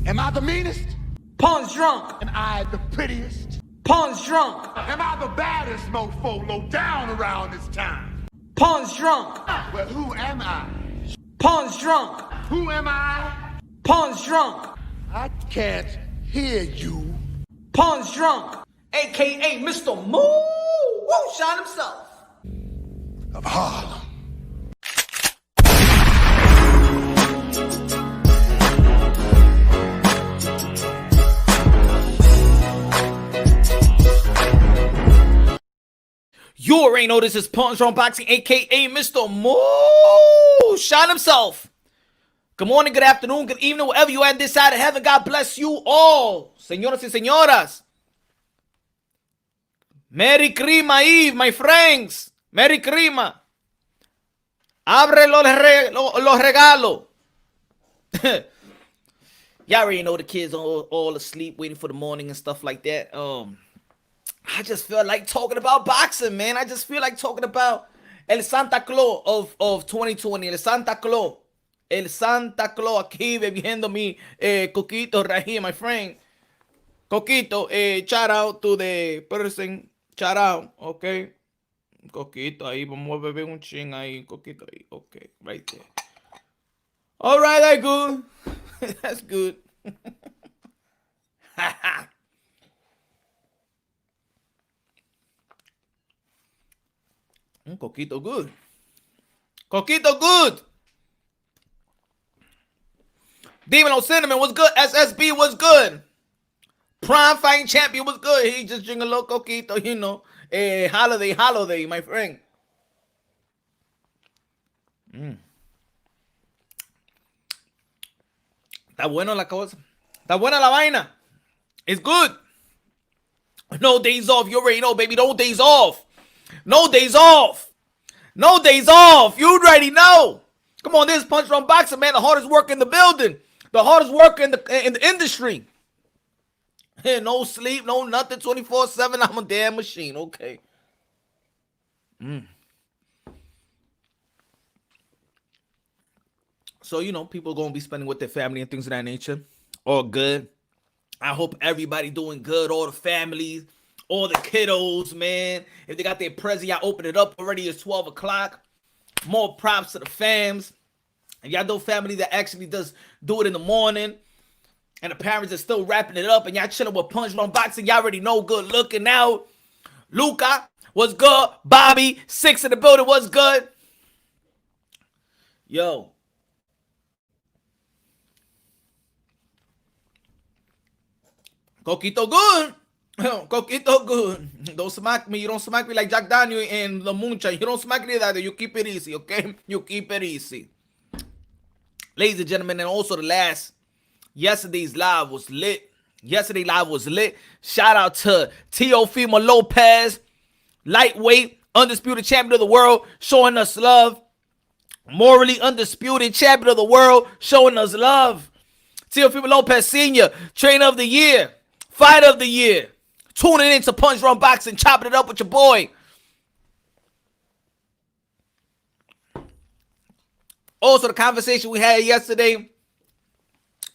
Am I the meanest? Pun's drunk. Am I the prettiest? Pun's drunk. Am I the baddest mofo low down around this town? Pun's drunk. Well, who am I? Pun's drunk. Who am I? Pun's drunk. I can't hear you. Pun's drunk. AKA Mr. Moo. Woo, shot himself. Of Harlem. You already know this is Punch on Boxing, aka Mr. Moo. Shot himself. Good morning, good afternoon, good evening, wherever you at this side of heaven. God bless you all. Señoras y señoras. Merry Crima Eve, my friends. Merry Crima. Abre los regalos. Y'all already know the kids all asleep, waiting for the morning and stuff like that. I just feel like talking about boxing, man. I just feel like talking about El Santa Claus of 2020. El Santa Claus. El Santa Claus. Aquí bebiendo mi coquito right here, my friend. Coquito, shout out to the person. Shout out, okay. Coquito ahí, vamos a beber un ching ahí. Coquito ahí, okay, right there. All right, that's good. That's good. Coquito good. Coquito good. Dímelo Cinnamon was good. SSB was good. Prime Fighting Champion was good. He just drinking a little coquito, you know. Holiday, my friend. Está bueno la cosa. Está buena la vaina. It's good. No days off. You already know, baby. No days off. No days off. No days off. You already know. Come on, this is Punch on Boxing, man. The hardest work in the building. The hardest work in the industry. No sleep, no nothing. 24/7. I'm a damn machine. Okay. So, you know, people going to be spending with their family and things of that nature. All good. I hope everybody doing good. All the families. All the kiddos, man. If they got their present, y'all open it up already. It's 12 o'clock. More props to the fams. And y'all know family that actually does do it in the morning. And the parents are still wrapping it up. And y'all chilling with Punch on Boxing. Y'all already know good looking out. Luca was good. Bobby, 6 in the building was good. Yo. Coquito good. Coquito good. Don't smack me. You don't smack me like Jack Daniel and the Moonshine. You don't smack me like that. You keep it easy, okay? You keep it easy. Ladies and gentlemen, and also yesterday's live was lit. Yesterday's live was lit. Shout out to Teofimo Lopez, lightweight, undisputed champion of the world, showing us love. Morally undisputed champion of the world, showing us love. Teofimo Lopez Sr., trainer of the year, fighter of the year. Tuning in to Punch Run Boxing, chopping it up with your boy. Also, the conversation we had yesterday,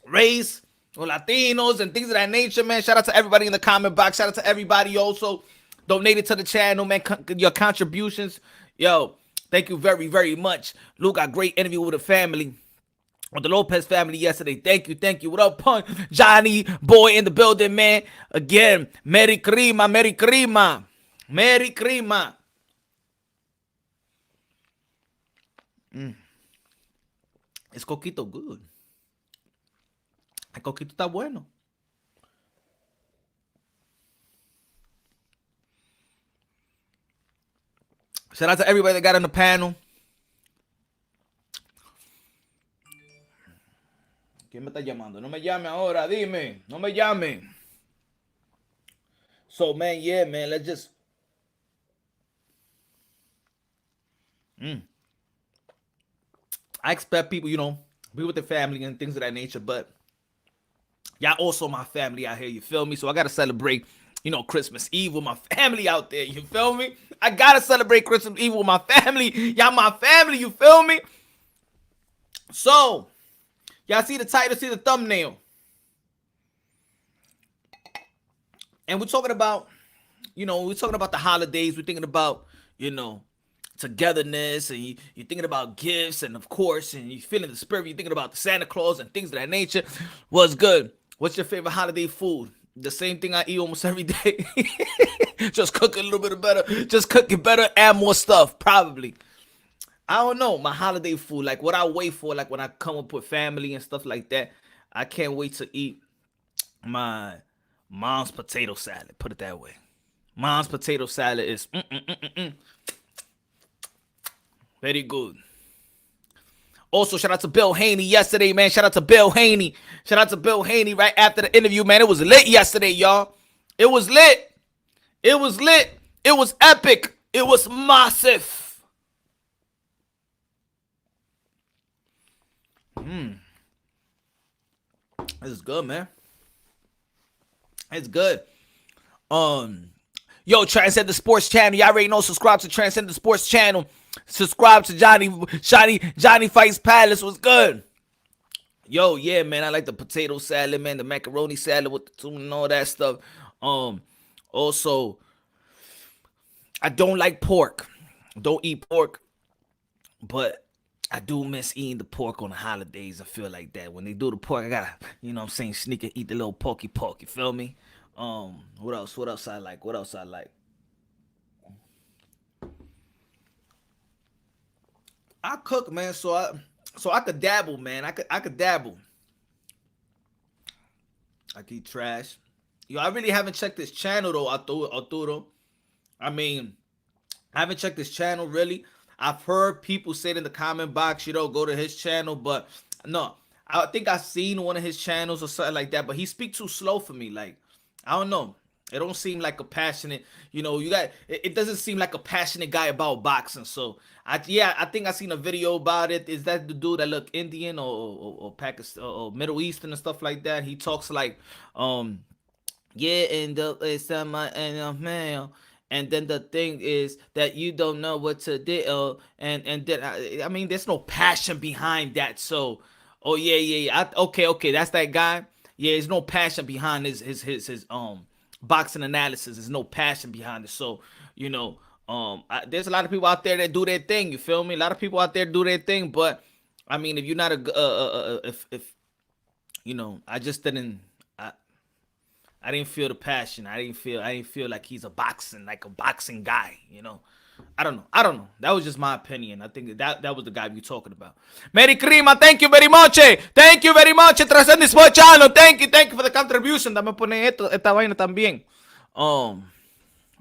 race, or Latinos, and things of that nature, man. Shout out to everybody in the comment box. Shout out to everybody also donated to the channel, man. Your contributions. Yo, thank you very, very much. Luke got a great interview with the family. With the Lopez family yesterday. Thank you, thank you. What up, Punch? Johnny, boy in the building, man. Again, Merry Crima, Merry Crima. Merry Crima. Es coquito good. El coquito está bueno. Shout out to everybody that got on the panel. ¿Quién me está llamando? No me llame ahora, dime. No me llame. So, man, yeah, man, let's just... I expect people, you know, be with their family and things of that nature, but y'all also my family out here, you feel me? So I got to celebrate, you know, Christmas Eve with my family out there, you feel me? I got to celebrate Christmas Eve with my family. Y'all my family, you feel me? So... y'all see the title, see the thumbnail. And we're talking about, we're talking about the holidays. We're thinking about, togetherness, and you're thinking about gifts, and of course, and you're feeling the spirit. You're thinking about the Santa Claus and things of that nature. What's good? What's your favorite holiday food? The same thing I eat almost every day. Just cook it a little bit better. Just cook it better, add more stuff, probably. I don't know. My holiday food, like what I wait for, like when I come up with family and stuff like that, I can't wait to eat my mom's potato salad. Put it that way. Mom's potato salad is very good. Also, shout out to Bill Haney yesterday, man. Shout out to Bill Haney. Shout out to Bill Haney right after the interview, man. It was lit yesterday, y'all. It was lit. It was lit. It was epic. It was massive. This is good, man. It's good. Yo, Transcend the Sports Channel. Y'all already know. Subscribe to Transcend the Sports Channel. Subscribe to Johnny Fights Palace. Was good. Yo, yeah, man. I like the potato salad, man. The macaroni salad with the tuna and all that stuff. Also, I don't like pork. Don't eat pork, but I do miss eating the pork on the holidays. I feel like that. When they do the pork, I gotta, sneak and eat the little porky, you feel me? What else? What else I like? I cook, man, so I could dabble, man. I could dabble. I can eat trash. Yo, I really haven't checked this channel though, Arturo. I mean, I haven't checked this channel really. I've heard people say in the comment box, go to his channel, but no, I think I've seen one of his channels or something like that, but he speaks too slow for me. Like, I don't know. It don't seem like a passionate, it doesn't seem like a passionate guy about boxing. So I think I seen a video about it. Is that the dude that look Indian or Pakistan or Middle Eastern and stuff like that? He talks like, and and then the thing is that you don't know what to do, and then I mean, there's no passion behind that. So, okay, that's that guy. Yeah, there's no passion behind his boxing analysis. There's no passion behind it. So, there's a lot of people out there that do their thing. You feel me? A lot of people out there do their thing, but I mean, if you're not I just didn't. I didn't feel the passion. I didn't feel like he's a boxing guy, I don't know. That was just my opinion. I think that was the guy we talking about. Mary Crima, thank you very much. Thank you very much. Transcend the Sports Channel. Thank you for the contribution. Dame poner esta vaina también.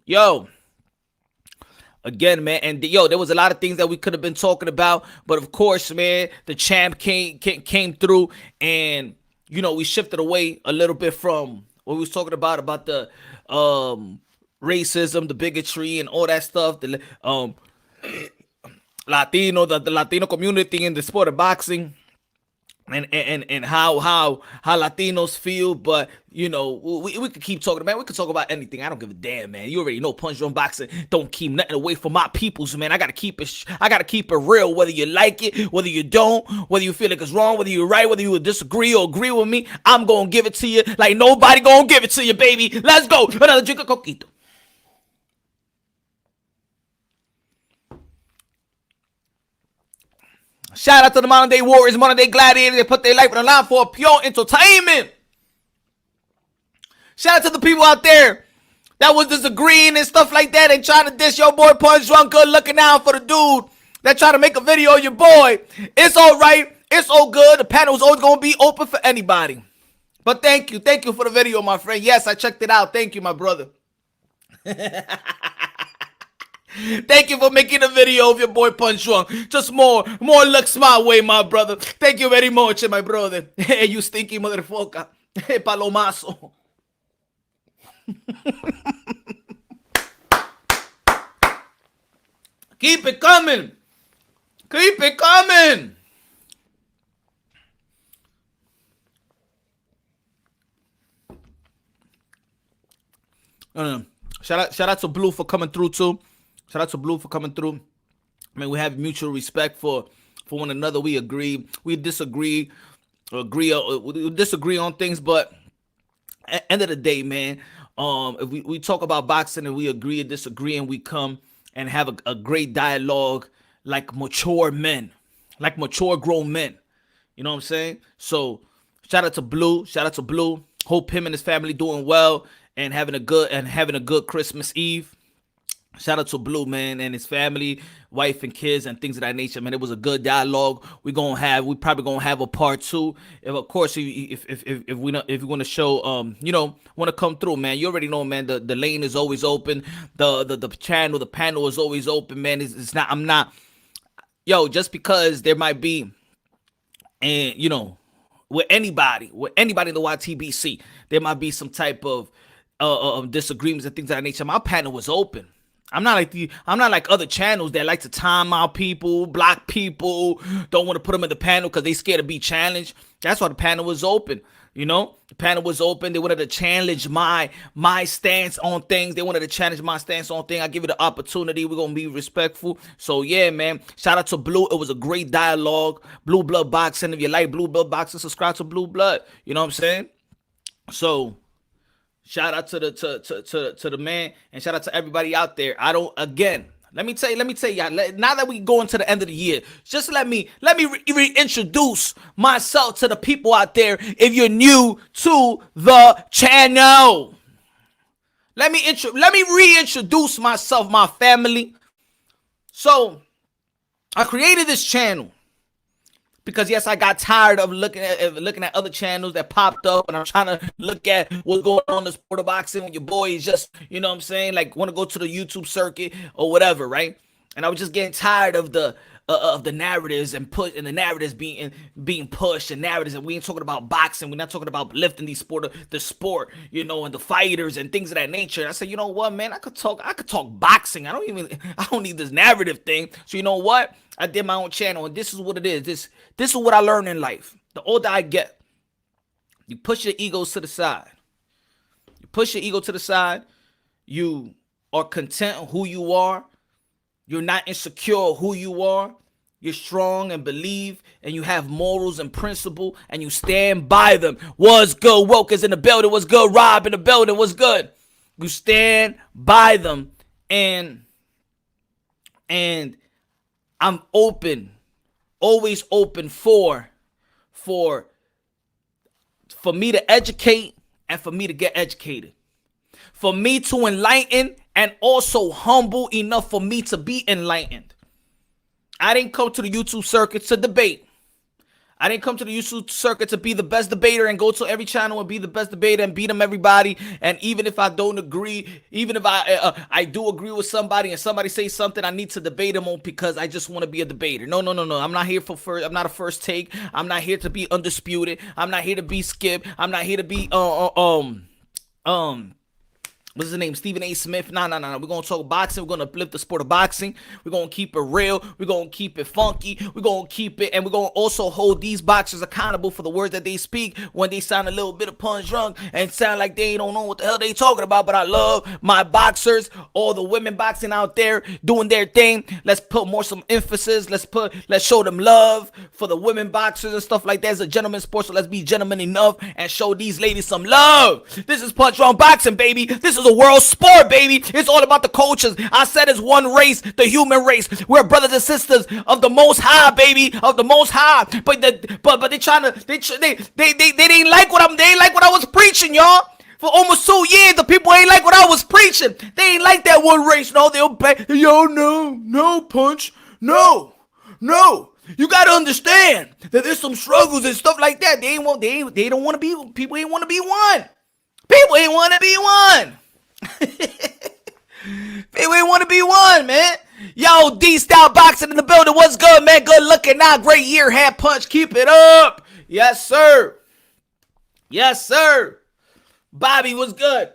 Yo. Again, man, and there was a lot of things that we could have been talking about, but of course, man, the champ came through, and we shifted away a little bit from what we was talking about the racism, the bigotry, and all that stuff. The the Latino community in the sport of boxing, and how Latinos feel. But we could keep talking, man. We could talk about anything. I don't give a damn, man. You already know Punch Drunk Boxing don't keep nothing away from my peoples, man. I gotta keep it real, whether you like it, whether you don't, whether you feel like it's wrong, whether you're right, whether you disagree or agree with me. I'm gonna give it to you like nobody gonna give it to you, baby. Let's go. Another drink of coquito. Shout out to the modern day warriors, modern day gladiators. They put their life on the line for pure entertainment. Shout out to the people out there that was disagreeing and stuff like that and trying to diss your boy Punch Drunk. Good looking out for the dude that tried to make a video of your boy. It's all right. It's all good. The panel is always going to be open for anybody. But thank you. Thank you for the video, my friend. Yes, I checked it out. Thank you, my brother. Thank you for making a video of your boy Punch Drunk. Just more looks my way, my brother. Thank you very much, my brother. Hey, you stinky motherfucker. Hey, palomazo. Keep it coming. Keep it coming. Shout out to Blue for coming through too. Shout out to Blue for coming through. I mean, we have mutual respect for one another. We agree. We disagree. We disagree on things, but at the end of the day, man, If we talk about boxing and we agree or disagree, and we come and have a great dialogue like mature men, like mature grown men. You know what I'm saying? So shout out to Blue. Shout out to Blue. Hope him and his family doing well and having a good Christmas Eve. Shout out to Blue, man, and his family, wife and kids, and things of that nature, man. It was a good dialogue. We probably gonna have a part 2. If of course, if we want to show, want to come through, man. You already know, man. The lane is always open. The panel is always open, man. It's not. I'm not. Yo, just because there might be, and with anybody in the YTBC, there might be some type of disagreements and things of that nature. My panel was open. I'm not like other channels that like to time out people, block people, don't want to put them in the panel because they scared to be challenged. That's why the panel was open. The panel was open. They wanted to challenge my stance on things. They wanted to challenge my stance on things. I give it the opportunity. We're gonna be respectful. So yeah, man. Shout out to Blue. It was a great dialogue. Blue Blood Boxing. If you like Blue Blood Boxing, subscribe to Blue Blood. You know what I'm saying? So shout out to the man, and shout out to everybody out there. Let me tell y'all, now that we go into the end of the year, just let me reintroduce myself to the people out there. If you're new to the channel, let me reintroduce myself, my family. So I created this channel because yes, I got tired of looking at other channels that popped up, and I'm trying to look at what's going on in the sport of boxing when your boy is just, you know what I'm saying, like want to go to the YouTube circuit or whatever, right? And I was just getting tired of the narratives and the narratives being pushed, and narratives, and we ain't talking about boxing. We're not talking about lifting the sport, and the fighters and things of that nature. And I said, you know what, man, I could talk boxing. I don't need this narrative thing. So you know what? I did my own channel, and this is what it is. This is what I learned in life. The older I get, you push your egos to the side. You are content who you are. You're not insecure who you are. You're strong and believe, and you have morals and principle, and you stand by them. What's good? Woke is in the building. What's good? Rob in the building. What's good? You stand by them, and I'm open, always open for me to educate and for me to get educated, for me to enlighten, and also humble enough for me to be enlightened. I didn't come to the YouTube circuit to debate. I didn't come to the YouTube circuit to be the best debater and go to every channel and be the best debater and beat them everybody. And even if I don't agree, even if I do agree with somebody and somebody says something, I need to debate them on because I just want to be a debater. No. I'm not here for first. I'm not a first take. I'm not here to be undisputed. I'm not here to be Skip. I'm not here to be what's his name? Stephen A. Smith. No. We're going to talk boxing. We're going to uplift the sport of boxing. We're going to keep it real. We're going to keep it funky. We're going to keep it, and we're going to also hold these boxers accountable for the words that they speak when they sound a little bit of punch drunk and sound like they don't know what the hell they talking about. But I love my boxers, all the women boxing out there doing their thing. Let's put some emphasis. Let's show them love for the women boxers and stuff like that. It's a gentleman's sport, so let's be gentlemen enough and show these ladies some love. This is punch drunk boxing, baby. This is a world sport, baby. It's all about the cultures. I said it's one race, the human race. We're brothers and sisters of the Most High, baby, of the Most High. But they trying to they didn't like what I was preaching, y'all. For almost 2 years, the people ain't like what I was preaching. They ain't like that one race. No, they'll back. Yo, no, punch, no. You gotta understand that there's some struggles and stuff like that. They don't want to be. People ain't want to be one. People ain't want to be one. People ain't want to be one, man. Yo, D-Style Boxing in the building. What's good, man? Good looking now. Great year, hand punch. Keep it up. Yes, sir. Bobby, what's good?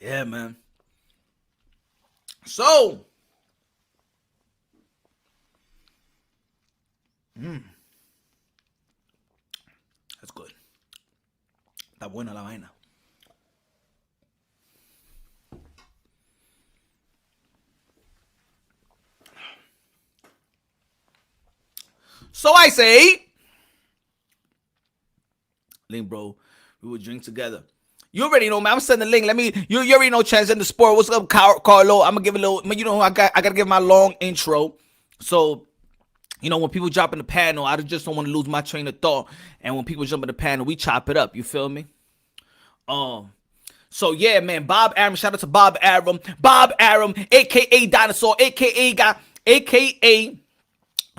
Yeah, man. So, that's good. Está buena la vaina. So I say, Link, bro. We would drink together. You already know, man. I'm sending the link. Let me. You already know Transcendent Sport. What's up, Carlo? I'm gonna give a little. You know, I gotta give my long intro. So, you know, when people drop in the panel, I just don't want to lose my train of thought. And when people jump in the panel, we chop it up. You feel me? So yeah, man. Bob Arum. Shout out to Bob Arum. Bob Arum, aka Dinosaur, aka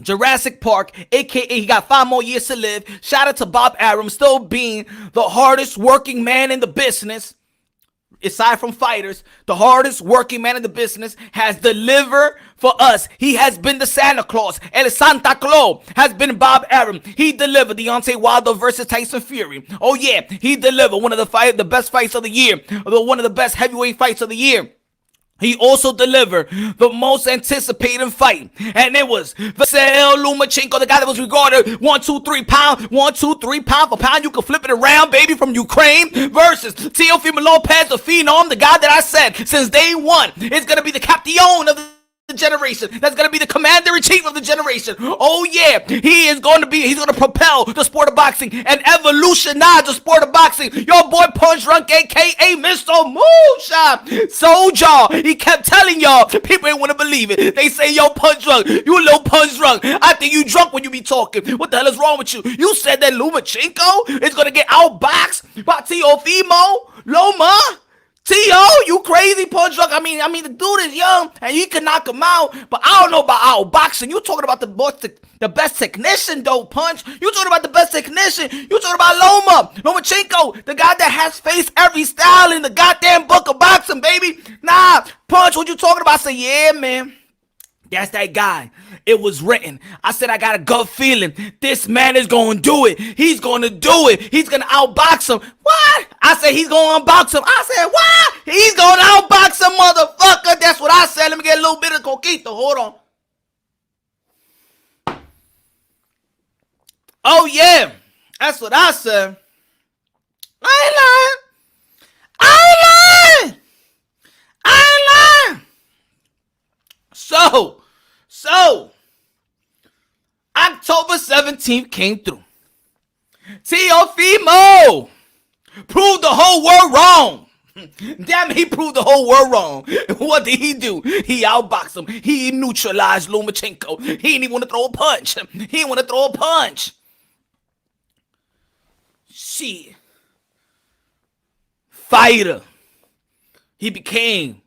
Jurassic Park, aka he got 5 more years to live. Shout out to Bob Arum, still being the hardest working man in the business. Aside from fighters, the hardest working man in the business has delivered for us. He has been the Santa Claus. El Santa Claus has been Bob Arum. He delivered Deontay Wilder versus Tyson Fury. Oh yeah, he delivered one of the best fights of the year. One of the best heavyweight fights of the year. He also delivered the most anticipated fight, and it was Vasyl Lomachenko, the guy that was regarded 1, 2, 3 pound for pound. You can flip it around, baby, from Ukraine versus Teofimo Lopez, the phenom, the guy that I said since day one is gonna be the captain of the generation. That's gonna be the commander-in-chief of the generation. Oh yeah, he's gonna propel the sport of boxing and evolutionize the sport of boxing. Your boy Punch Drunk, aka Mr. Moonshine Soldier. He kept telling y'all, people ain't wanna believe it. They say, yo, Punch Drunk, you a little Punch Drunk. I think you drunk when you be talking. What the hell is wrong with you? You said that Lomachenko is gonna get outboxed by Teofimo Loma. T.O., you crazy, Punch Drunk. I mean, the dude is young, and you can knock him out, but I don't know about outboxing. You talking about the best technician, though, Punch. You talking about the best technician. You talking about Lomachenko, the guy that has faced every style in the goddamn book of boxing, baby. Nah, Punch, what you talking about? I say, yeah, man. That's that guy. It was written. I said, I got a gut feeling. This man is going to do it. He's going to do it. He's going to outbox him. What? I said, he's going to unbox him. I said, what? He's going to outbox him, motherfucker. That's what I said. Let me get a little bit of coquito. Hold on. Oh, yeah. That's what I said. I ain't lying. So, October 17th came through. Teofimo proved the whole world wrong. Damn it, he proved the whole world wrong. What did he do? He outboxed him. He neutralized Lomachenko. He didn't even want to throw a punch. Shit. Fighter. He became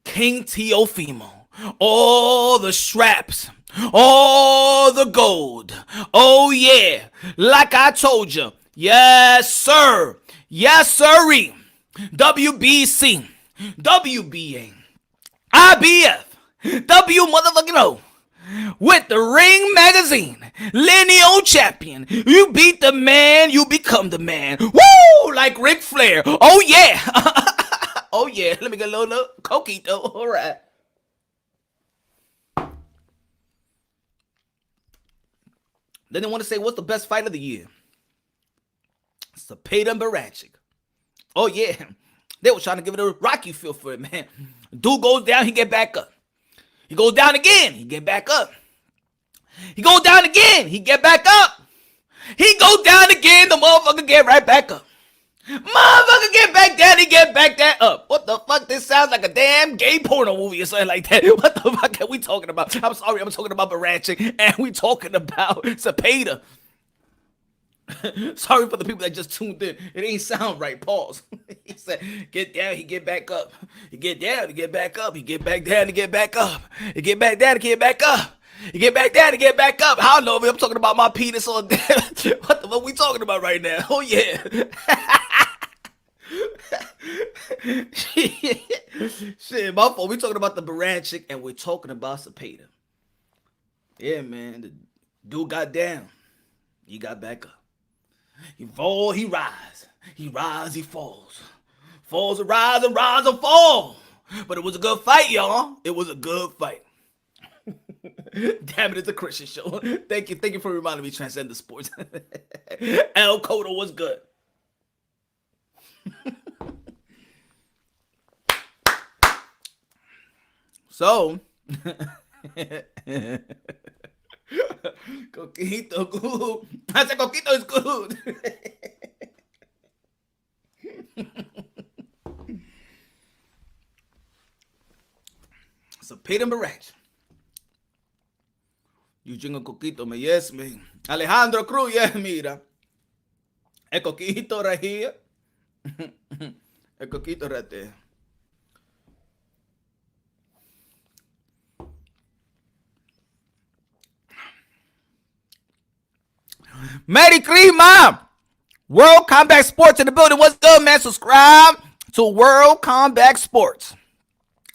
King Teofimo. All the straps, all the gold. Oh yeah, like I told you. Yes sir, yes sirree. WBC, WBA, IBF, W motherfucking O. With the Ring Magazine lineal champion. You beat the man, you become the man. Woo! Like Ric Flair. Oh yeah. Oh yeah. Let me get a little coquito. All right. Then they want to say, what's the best fight of the year? Cepeda and Barancik. Oh, yeah. They were trying to give it a Rocky feel for it, man. Dude goes down, he get back up. He goes down again, he get back up. He goes down again, he get back up. He goes down again, the motherfucker get right back up. Motherfucker get back down, he get back that up. What the fuck? This sounds like a damn gay porno movie or something like that. What the fuck are we talking about? I'm sorry, I'm talking about Barancik, and we talking about Cepeda. Sorry for the people that just tuned in. It ain't sound right. Pause. He said, get down, he get back up. He get down, he get back up. He get back down, he get back up. He get back down, he get back up. You get back down and get back up. I don't know if I'm talking about my penis or what the fuck we talking about right now? Oh yeah. Shit, my fault. We talking about the Barancik and we're talking about Cepeda. Yeah, man. The dude got down. He got back up. He fall, he rise. He rise, he falls. Falls and rise and rise and fall. But it was a good fight, y'all. It was a good fight. Damn it, it's a Christian show. Thank you for reminding me Transcendent Sports. El Cotto was good. So, Coquito good. I said Coquito is good. So Peter Barrage. You drink a coquito, me, yes, me. Alejandro Cruz, yes, mira. El coquito right here. El coquito right there. Merry Cream, World Combat Sports in the building. What's good, man? Subscribe to World Combat Sports.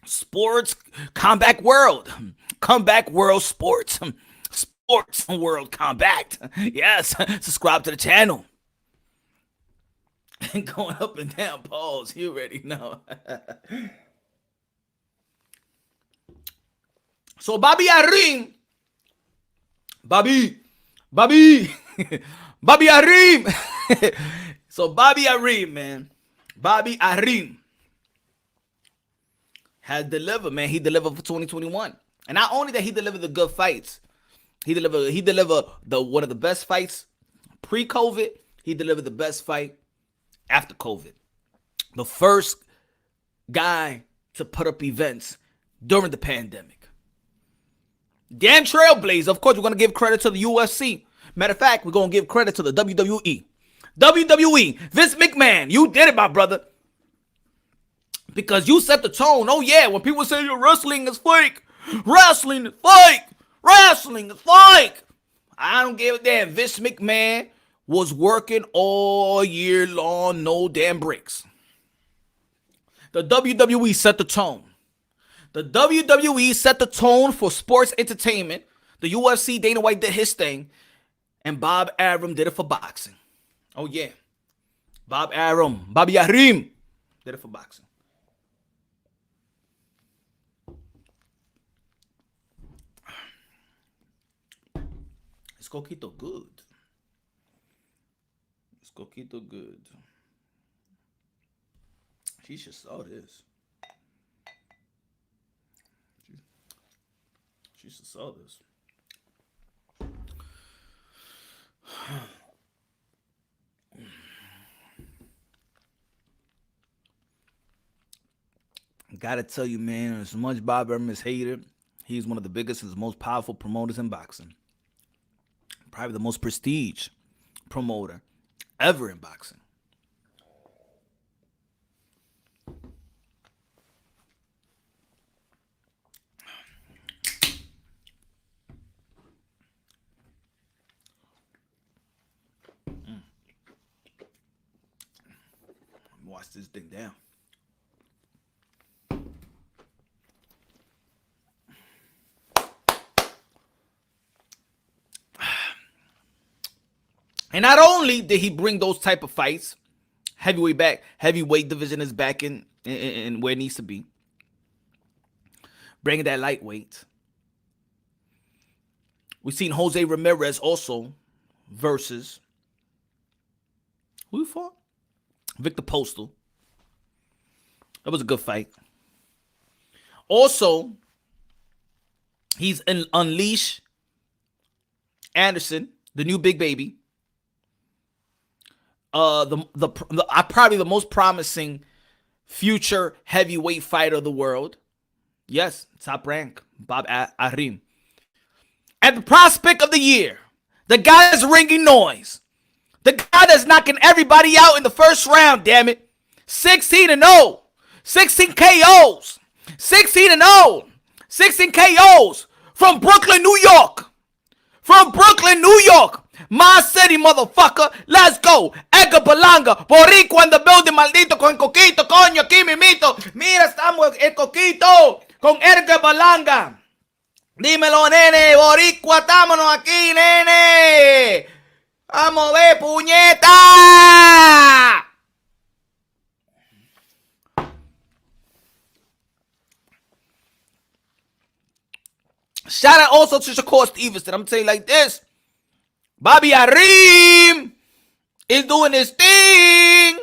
Sports Combat World. Comeback World Sports. Sports World Combat. Yes. Subscribe to the channel. Going up and down, pause. You already know. So Bobby Arim. Bobby Arim. So Bobby Arim, man. Bobby Arim has delivered, man. He delivered for 2021. And not only that, he delivered the good fights. He delivered the one of the best fights pre-COVID. He delivered the best fight after COVID. The first guy to put up events during the pandemic. Damn trailblazer. Of course, we're going to give credit to the UFC. Matter of fact, we're going to give credit to the WWE. WWE, Vince McMahon, you did it, my brother. Because you set the tone. Oh, yeah, when people say your wrestling is fake. Wrestling is fake. Wrestling is fake. I don't give a damn. Vince McMahon was working all year long, no damn breaks. The WWE set the tone. The WWE set the tone for sports entertainment. The UFC, Dana White did his thing. And Bob Arum did it for boxing. Oh, yeah. Bobby Arum did it for boxing. It's coquito good. It's coquito good. She should saw this. She should saw this. Gotta tell you, man, as much Bob Arum is hated, he's one of the biggest and most powerful promoters in boxing. Probably the most prestige promoter ever in boxing. Watch this thing down. And not only did he bring those type of fights, heavyweight division is back in where it needs to be. Bringing that lightweight. We've seen Jose Ramirez also versus who he fought? Victor Postal. That was a good fight. Also, he's unleashed Anderson, the new big baby. Probably the most promising future heavyweight fighter of the world. Yes, top rank, Bob Arum. And the prospect of the year, the guy that's ringing noise, the guy that's knocking everybody out in the first round, damn it. 16-0, 16 KOs, 16-0, 16 KOs from Brooklyn, New York. From Brooklyn, New York. My city, motherfucker. Let's go. Edgar Berlanga. Boricua in the building, maldito, con Coquito, coño, aquí mimito. Mira, estamos el Coquito con Edgar Berlanga. Dímelo, nene. Boricua, estámonos aquí, nene. Vamos a ver, puñeta. Shout out also to Shakur Stevenson. I'm telling you like this. Bobby Arum is doing his thing.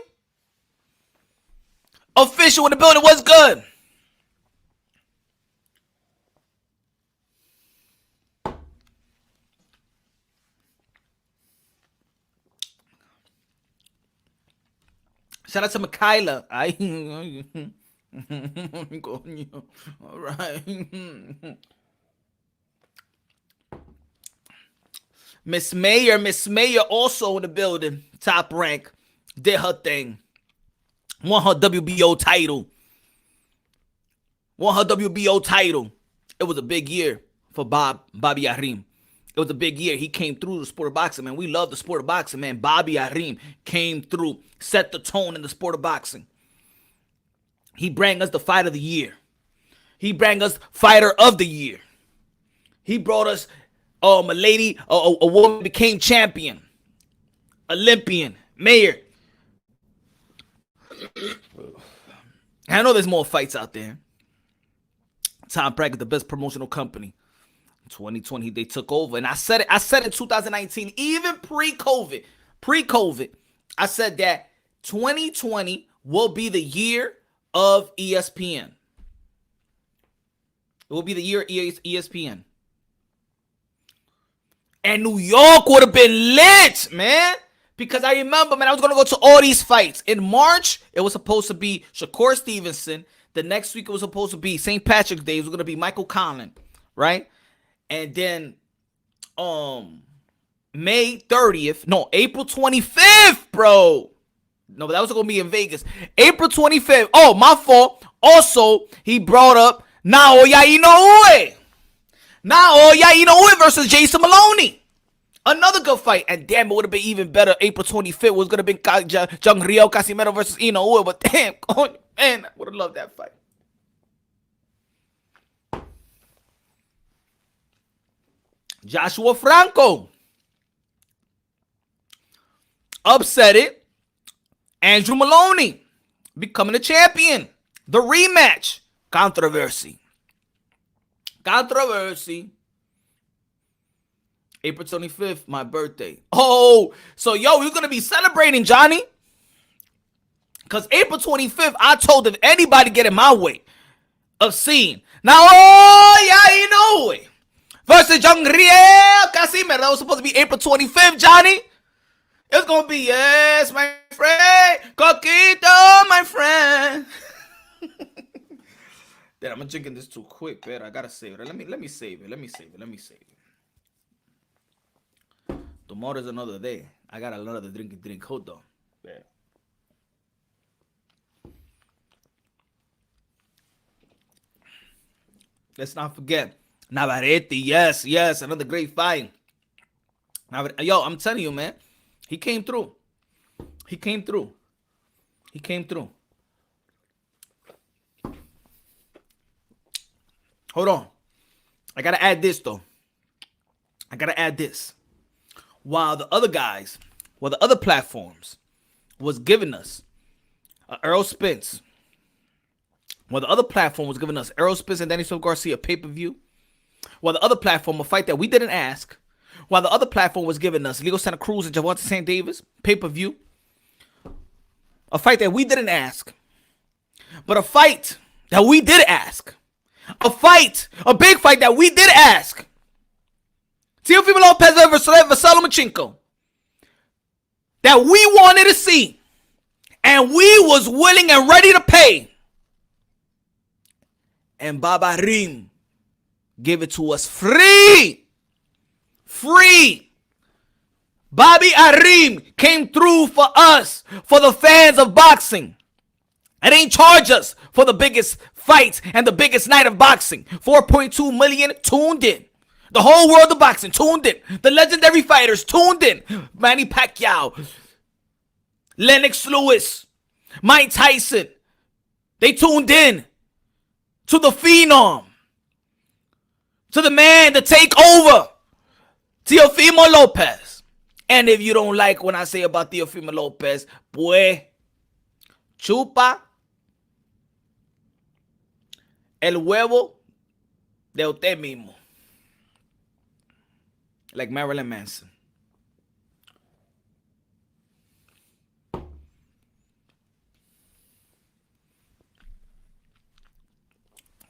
Official in the building. What's good? Shout out to Michaela. Coño. All right. Miss Mayor also in the building. Top rank. Did her thing. Won her WBO title. It was a big year for Bobby Arum. It was a big year. He came through the sport of boxing, man. We love the sport of boxing, man. Bobby Arum came through, set the tone in the sport of boxing. He brought us the fight of the year. He brought us fighter of the year. He brought us a lady, a woman became champion, Olympian, mayor. I know there's more fights out there. Tom Brackett, the best promotional company. 2020, they took over. And I said in 2019, even pre-COVID, I said that 2020 will be the year of ESPN. It will be the year of ESPN. And New York would have been lit, man. Because I remember, man, I was going to go to all these fights. In March, it was supposed to be Shakur Stevenson. The next week, it was supposed to be St. Patrick's Day. It was going to be Michael Conlan, right? And then May 30th. No, April 25th, bro. No, but that was going to be in Vegas. April 25th. Oh, my fault. Also, he brought up Naoya Inoue. Naoya Inoue versus Jason Maloney. Another good fight. And damn, it would have been even better. April 25th was going to be Jung Rio Casimero versus Inoue. But damn, man, I would have loved that fight. Joshua Franco upset it. Andrew Maloney becoming a champion. The rematch. Controversy. April 25th, my birthday. Oh, so yo, we're going to be celebrating, Johnny. Because April 25th, I told if anybody get in my way of seeing Naoya Inoue versus Jungriel Casimero. That was supposed to be April 25th, Johnny. It's going to be, yes, my friend. Coquito, my friend. Damn, I'm drinking this too quick, man. I got to save it. Let me save it. Tomorrow's another day. I got another drink. Hold on. Yeah. Let's not forget Navarrete. Yes, another great fight. Yo, I'm telling you, man. He came through. Hold on. I gotta add this, though. While the other platforms was giving us Errol Spence. While the other platform was giving us Errol Spence and Daniel Garcia pay-per-view. While the other platform, a fight that we didn't ask. While the other platform was giving us Leo Santa Cruz and Javante St. Davis pay-per-view. A fight that we didn't ask. But a fight that we did ask. A big fight that we did ask. Teofimo Lopez versus Vasily Lomachenko. That we wanted to see. And we was willing and ready to pay. And Bob Arum gave it to us free. Bobby Arum came through for us, for the fans of boxing. And ain't charge us for the biggest fight and the biggest night of boxing. 4.2 million tuned in. The whole world of boxing tuned in. The legendary fighters tuned in. Manny Pacquiao, Lennox Lewis, Mike Tyson. They tuned in to the Phenom. To the man to take over. Teofimo Lopez. And if you don't like when I say about Teofimo Lopez, pues, chupa el huevo de usted mismo. Like Marilyn Manson.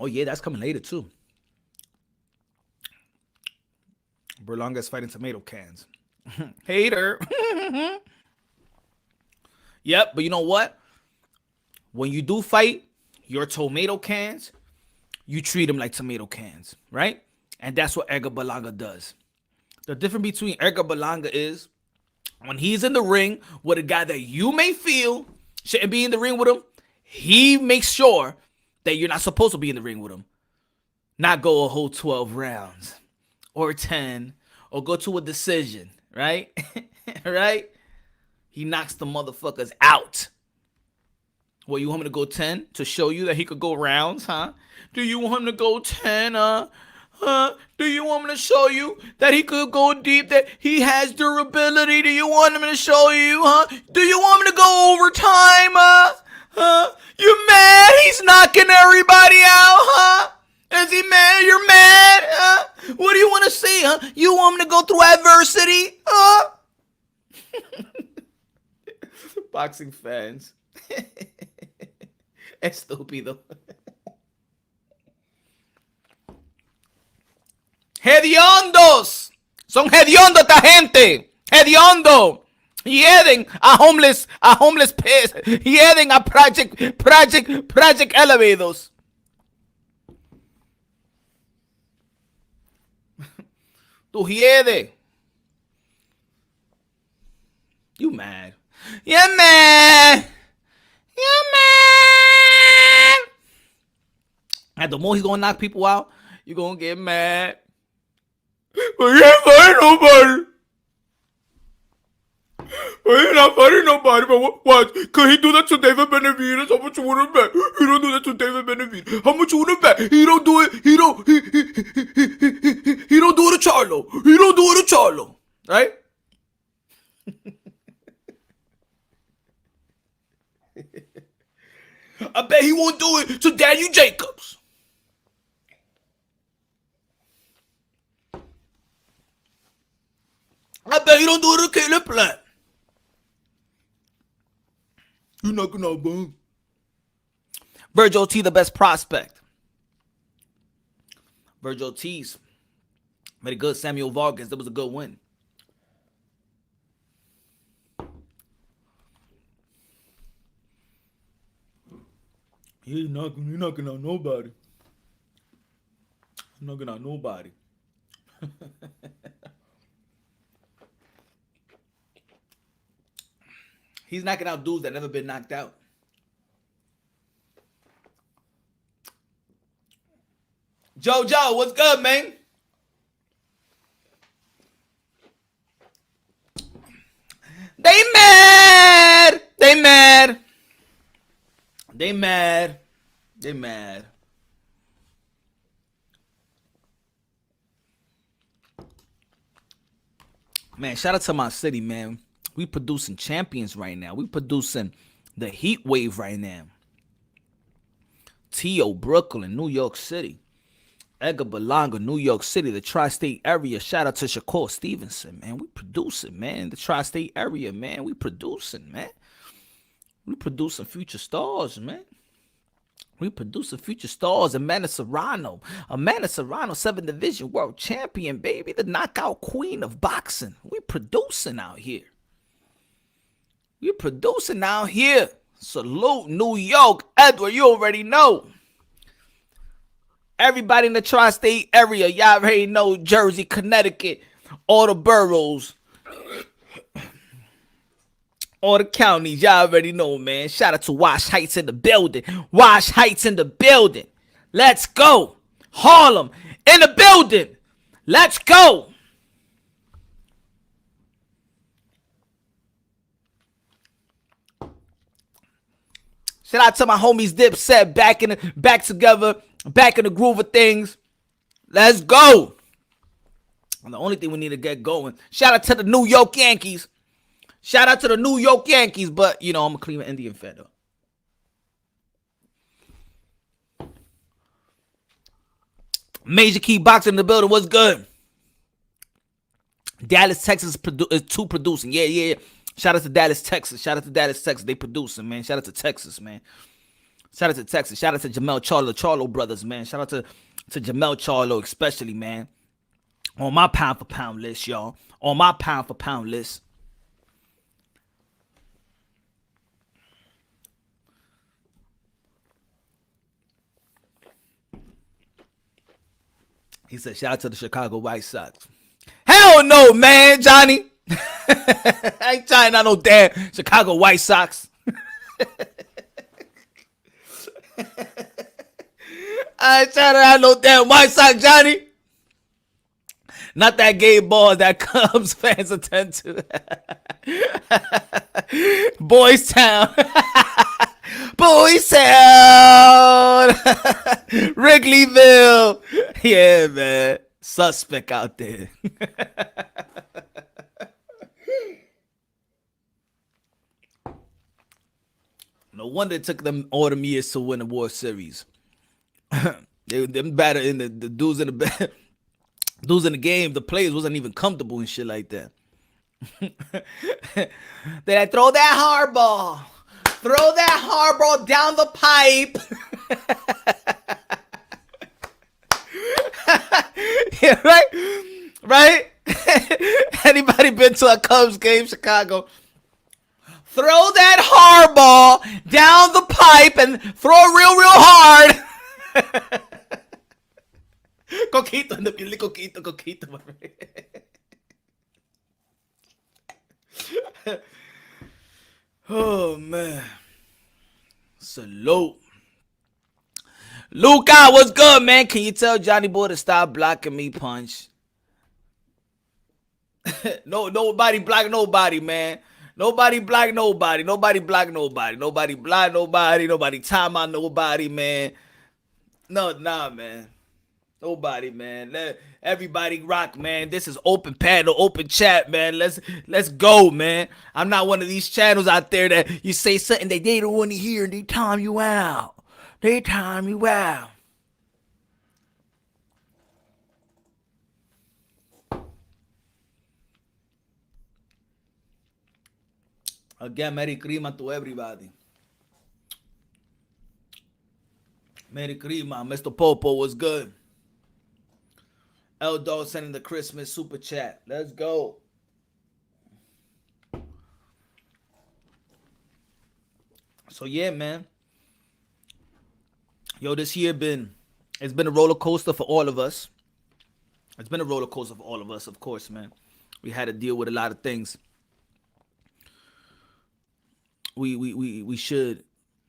Oh, yeah, that's coming later, too. Berlanga is fighting tomato cans. Hater. Yep, but you know what? When you do fight, Your tomato cans, you treat them like tomato cans, right? And that's what Edgar Berlanga does. The difference between Edgar Berlanga is when he's in the ring with a guy that you may feel shouldn't be in the ring with him, he makes sure that you're not supposed to be in the ring with him. Not go a whole 12 rounds or 10 or go to a decision, right? Right? He knocks the motherfuckers out. Well, you want him to go 10 to show you that he could go rounds, huh? Do you want him to go 10, do you want him to show you that he could go deep, that he has durability? Do you want him to show you, Do you want him to go overtime, You mad? He's knocking everybody out, Is he mad? You're mad, What do you want to see, You want him to go through adversity, Boxing fans. Estúpido. Hediondos. Son hediondos esta gente. Hediondo. Hieden a homeless piss. Hieden a project elevators. Tu hiede. You mad. You're mad. You're mad. And the more he's gonna knock people out, you're gonna get mad. But you ain't fighting nobody. You're not fighting nobody. But what? Could he do that to David Benavidez? How much you wanna bet? He don't do that to David Benavidez. How much you wanna bet? He don't do it. He don't do it to Charlo. He don't do it to Charlo. Right? I bet he won't do it to Daniel Jacobs. I bet he don't do it to Caleb Plant. You're not gonna boom. Virgil T, the best prospect. Virgil T's very good. Samuel Vargas, that was a good win. He's knocking out nobody. Knocking out nobody. He's knocking out dudes that never been knocked out. Jojo, what's good, man? They mad. They mad. They mad. They mad. Man, shout out to my city, man. We producing champions right now. We producing the heat wave right now. T.O. Brooklyn, New York City. Edgar Berlanga, New York City, the tri-state area. Shout out to Shakur Stevenson, man. We producing, man. The tri-state area, man. We producing, man. We producing future stars, man. We producing future stars. Amanda Serrano, 7th Division World Champion, baby. The knockout queen of boxing. We producing out here. We producing out here. Salute, New York. Edward, you already know. Everybody in the tri-state area, y'all already know. Jersey, Connecticut, all the boroughs, all the counties, y'all already know, man. Shout out to Wash Heights in the building. Wash Heights in the building. Let's go. Harlem in the building. Let's go. Shout out to my homies Dipset, back together, back in the groove of things. Let's go. And the only thing we need to get going. Shout out to the New York Yankees. Shout out to the New York Yankees, but you know I'm a Cleveland Indian fan though. Major Key Boxing in the building. What's good? Dallas, Texas is too producing. Yeah. Shout out to Dallas, Texas. They producing, man. Shout out to Texas, man. Shout out to Texas. Shout out to Jamel Charlo brothers, man. Shout out to Jamel Charlo, especially, man. On my pound for pound list, y'all. On my pound for pound list. He said, shout out to the Chicago White Sox. Hell no, man, Johnny. I ain't trying out no damn Chicago White Sox. I ain't trying to have no damn White Sox, Johnny. Not that gay ball that Cubs fans attend to. Boys Town. Boys Town. Wrigleyville. Yeah, man. Suspect out there. No wonder it took them all them years to win the World Series. Them batter in the dudes in the dudes in the game, the players wasn't even comfortable and shit like that. They like, throw that hard ball. Throw that hard ball down the pipe. Yeah, right? Right? Anybody been to a Cubs game, Chicago? Throw that hard ball down the pipe and throw it real hard. Coquito, coquito. Oh, man. Salute. Luca, what's good, man? Can you tell Johnny Boy to stop blocking me, punch? No, nobody block nobody, man. Nobody block nobody. Nobody block nobody. Nobody block nobody. Nobody time out nobody, man. No, nah, man. Nobody, man. Let everybody rock, man. This is open panel, open chat, man. Let's go, man. I'm not one of these channels out there that you say something that they don't want to hear and they time you out. They time you out. Again, Merry Christmas to everybody. Merry Christmas. Mr. Popo was good. L Dog sending the Christmas super chat. Let's go. So yeah, man. Yo, this year it's been a roller coaster for all of us. It's been a roller coaster for all of us, of course, man. We had to deal with a lot of things. We should.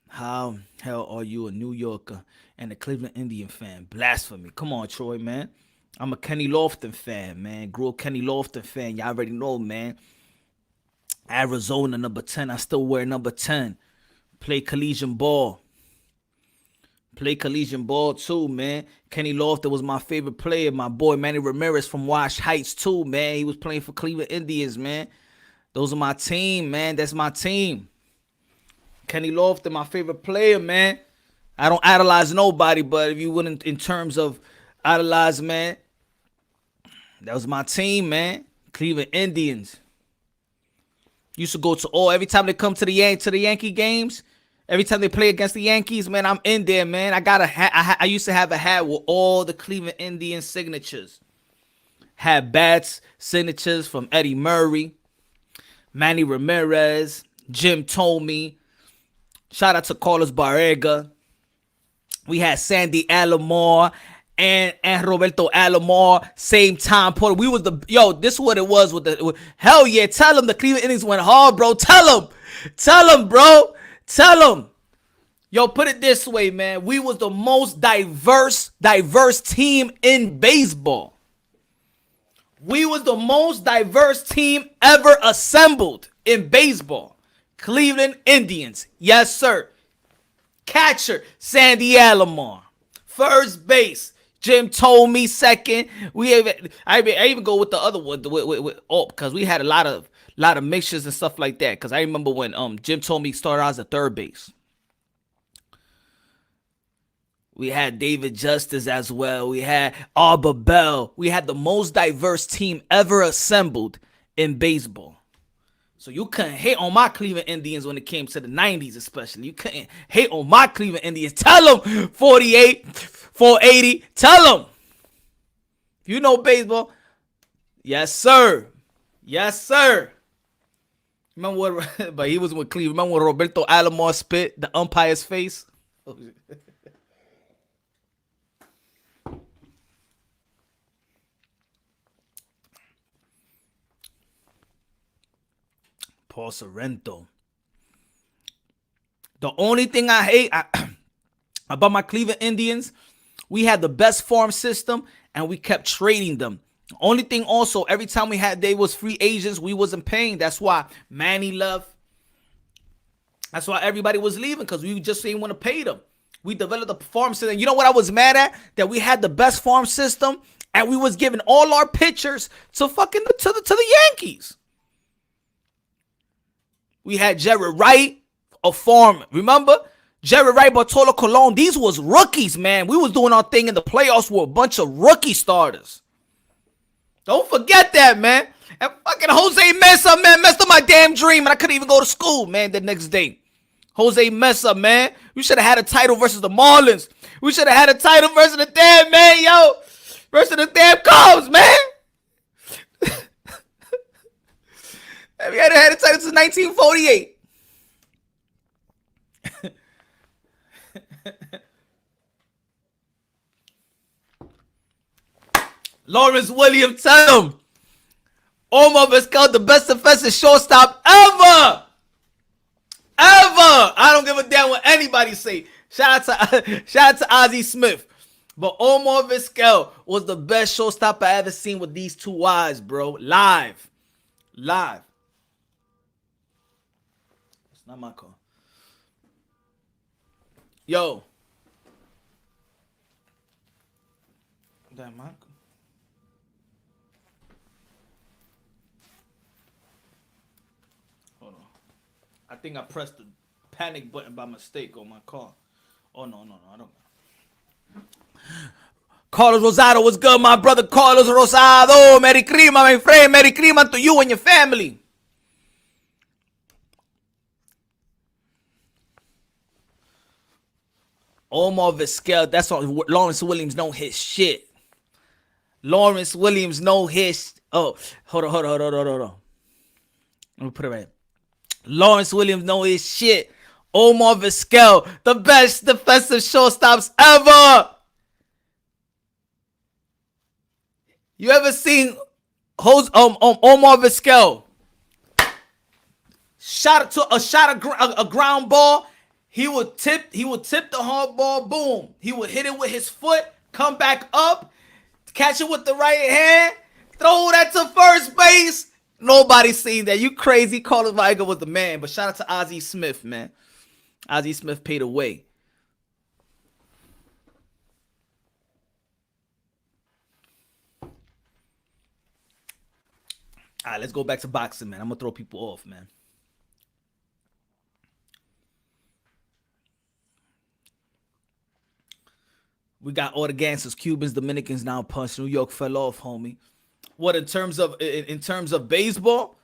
How hell are you a New Yorker and a Cleveland Indian fan? Blasphemy. Come on, Troy, man. I'm a Kenny Lofton fan, man. Grew up Kenny Lofton fan. Y'all already know, man. Arizona, number 10. I still wear number 10. Play collegiate ball. Play collegiate ball, too, man. Kenny Lofton was my favorite player. My boy, Manny Ramirez from Wash Heights, too, man. He was playing for Cleveland Indians, man. Those are my team, man. That's my team. Kenny Lofton, my favorite player, man. I don't idolize nobody, but if you wouldn't, in terms of idolize, man, that was my team, man. Cleveland Indians. Used to go to all, every time they come to the Yankee games, every time they play against the Yankees, man, I'm in there, man. I got a hat. I used to have a hat with all the Cleveland Indians signatures. Had bats, signatures from Eddie Murray, Manny Ramirez, Jim Tomey. Shout out to Carlos Barrega. We had Sandy Alomar and Roberto Alomar. Same time, Porter. We was this is what it was hell yeah. Tell them the Cleveland Indians went hard, bro. Tell them, bro. Tell them. Yo, put it this way, man. We was the most diverse team in baseball. We was the most diverse team ever assembled in baseball. Cleveland Indians. Yes, sir. Catcher, Sandy Alomar. First base, Jim Tomey. Second. I even go with the other one because we had a lot of mixtures and stuff like that. Because I remember when Jim Tomey started out as a third base. We had David Justice as well. We had Arbor Bell. We had the most diverse team ever assembled in baseball. So you couldn't hate on my Cleveland Indians when it came to the 90s especially. You couldn't hate on my Cleveland Indians. Tell them 48, 480. Tell them. If you know baseball, yes, sir. Yes, sir. Remember what, but he was with Cleveland. Remember when Roberto Alomar spit the umpire's face? Paul Sorrento. The only thing I hate about my Cleveland Indians, we had the best farm system and we kept trading them. The only thing also, every time they was free agents, we wasn't paying. That's why Manny left. That's why everybody was leaving, because we just didn't want to pay them. We developed a farm system. You know what I was mad at? That we had the best farm system and we was giving all our pitchers to fucking to the Yankees. We had Jared Wright, a farm. Remember? Jared Wright, Bartolo Colon. These was rookies, man. We was doing our thing in the playoffs with a bunch of rookie starters. Don't forget that, man. And fucking Jose Mesa, man, messed up my damn dream, and I couldn't even go to school, man, the next day. Jose Mesa, man. We should have had a title versus the Marlins. We should have had a title versus the damn, man, yo. Versus the damn Cubs, man. We had a title since 1948. Lawrence Williams, tell him. Omar Vizquel, the best defensive shortstop ever. I don't give a damn what anybody say. Shout out to Ozzie Smith. But Omar Vizquel was the best shortstop I ever seen with these two eyes, bro. Live. It's not my call. Yo. That my call. Hold on. I think I pressed the panic button by mistake on my car. Oh, no, I don't know. Carlos Rosado, what's good, my brother Carlos Rosado? Merry Christmas, my friend. Merry Christmas to you and your family. Omar Vizquel, that's all. Lawrence Williams know his shit. Lawrence Williams know his. Oh, hold on. Let me put it right. Lawrence Williams know his shit. Omar Vizquel, the best defensive shortstops ever. You ever seen Omar Vizquel a ground ball? He would tip the hard ball, boom. He would hit it with his foot, come back up, catch it with the right hand, throw that to first base. Nobody seen that. You crazy. Carlos Viga was the man. But shout out to Ozzie Smith, man. Ozzie Smith paid away. All right, let's go back to boxing, man. I'm going to throw people off, man. We got all the gangsters, Cubans, Dominicans now punched. New York fell off, homie. What, in terms of baseball?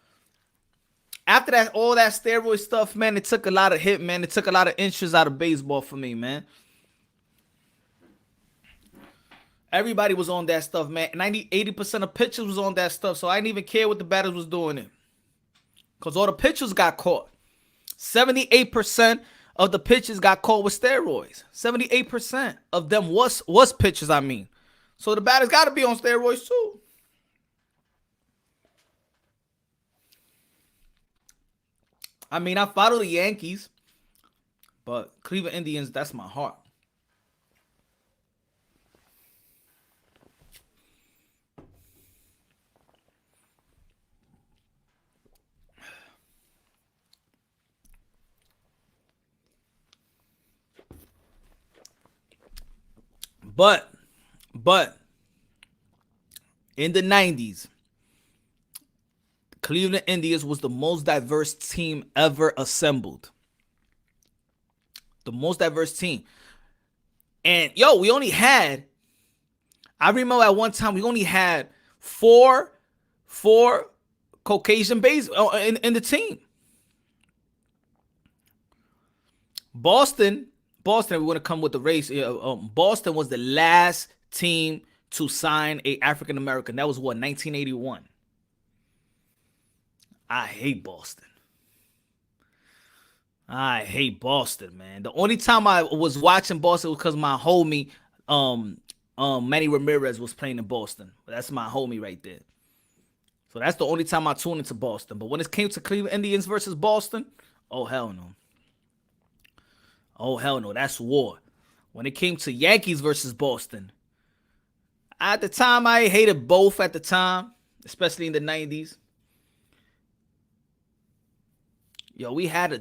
After that, all that steroid stuff, man, it took a lot of hit, man. It took a lot of interest out of baseball for me, man. Everybody was on that stuff, man. 80% of pitchers was on that stuff, so I didn't even care what the batters was doing it. Because all the pitchers got caught. 78% of the pitchers got caught with steroids. 78% of them was pitchers, I mean. So the batters got to be on steroids, too. I mean, I follow the Yankees, but Cleveland Indians, that's my heart. But in the 90s, Cleveland Indians was the most diverse team ever assembled. The most diverse team. And, we only had, I remember at one time, we only had four Caucasian base in the team. Boston, we're going to come with the race. Boston was the last team to sign a African American. That was what, 1981. I hate Boston. Man. The only time I was watching Boston was because my homie, Manny Ramirez was playing in Boston. That's my homie right there. So that's the only time I tune into Boston. But when it came to Cleveland Indians versus Boston, oh, hell no. Oh, hell no. That's war. When it came to Yankees versus Boston, at the time, I hated both at the time, especially in the 90s. We had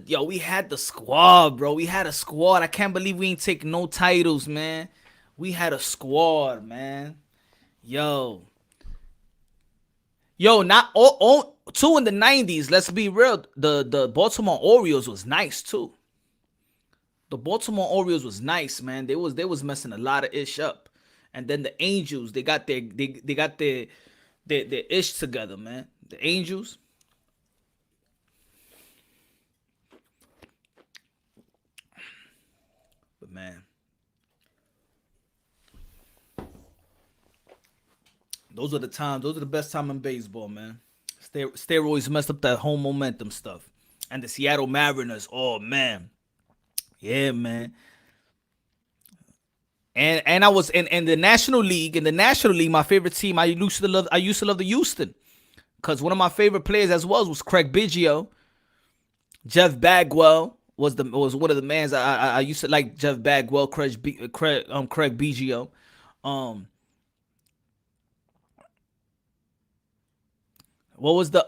the squad, bro. We had a squad. I can't believe we ain't take no titles, man. We had a squad, man. Not all too in the 90s. Let's be real. The Baltimore Orioles was nice too. The Baltimore Orioles was nice, man. They was messing a lot of ish up. And then the Angels, they got their ish together, man. The Angels. But man, those are the times. Those are the best time in baseball, man. Steroids messed up that home momentum stuff. And the Seattle Mariners, oh man. Yeah, man. And I was in the National League. In the National League, my favorite team, I used to love the Houston. Because one of my favorite players as well was Craig Biggio. Jeff Bagwell was one of the mans. I used to like Jeff Bagwell, Craig Biggio. What was the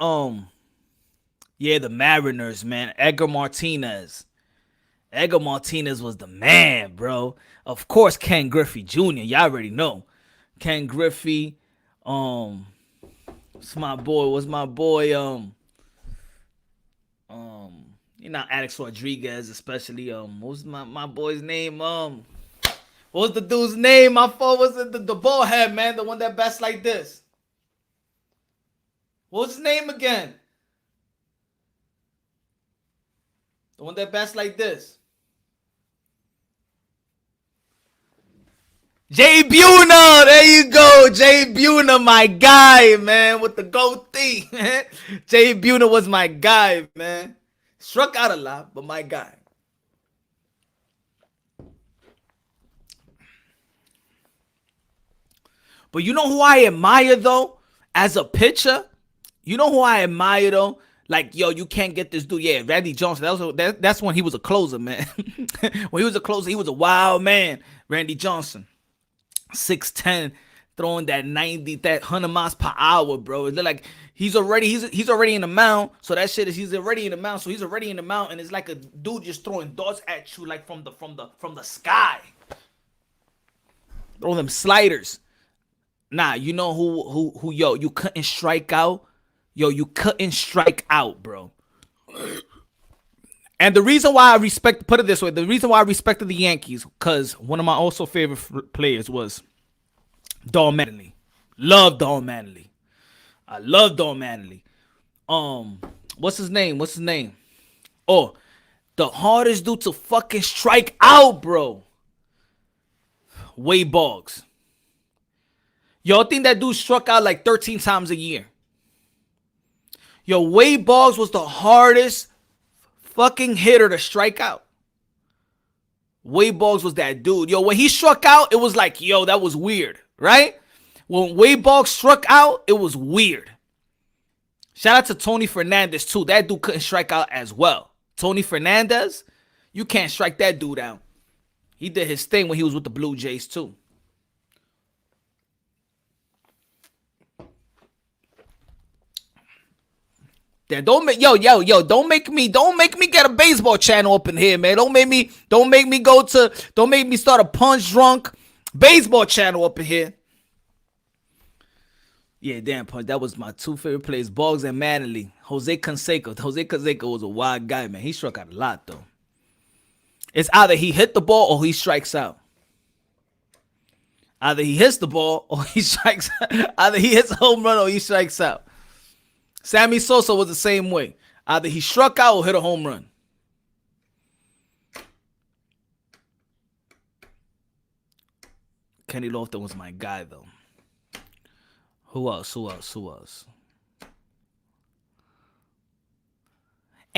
the Mariners, man. Edgar Martinez. Edgar Martinez was the man, bro. Of course, Ken Griffey Jr. Y'all already know. Ken Griffey. It's my boy. What's my boy? Alex Rodriguez, especially. What was my boy's name? What was the dude's name? My fault. Was it the ball head, man? The one that bats like this. What was his name again? The one that bats like this. Jay Buhner, there you go. Jay Buhner, my guy, man, with the goatee. Jay Buhner was my guy, man. Struck out a lot, but my guy. But you know who I admire, though, as a pitcher? You know who I admire, though? Like, you can't get this dude. Yeah, Randy Johnson. That's when he was a closer, man. When he was a closer, he was a wild man. Randy Johnson. 6'10", throwing that 90, that 100 miles per hour, bro. It's like he's already in the mound. So that shit is he's already in the mound. So he's already in the mound, and it's like a dude just throwing darts at you like from the sky. Throw them sliders. Nah, you know who you couldn't strike out. You couldn't strike out, bro. And the reason why I put it this way, the reason why I respected the Yankees, because one of my also favorite players was Don Mattingly. Love Don Mattingly. I love Don Mattingly. What's his name? Oh, the hardest dude to fucking strike out, bro. Wade Boggs. I think that dude struck out like 13 times a year. Wade Boggs was the hardest fucking hitter to strike out. Wade Boggs was that dude. When he struck out, it was like, that was weird, right? When Wade Boggs struck out, it was weird. Shout out to Tony Fernandez, too. That dude couldn't strike out as well. Tony Fernandez, you can't strike that dude out. He did his thing when he was with the Blue Jays, too. Then don't make me get a baseball channel up in here, man. Don't make me start a punch drunk baseball channel up in here. Yeah, damn, punch. That was my two favorite players, Boggs and Mattingly. Jose Canseco was a wild guy, man. He struck out a lot though. It's either he hit the ball or he strikes out. Either he hits the ball or he strikes out. Either he hits a home run or he strikes out. Sammy Sosa was the same way. Either he struck out or hit a home run. Kenny Lofton was my guy, though. Who else? And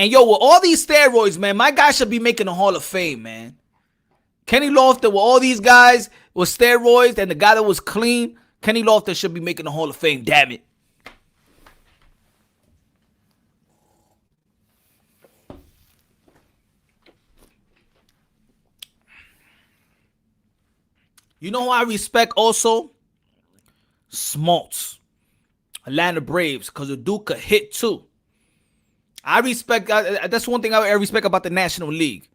with all these steroids, man, my guy should be making the Hall of Fame, man. Kenny Lofton, with all these guys with steroids and the guy that was clean, Kenny Lofton should be making the Hall of Fame, damn it. You know who I respect also? Smoltz. Atlanta Braves, because the dude could hit too. I respect, that's one thing I respect about the National League.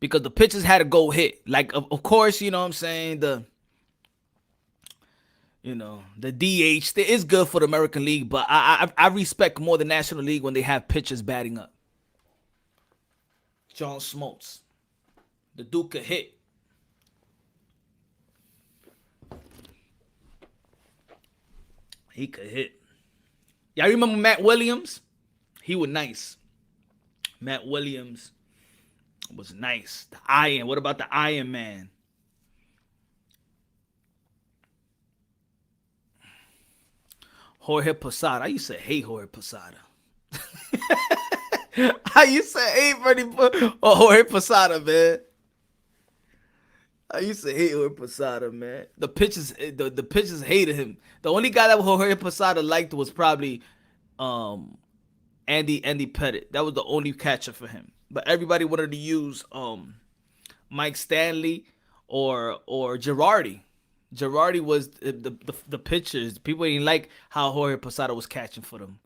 Because the pitchers had to go hit. Like, of course, you know what I'm saying, the DH is good for the American League, but I respect more the National League when they have pitchers batting up. John Smoltz. The dude could hit. He could hit. Y'all remember Matt Williams? He was nice. Matt Williams was nice. The Iron. What about the Iron Man? Jorge Posada. I used to hate Jorge Posada. I used to hate Jorge Posada, man. I used to hate Jorge Posada, man. The pitchers hated him. The only guy that Jorge Posada liked was probably Andy Pettit. That was the only catcher for him. But everybody wanted to use Mike Stanley or Girardi. Girardi was the pitchers. People didn't like how Jorge Posada was catching for them.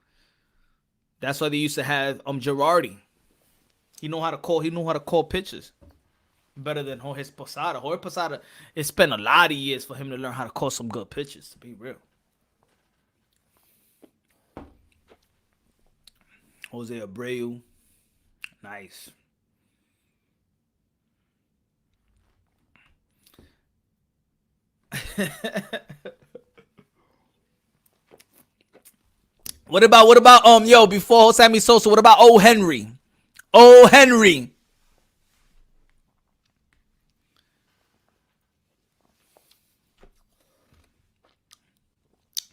That's why they used to have Girardi. He knew how to call pitches better than Jorge Posada. Jorge Posada, it spent a lot of years for him to learn how to call some good pitches, to be real. Jose Abreu. Nice. What about before Sammy Sosa, what about O. Henry? O. Henry.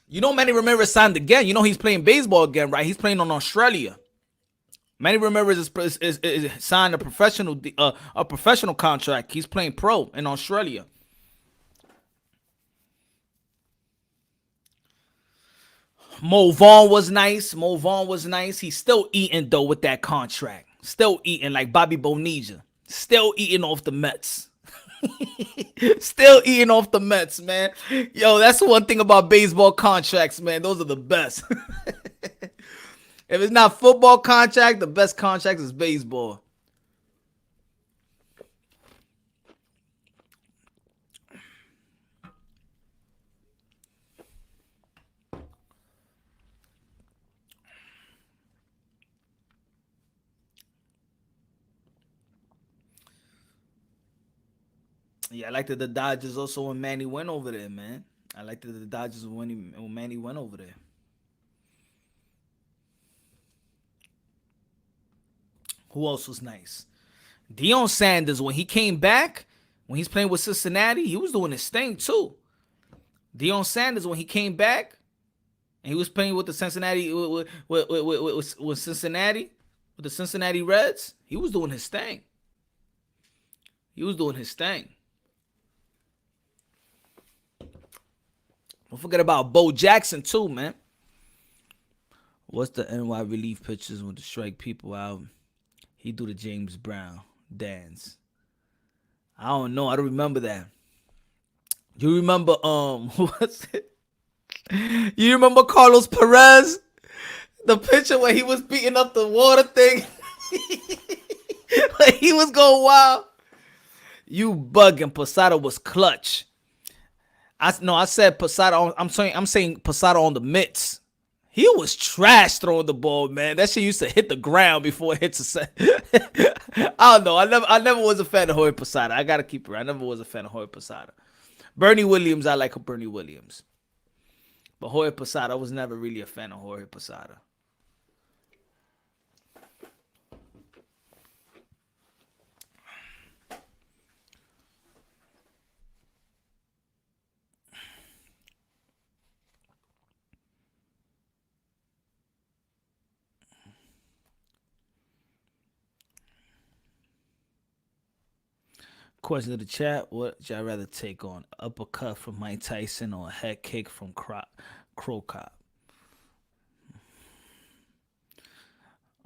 You know Manny Ramirez signed again. You know he's playing baseball again, right? He's playing on Australia. Manny Ramirez is signed a professional contract. He's playing pro in Australia. Mo Vaughn was nice. He's still eating though with that contract. Still eating like Bobby Bonilla. Still eating off the Mets. Still eating off the Mets, man. Yo, that's one thing about baseball contracts, man. Those are the best. If it's not football contract, the best contract is baseball. Yeah, I liked the Dodgers also when Manny went over there, man. I liked the Dodgers when Manny went over there. Who else was nice? Deion Sanders, when he came back, when he's playing with Cincinnati, he was doing his thing too. Deion Sanders, when he came back, and he was playing with the Cincinnati with Cincinnati, with the Cincinnati Reds, he was doing his thing. Don't forget about Bo Jackson too, man. What's the NY relief pitchers when to strike people out? He do the James Brown dance. I don't know. I don't remember that. You remember what's it? You remember Carlos Perez? The picture where he was beating up the water thing? Like he was going wild. You bugging. Posada was clutch. I said Posada. I'm saying Posada on the mitts. He was trash throwing the ball, man. That shit used to hit the ground before it hits the set. I don't know. I never was a fan of Jorge Posada. I gotta keep it right. I never was a fan of Jorge Posada. Bernie Williams, I like Bernie Williams. But Jorge Posada, I was never really a fan of Jorge Posada. Question to the chat: what would y'all rather take on? Uppercut from Mike Tyson or a head kick from Crow Cop?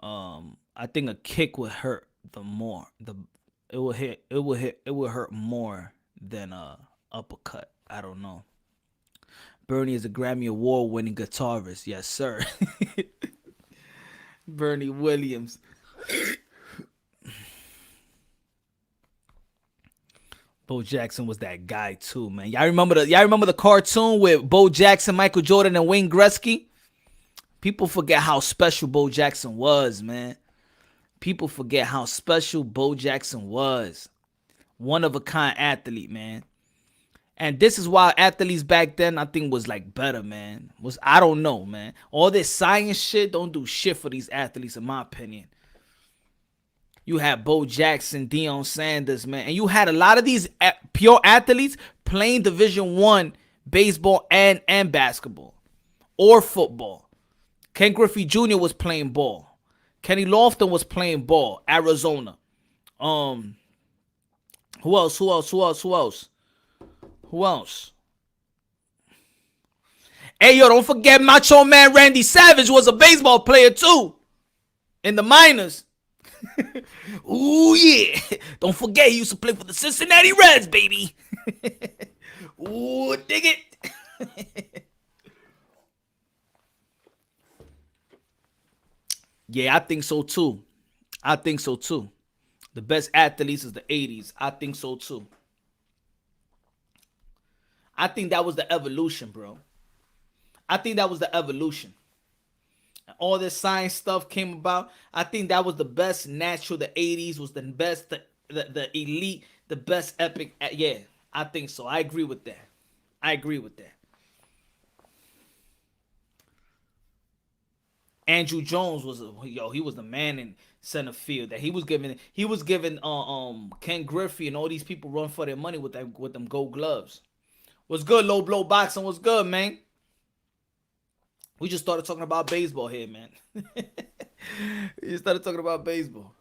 I think a kick would hurt it would hurt more than Uppercut. I don't know. Bernie is a Grammy Award winning guitarist. Yes, sir. Bernie Williams. Bo Jackson was that guy too, man. Y'all remember the cartoon with Bo Jackson, Michael Jordan, and Wayne Gretzky? People forget how special Bo Jackson was, man. People forget how special Bo Jackson was. One of a kind athlete, man. And this is why athletes back then, I think, was like better, man. I don't know, man. All this science shit don't do shit for these athletes, in my opinion. You had Bo Jackson, Deion Sanders, man. And you had a lot of these pure athletes playing Division I baseball and basketball or football. Ken Griffey Jr. was playing ball. Kenny Lofton was playing ball. Arizona. Who else? Hey, yo, don't forget Macho Man Randy Savage was a baseball player too. In the minors. Ooh, yeah. Don't forget he used to play for the Cincinnati Reds, baby. Ooh, dig it. Yeah, I think so too. The best athletes is the 80s. I think so too. I think that was the evolution, bro. I think that was the evolution. All this science stuff came about. I think that was the best natural. The 80s was the best, the elite, the best epic. Yeah, I think so. I agree with that. Andrew Jones he was the man in center field. That he was giving Ken Griffey and all these people run for their money with them gold gloves. What's good, low blow boxing? What's good, man? We just started talking about baseball here, man. We just started talking about baseball.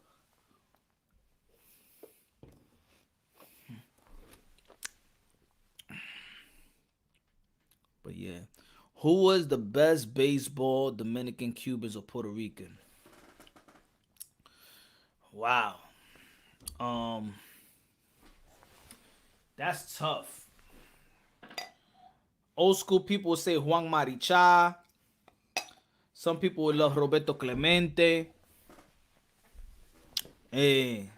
But yeah. Who was the best baseball, Dominican, Cubans, or Puerto Rican? Wow. That's tough. Old school people will say Juan Maricha. Some people will love Roberto Clemente. Hey.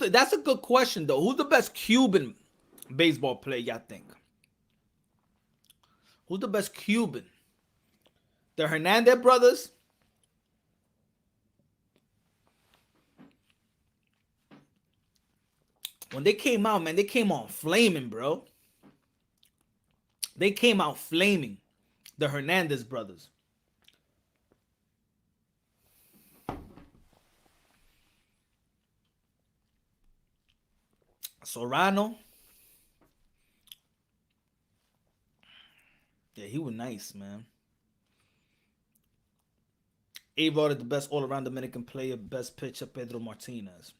That's a good question, though. Who's the best Cuban baseball player, y'all think? Who's the best Cuban? The Hernandez brothers? When they came out, man, they came out flaming, bro. They came out flaming. The Hernandez brothers. Sorano. Yeah, he was nice, man. A voted the best all-around Dominican player, best pitcher, Pedro Martinez.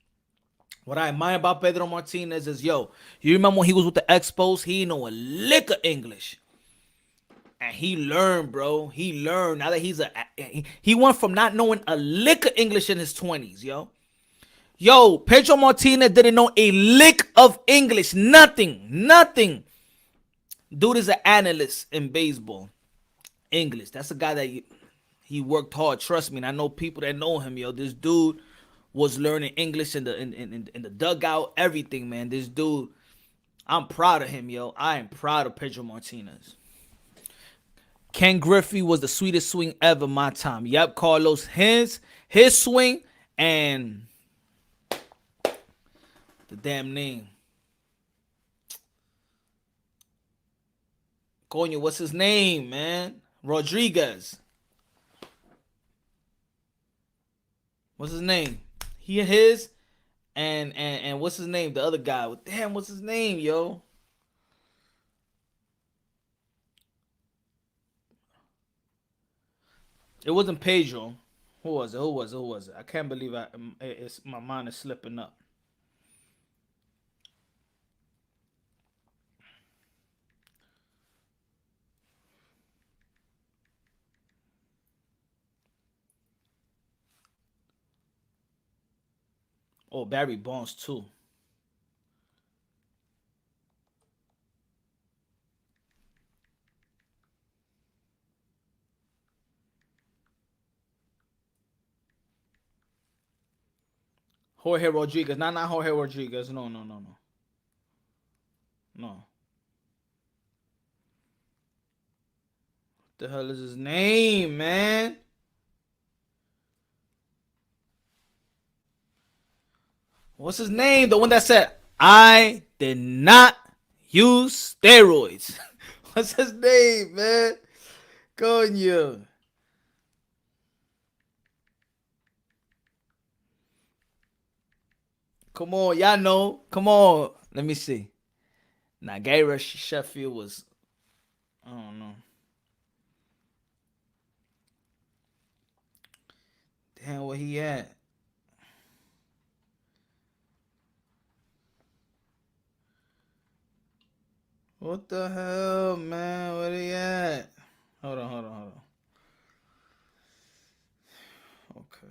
What I admire about Pedro Martinez is, you remember when he was with the Expos? He didn't know a lick of English. And he learned, bro. He learned. Now that he went from not knowing a lick of English in his 20s, yo. Yo, Pedro Martinez didn't know a lick of English. Nothing. Dude is an analyst in baseball. English. That's a guy that he worked hard. Trust me. And I know people that know him, yo. This dude was learning English in the dugout, everything, man. This dude, I'm proud of him, yo. I am proud of Pedro Martinez. Ken Griffey was the sweetest swing ever my time. Yep, Carlos, his swing and the damn name. Coño, what's his name, man? Rodriguez. What's his name? His and what's his name? The other guy. Damn, what's his name, yo? It wasn't Pedro. Who was it? I can't believe my mind is slipping up. Oh, Barry Bonds too. Jorge Rodriguez. Not Jorge Rodriguez. No. No. What the hell is his name, man? What's his name? The one that said, I did not use steroids. What's his name, man? Coño. Come on, y'all know. Come on. Let me see. Now, Gary Sheffield was, I don't know. Damn, where he at? What the hell, man? Where he at? Hold on. Okay.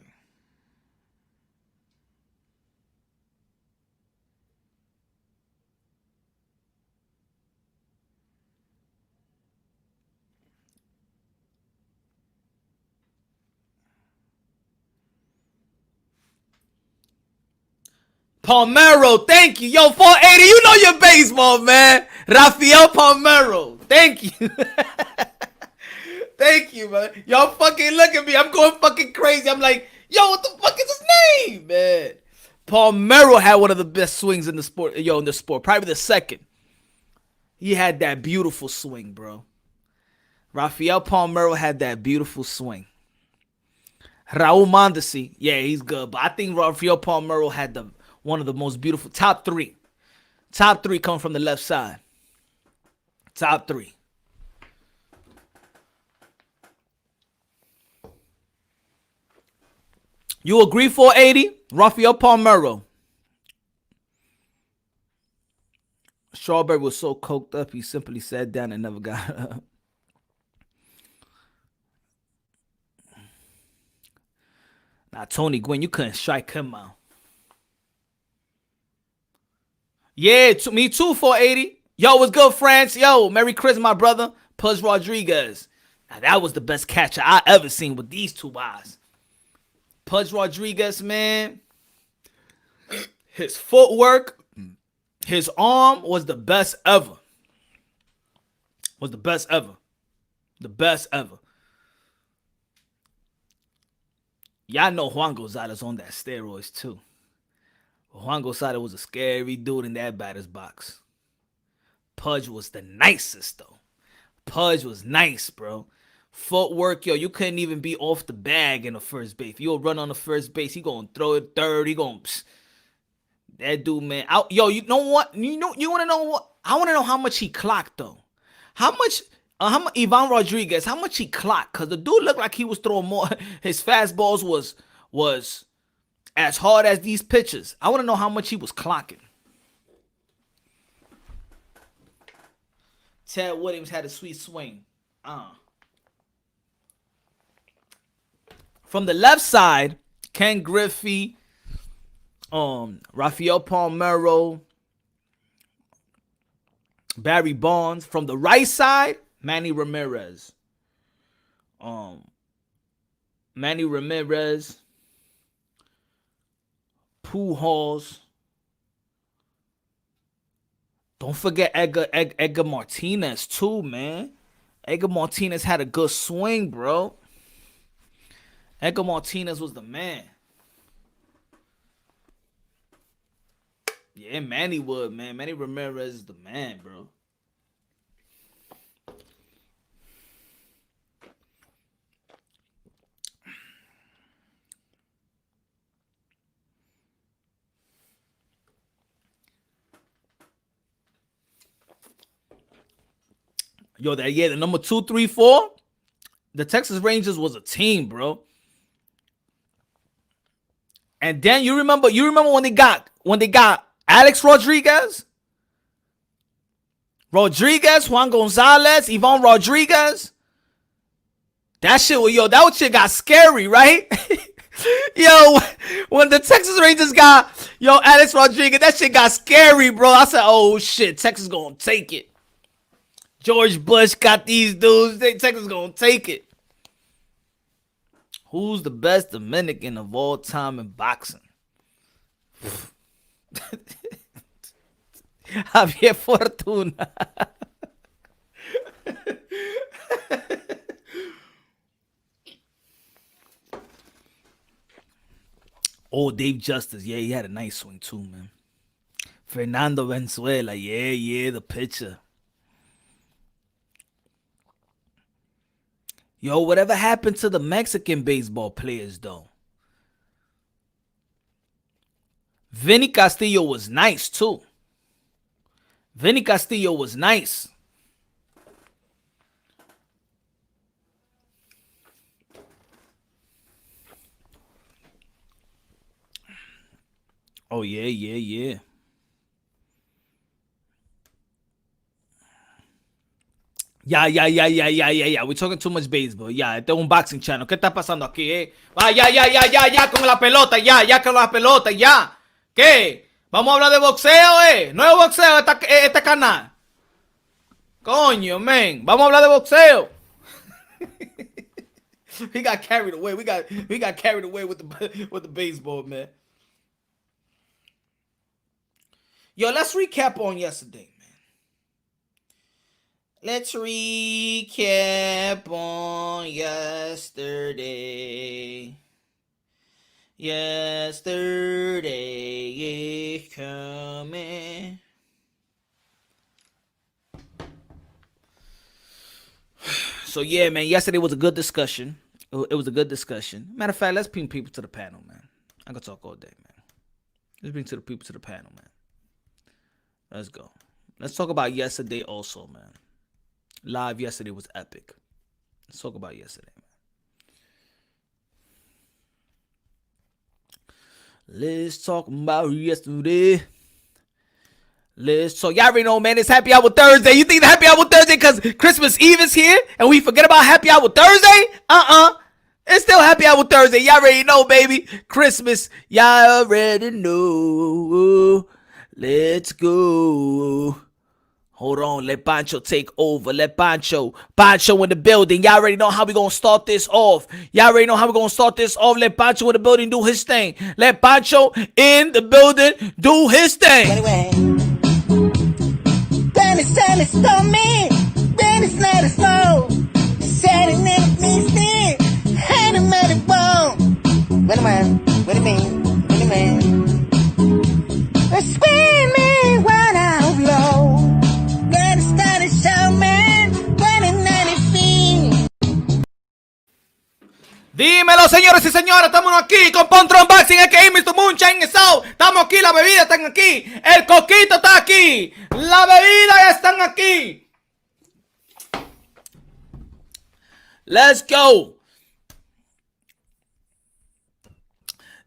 Palmeiro, thank you. Yo, 480, you know your baseball, man. Rafael Palmeiro, thank you. Thank you, man. Y'all fucking look at me. I'm going fucking crazy. I'm like, yo, what the fuck is his name, man? Palmeiro had one of the best swings in the sport. Yo, in the sport. Probably the second. He had that beautiful swing, bro. Rafael Palmeiro had that beautiful swing. Raul Mondesi, yeah, he's good. But I think Rafael Palmeiro had one of the most beautiful top three. Top three come from the left side. Top three. You agree, 480? Rafael Palmeiro. Strawberry was so coked up, he simply sat down and never got up. Now, Tony Gwynn, you couldn't strike him out. Yeah, me too, 480. Yo, what's good, France? Yo, Merry Christmas, my brother. Puz Rodriguez. Now, that was the best catcher I ever seen with these two eyes. Puz Rodriguez, man. His footwork, his arm was the best ever. The best ever. Y'all know Juan Gonzalez on that steroids too. Juan Gonzalez was a scary dude in that batter's box. Pudge was the nicest though. Pudge was nice, bro. Footwork, yo, you couldn't even be off the bag in the first base. If you'll run on the first base, he gonna throw it third. He gonna that dude, man. Yo, you know what? You want to know what? I want to know how much he clocked though. How much Ivan Rodriguez, how much he clocked? Because the dude looked like he was throwing more. His fastballs was as hard as these pitches. I want to know how much he was clocking. Ted Williams had a sweet swing. From the left side, Ken Griffey, Rafael Palmeiro, Barry Bonds. From the right side, Manny Ramirez. Pujols. Don't forget Edgar Martinez too, man. Edgar Martinez had a good swing, bro. Edgar Martinez was the man. Yeah, Manny would, man. Manny Ramirez is the man, bro. Yo, the number 2, 3, 4. The Texas Rangers was a team, bro. And then you remember when they got Alex Rodriguez, Juan Gonzalez, Ivan Rodriguez. That shit got scary, right? Yo, when the Texas Rangers got Alex Rodriguez, that shit got scary, bro. I said, oh shit, Texas gonna take it. George Bush got these dudes. Texas gonna take it. Who's the best Dominican of all time in boxing? Javier Fortuna. Oh, Dave Justice. Yeah, he had a nice swing too, man. Fernando Venezuela. Yeah, the pitcher. Yo, whatever happened to the Mexican baseball players, though? Vinny Castillo was nice, too. Vinny Castillo was nice. Oh, yeah. Ya. We're talking too much baseball. Ya, este es un boxing channel. ¿Qué está pasando aquí, Ya, con la pelota, ya con la pelota, ya. ¿Qué? Vamos a hablar de boxeo, Nuevo boxeo, este canal. Coño, man. Vamos a hablar de boxeo. He got carried away. We got carried away with the baseball, man. Yo, let's recap on yesterday, man. Let's recap on yesterday. Yesterday is coming. So yeah, man, yesterday was a good discussion. It was a good discussion. Matter of fact, let's bring people to the panel, man. I can talk all day, man. Let's bring people to the panel, man. Let's go. Let's talk about yesterday also, man. Live yesterday was epic. Let's talk about yesterday, man. Let's talk about yesterday. Let's talk. Y'all already know, man. It's Happy Hour Thursday. You think the Happy Hour Thursday because Christmas Eve is here and we forget about Happy Hour Thursday? It's still Happy Hour Thursday. Y'all already know, baby. Christmas. Y'all already know. Let's go. Hold on. Let Pancho take over. Let Pancho in the building. Y'all already know how we gonna start this off. Let Pancho in the building do his thing. Let Pancho in the building do his thing. Anyway. When it's sun, it's stormy. When it's not, it's slow. Setting in me stick. Hand him at the bone. What do you mean? Screaming when I'm low. When it's started showing. When it's not a thing. Dímelo, señores y señoras, estamos aquí con Pontron Boxing, a.k.a. Mr. Moonshine South. Estamos aquí, la bebida están aquí, el coquito está aquí, la bebida ya están aquí. Let's go.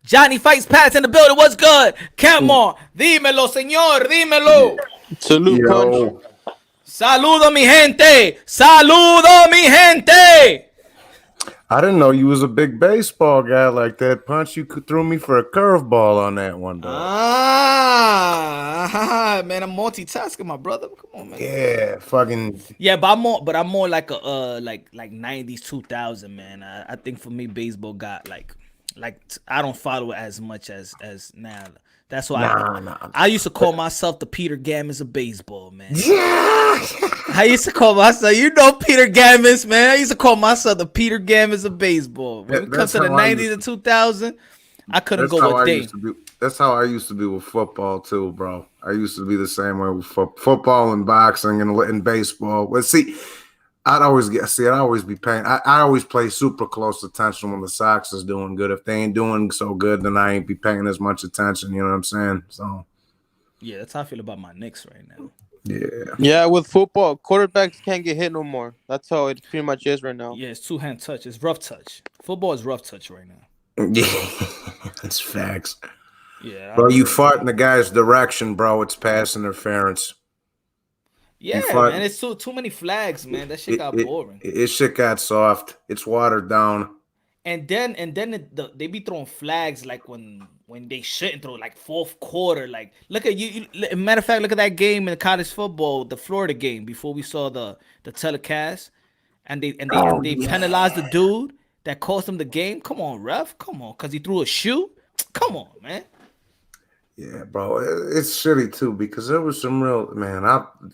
Johnny Fights Pats in the building. What's good? Come on. Dímelo, señor. Dímelo. Salute, Punch. Saludo, mi gente. Saludo, mi gente. I didn't know you was a big baseball guy like that, Punch. You threw me for a curveball on that one, dog. Man, I'm multitasking, my brother. Come on, man. Yeah, fucking. Yeah, but I'm more like a like 90s 2000, man. I think for me, baseball got like I don't follow it as much as now. That's why I used to call myself the Peter Gammons of baseball, man. Yeah. I used to call myself, Peter Gammons, man. I used to call myself the Peter Gammons of baseball. When it comes to the 90s and 2000, I couldn't go a day. That's how I used to be with football too, bro. I used to be the same way with football and boxing and baseball. Well, see, I'd always be paying. I always play super close attention when the Sox is doing good. If they ain't doing so good, then I ain't be paying as much attention. You know what I'm saying? So, yeah, that's how I feel about my Knicks right now. Yeah, with football, quarterbacks can't get hit no more. That's how it pretty much is right now. Yeah, it's two-hand touch. It's rough touch. Football is rough touch right now. Yeah, that's facts. Yeah, bro, you fought in the guy's direction, bro. It's pass interference. Yeah, man, it's too many flags, man. That shit got boring. It shit got soft. It's watered down. They be throwing flags like when they shouldn't throw, like fourth quarter. Like look at matter of fact, look at that game in college football, the Florida game before we saw the telecast, and they penalized the dude that cost him the game. Come on, ref, come on, cause he threw a shoe. Come on, man. Yeah, bro, it's shitty too because there was some real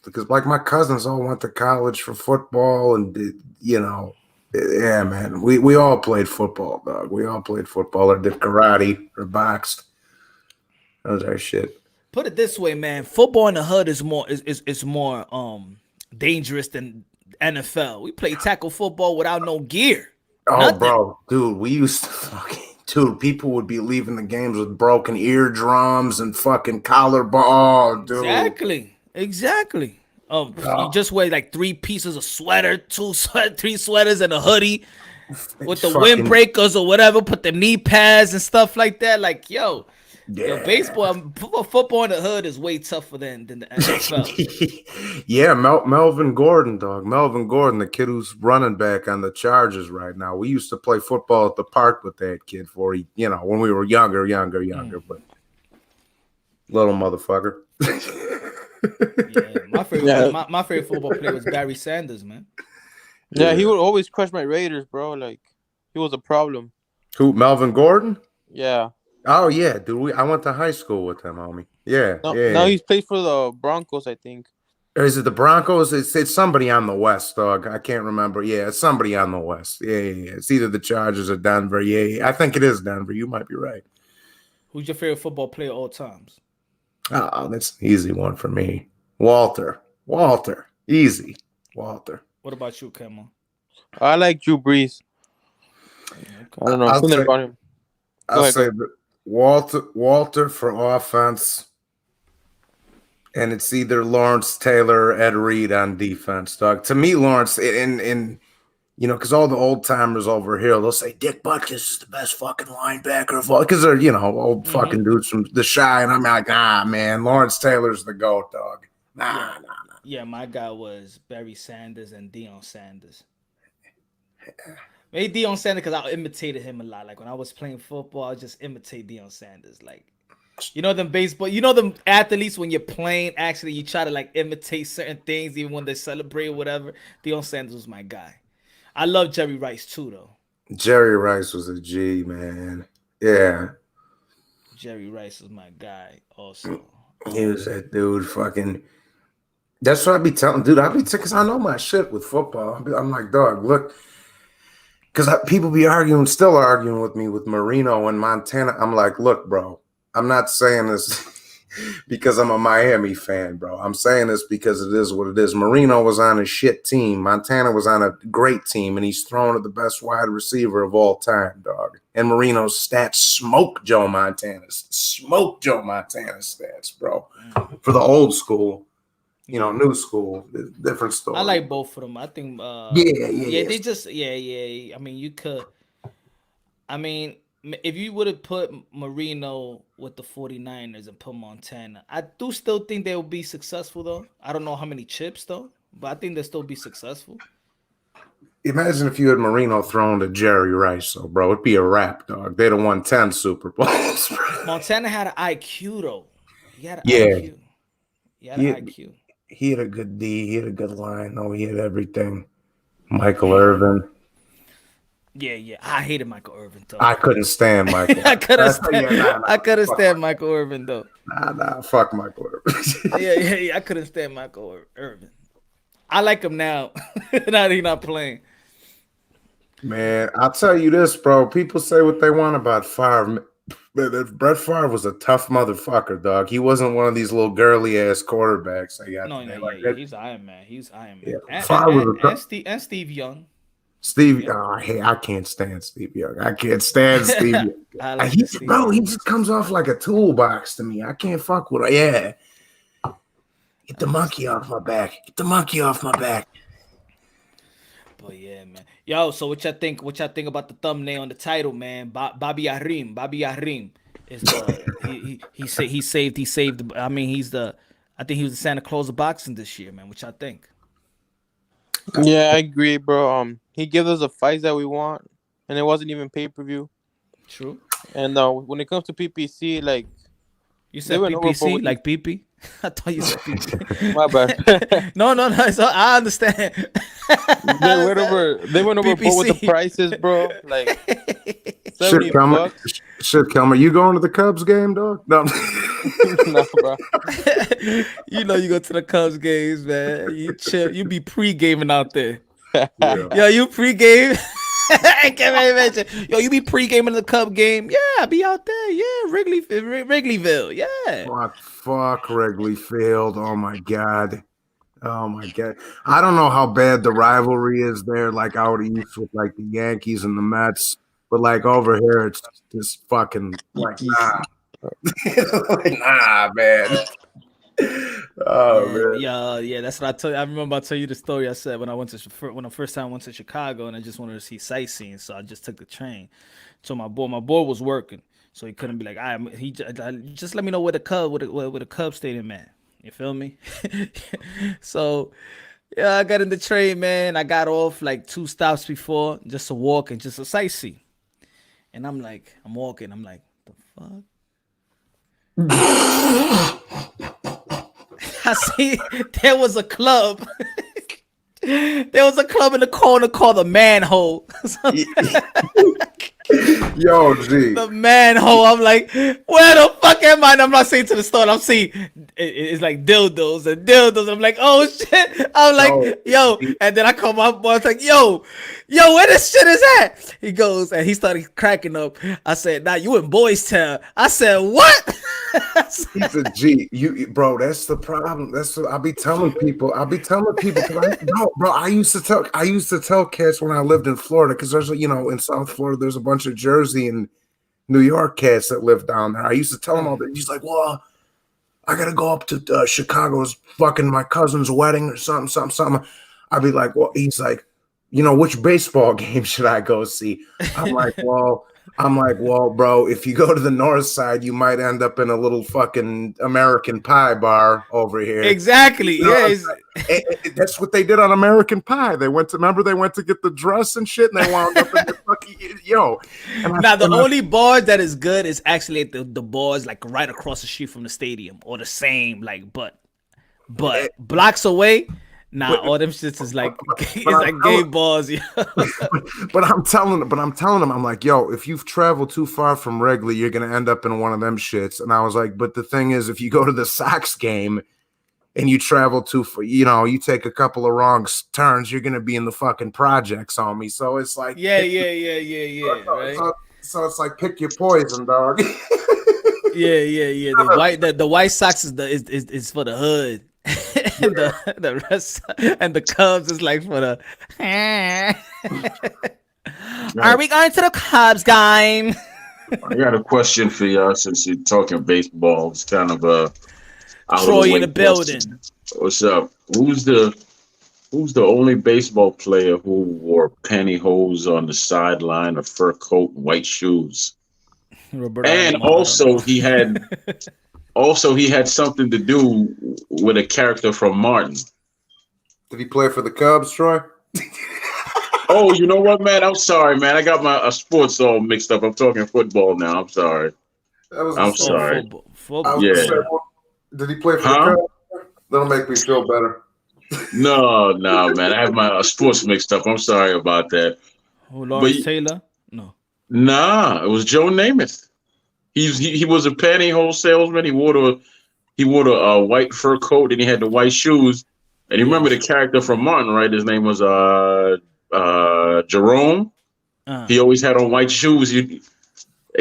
because like my cousins all went to college for football and yeah, man, we all played football, dog. We all played football or did karate or boxed. That was our shit. Put it this way, man. Football in the hood is more dangerous than NFL. We play tackle football without no gear. Oh, Nothing. bro, dude, we used to fucking. Dude, people would be leaving the games with broken eardrums and fucking collarbone, dude. Exactly. You just wear like 3 pieces of sweater, 3 sweaters and a hoodie with the windbreakers or whatever. Put the knee pads and stuff like that. Like, yo, football in the hood is way tougher than the NFL. Yeah, Melvin Gordon, dog. Melvin Gordon, the kid who's running back on the Chargers right now. We used to play football at the park with that kid when we were younger, but little motherfucker. Yeah, my favorite football player was Barry Sanders, man. Yeah, he would always crush my Raiders, bro. Like, he was a problem. Who, Melvin Gordon? Yeah. Oh yeah, dude. I went to high school with him, homie. Yeah, Now he's played for the Broncos, I think. Or is it the Broncos? It's somebody on the West, dog. I can't remember. Yeah, it's somebody on the West. Yeah. It's either the Chargers or Denver. Yeah, I think it is Denver. You might be right. Who's your favorite football player of all times? Oh, that's an easy one for me. Walter. Easy. Walter. What about you, Kemo? I like Drew Brees. I don't know. Something about him. I'll say Walter for offense, and it's either Lawrence Taylor or Ed Reed on defense, dog. To me, Lawrence, because all the old timers over here, they'll say Dick Butkus is the best fucking linebacker of all, because they're old fucking dudes from the Shy, and I'm like, man, Lawrence Taylor's the GOAT, dog. Nah. Yeah, my guy was Barry Sanders and Deion Sanders. Maybe Deion Sanders because I imitated him a lot. Like when I was playing football, I just imitate Deion Sanders. Like, them baseball, them athletes when you're playing, actually you try to like imitate certain things even when they celebrate or whatever. Deion Sanders was my guy. I love Jerry Rice too, though. Jerry Rice was a G, man. Yeah. Jerry Rice was my guy also. He was that dude fucking. That's what I be telling, dude. Because I know my shit with football. I'm like, dog, look. Because people be still arguing with me with Marino and Montana. I'm like, look, bro, I'm not saying this because I'm a Miami fan, bro. I'm saying this because it is what it is. Marino was on a shit team. Montana was on a great team, and he's thrown at the best wide receiver of all time, dog. And Marino's stats smoke Joe Montana's stats, bro. For the old school. New school, different story. I like both of them. I think, they just, I mean, you could, if you would have put Marino with the 49ers and put Montana, I do still think they will be successful, though. I don't know how many chips, though, but I think they'll still be successful. Imagine if you had Marino thrown to Jerry Rice, so, bro, it'd be a wrap, dog. They'd have won 10 Super Bowls. Montana had an IQ, though. He had an IQ. IQ. He had a good D. He had a good line. Oh, he had everything. Michael Irvin. Yeah. I hated Michael Irvin, though. I couldn't stand Michael. I couldn't stand Michael Irvin, though. Nah. Fuck Michael Irvin. yeah. I couldn't stand Michael Irvin. I like him now. Now that he's not playing. Man, I'll tell you this, bro. People say what they want about Favre. Brett Favre was a tough motherfucker, dog. He wasn't one of these little girly ass quarterbacks. He's Iron Man. Yeah. And Steve Young. I can't stand Steve Young. I can't stand Steve Young. He just comes off like a toolbox to me. I can't fuck with it. Yeah. Get the monkey off my back. But yeah, man. Yo, so what y'all think about the thumbnail on the title, man? Bobby Arim is he saved. I mean, I think he was the Santa Claus of boxing this year, man. What y'all think? Yeah, I agree, bro. He gives us the fights that we want. and it wasn't even pay-per-view. True. And when it comes to PPC, like You they said went overboard PPC with like PP. I thought you said PP. my bad. No. So I understand. They went overboard with the PPC. prices, bro. Like Shit, Kelmer. $70. Shit, Kelmer. You going to the Cubs game, dog? No. Nah, bro. You know you go to the Cubs games, man. You chill. You be pre-gaming out there. Yeah. Yo, you pre-game. I can't imagine. Yo, you be pre-gaming the Cub game. Yeah, I be out there. Yeah, Wrigleyville. Yeah. What fuck Wrigley Field? Oh my god. Oh my god. I don't know how bad the rivalry is there, like out east with like the Yankees and the Mets, but like over here it's just fucking like nah. Like, nah, man. Oh man. Yeah. That's what I told you. I remember I told you the story I said when I first time went to Chicago and I just wanted to see sightseeing, so I just took the train. So my boy was working, so he couldn't be like, he just let me know where the Cub stadium at. You feel me? So yeah, I got in the train, man. I got off like 2 stops before just to walk and just to sightsee. And I'm walking. I'm like, the fuck? I see there was a club. There was a club in the corner called the Manhole. Yo, G. The Manhole. I'm like, where the fuck am I? And I'm not saying to the store. I'm seeing it's like dildos and dildos. I'm like, oh shit. I'm like, yo. And then I call my boy. I was like, yo, where this shit is at? He goes and he started cracking up. I said, nah, you in Boys Town. I said, what? He's a G. Bro, that's the problem. That's what I be telling people. Bro, I used to tell cats when I lived in Florida, because there's in South Florida, there's a bunch of Jersey and New York cats that live down there. I used to tell them all that. He's like, well, I gotta go up to Chicago's fucking my cousin's wedding or something. I'd be like, well, he's like, which baseball game should I go see? I'm like, well, bro, if you go to the north side, you might end up in a little fucking American Pie bar over here. Exactly. That's what they did on American Pie. They went to get the dress and shit, and they wound up in the fucking Now the only bar that is good is actually at the bars like right across the street from the stadium, or the same but blocks away. Nah, all them shits is like it's like gay bars, yeah. But I'm telling them, I'm like, yo, if you've traveled too far from Wrigley, you're gonna end up in one of them shits. And I was like, but the thing is, if you go to the Sox game and you travel too far, you take a couple of wrong turns, you're gonna be in the fucking projects on me. So it's like, yeah. Right. So it's like, pick your poison, dog. Yeah. The White Sox is for the hood. And the rest and the Cubs is like for the. Are we going to the Cubs game? I got a question for y'all since you're talking baseball. It's kind of Troy in the building. What's up? Who's the only baseball player who wore pantyhose on the sideline, a fur coat, and white shoes? And also he had something to do with a character from Martin. Did he play for the Cubs, Troy? Oh, you know what, man? I'm sorry, man. I got my sports all mixed up. I'm talking football now. I'm sorry. I'm sorry. Football. Yeah. Did he play for the Cubs? That'll make me feel better. No, man. I have my sports mixed up. I'm sorry about that. Oh, Lawrence Taylor? No. Nah, it was Joe Namath. He was a pantyhose salesman. He wore a white fur coat and he had the white shoes. And you remember the character from Martin, right? His name was Jerome. He always had on white shoes. And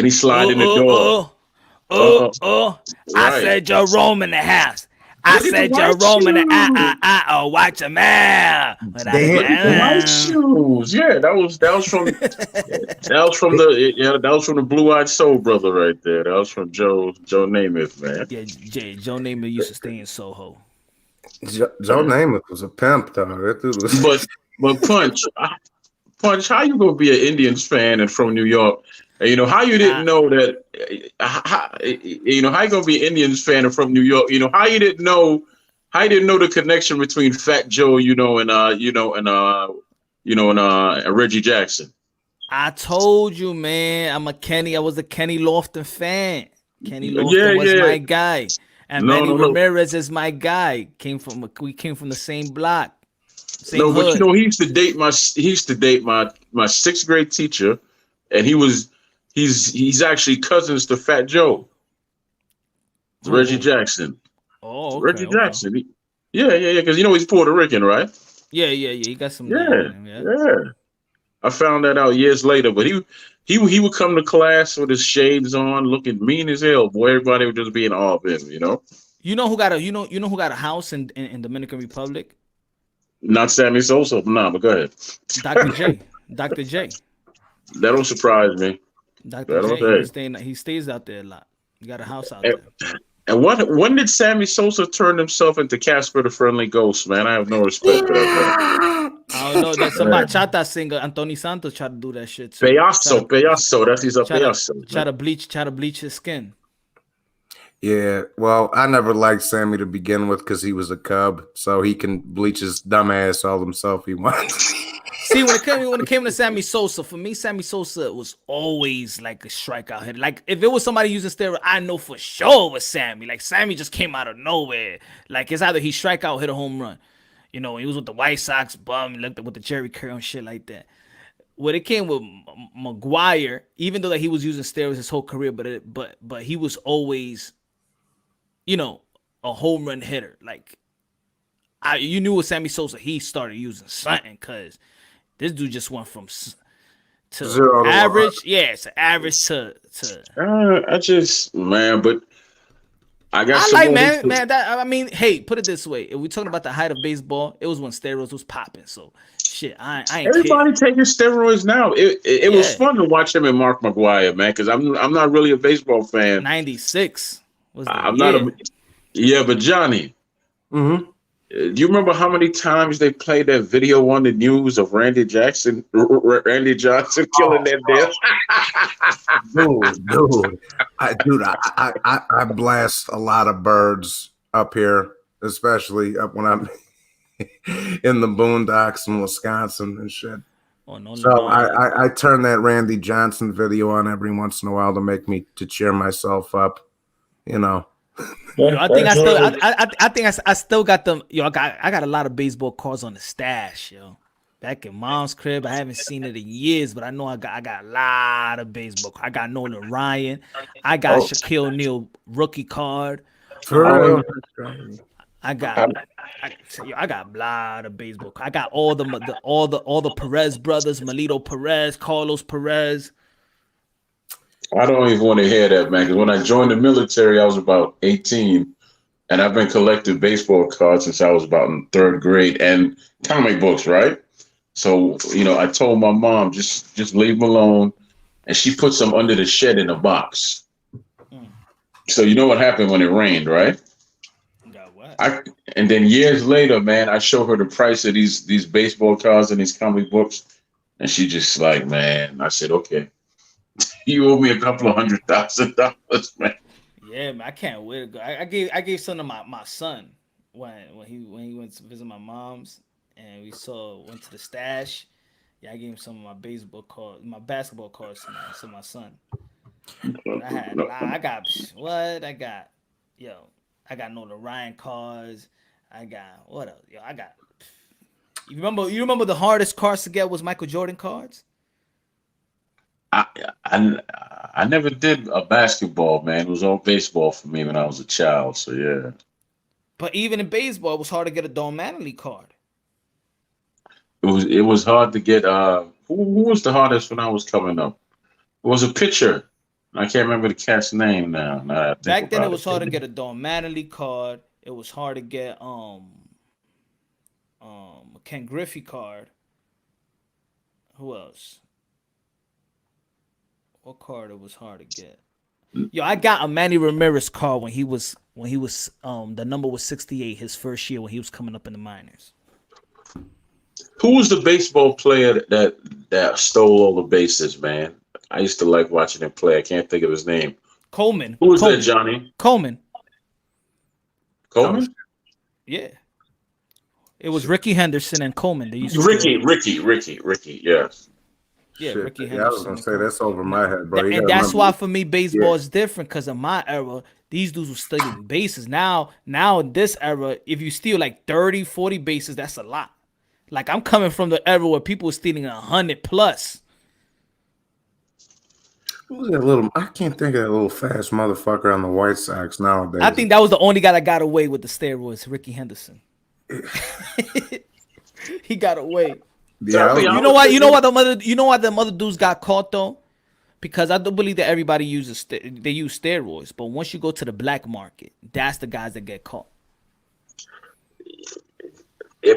he slide in the door. I said Jerome in the house. I said Jerome in the watch your mouth. They had white shoes. Yeah, that was from the Blue-Eyed Soul brother right there. That was from Joe Namath, man. Yeah, Joe Namath used to stay in Soho. Joe Namath was a pimp, though. That dude was... But Punch, how you gonna be an Indians fan and from New York? How you didn't know that? How you gonna be an Indians fan and from New York? How you didn't know the connection between Fat Joe, and Reggie Jackson. I told you, man. I was a Kenny Lofton fan. Kenny Lofton Yeah, was yeah. my guy. And No, Manny no, no. Ramirez is my guy. We came from the same block. Same No, but hood. you know, he used to date my sixth grade teacher, and he's actually cousins to Fat Joe. It's Reggie Jackson. Oh, okay. Reggie Jackson. Yeah. Because you know he's Puerto Rican, right? Yeah. He got some. Yeah. I found that out years later, but he would come to class with his shades on, looking mean as hell. Boy, everybody would just be in awe of him, you know. You know who got a house in Dominican Republic? Not Sammy Sosa, nah, but go ahead. Dr. J. Dr. J. That don't surprise me. Dr. J. He stays out there a lot. He got a house out there. And when did Sammy Sosa turn himself into Casper the Friendly Ghost, man? I have no respect for that. I don't know. That's some bachata singer, Anthony Santos, tried to do that shit too. Pedazo. That's his pedazo. Try to bleach his skin. Yeah, well, I never liked Sammy to begin with because he was a Cub, so he can bleach his dumb ass all himself if he wants. See, when it came to Sammy Sosa, for me, Sammy Sosa was always like a strikeout hitter. Like if it was somebody using steroid, I know for sure it was Sammy. Like Sammy just came out of nowhere. Like it's either he strikeout, hit a home run. You know, he was with the White Sox, bum, looked with the Jerry Curl and shit like that. When it came with McGuire, even though that he was using steroids his whole career, but he was always, you know, a home run hitter. Like you knew with Sammy Sosa, he started using something because this dude just went from to Zero to average. It's average to. But I got. Hey, put it this way: if we're talking about the height of baseball, it was when steroids was popping. So shit, I ain't. Everybody taking steroids now. It was fun to watch him and Mark McGuire, man, because I'm not really a baseball fan. 96 was the I'm year. not a. But Johnny. Mm-hmm. Do you remember how many times they played that video on the news of Randy Johnson killing that Dude, I blast a lot of birds up here, especially up when I'm in the boondocks in Wisconsin and shit. Oh, no, so I turn that Randy Johnson video on every once in a while to cheer myself up, you know. Yo, I think I still got them. Yo, I got a lot of baseball cards on the stash, yo. Back in mom's crib, I haven't seen it in years, but I know I got a lot of baseball. I got Nolan Ryan, I got Shaquille O'Neal rookie card. I got a lot of baseball. I got all the Perez brothers, Melito Perez, Carlos Perez. I don't even want to hear that, man, because when I joined the military, I was about 18, and I've been collecting baseball cards since I was about in third grade, and comic books, right? So, you know, I told my mom, just leave them alone, and she put some under the shed in a box. So you know what happened when it rained, right? And then years later, man, I show her the price of these baseball cards and these comic books, and she just like, man, I said, okay. You owe me a couple of $100,000, man. Yeah, man, I can't wait to go. I gave some to my son when he went to visit my mom's, and we went to the stash. Yeah, I gave him some of my basketball cards to my son. I got Nolan Ryan cards. I got what else? Yo, I got. You remember the hardest cards to get was Michael Jordan cards? I never did a basketball, man. It was all baseball for me when I was a child. So yeah. But even in baseball, it was hard to get a Don Mattingly card. It was hard to get. Who was the hardest when I was coming up? It was a pitcher. I can't remember the cat's name now. Back then, it was hard to get a Don Mattingly card. It was hard to get a Ken Griffey card. Who else? What card it was hard to get? Yo, I got a Manny Ramirez card when he was the number was 68 his first year when he was coming up in the minors. Who was the baseball player that stole all the bases, man? I used to like watching him play. I can't think of his name. Coleman. Who was that, Johnny? Coleman? Yeah. It was Ricky Henderson and Coleman. They used to Ricky, yes. Yeah, Shit, Ricky yeah, I Henderson. was gonna and say Kobe. that's over my head, bro. You And gotta that's why remember, for me, baseball is different because in my era, these dudes were stealing bases. Now in this era, if you steal like 30, 40 bases, that's a lot. Like I'm coming from the era where people were stealing 100 plus. who's that little? I can't think of that little fast motherfucker on the White Sox nowadays. I think that was the only guy that got away with the steroids, Ricky Henderson. He got away. Yeah, I was- You know why? You know why the other dudes got caught though? Because I do believe that everybody uses they use steroids, but once you go to the black market, that's the guys that get caught. Yeah,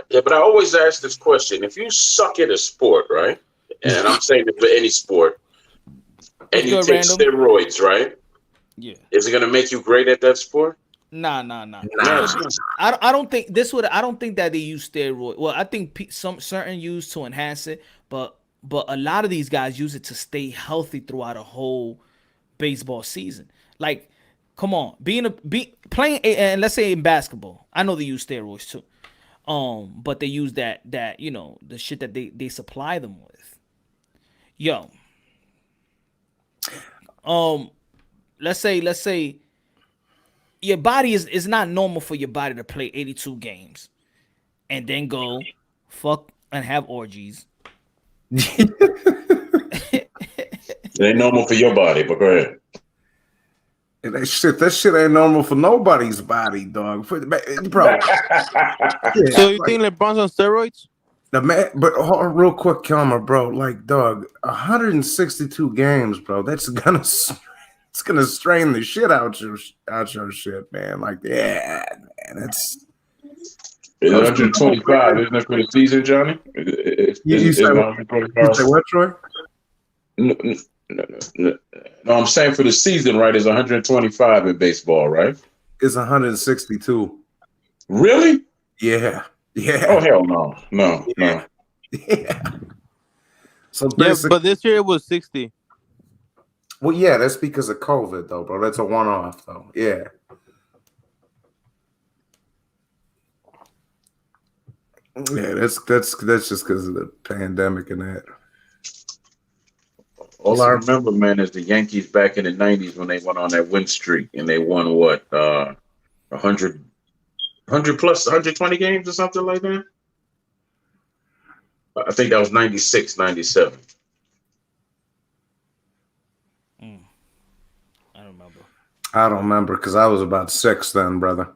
but I always ask this question: if you suck at a sport, right? And I'm saying it for any sport, and you take steroids, right? Yeah. Is it going to make you great at that sport? Nah. I don't think I don't think that they use steroid. Well, I think some certain use to enhance it, but a lot of these guys use it to stay healthy throughout a whole baseball season. Like, come on, playing and let's say in basketball, I know they use steroids too. But they use that the shit that they supply them with. Yo. Let's say your body is not normal for your body to play 82 games and then go fuck and have orgies. It ain't normal for your body, but go ahead. And that shit ain't normal for nobody's body, dog. Bro. So you think LeBron's on steroids? The man, but real quick, Kilmer, bro. Like, dog, 162 games, bro. That's gonna strain the shit out your shit, man. Like, yeah, man, it's 125, isn't it for the season, Johnny? You say what, Troy? No, I'm saying for the season, right? Is 125 in baseball, right? It's 162. Really? Yeah. Oh hell no. Yeah. So yeah, but this year it was 60. Well, yeah, that's because of COVID, though, bro. That's a one-off, though. Yeah. Yeah, that's just because of the pandemic and that. All I remember, man, is the Yankees back in the 90s when they went on that win streak and they won 100 plus 120 games or something like that. I think that was 96, 97. I don't remember because I was about 6 then, brother.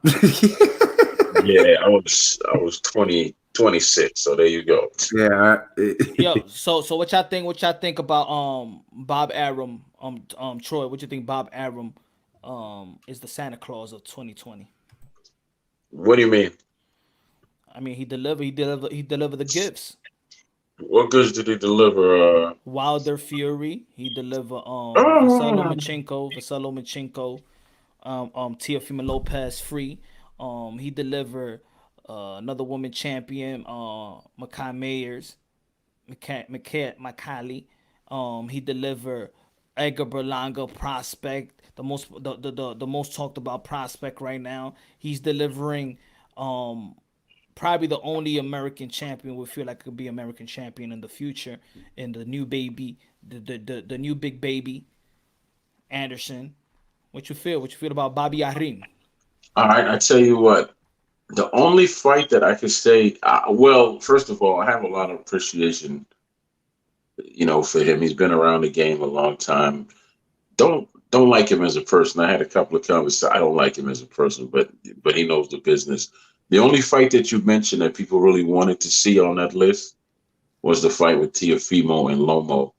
Yeah, I was 26. So there you go. Yeah. Yo, so what y'all think? What y'all think about Bob Arum? Troy, what you think Bob Arum is the Santa Claus of 2020? What do you mean? I mean, he delivered the gifts. What goods did he deliver? Wilder Fury. He delivered Vasily Lomachenko, Teofimo Lopez free. He delivered another woman champion, Makai Mayers, Macaulay. He delivered Edgar Berlanga prospect, the most talked about prospect right now. He's delivering probably the only American champion we feel like could be American champion in the future, and the new baby, the new big baby, Anderson. What you feel? What you feel about Bobby Arum? All right, I tell you what. The only fight that I could say, well, first of all, I have a lot of appreciation, for him. He's been around the game a long time. Don't like him as a person. I had a couple of conversations. I don't like him as a person, but he knows the business. The only fight that you mentioned that people really wanted to see on that list was the fight with Teofimo and Loma.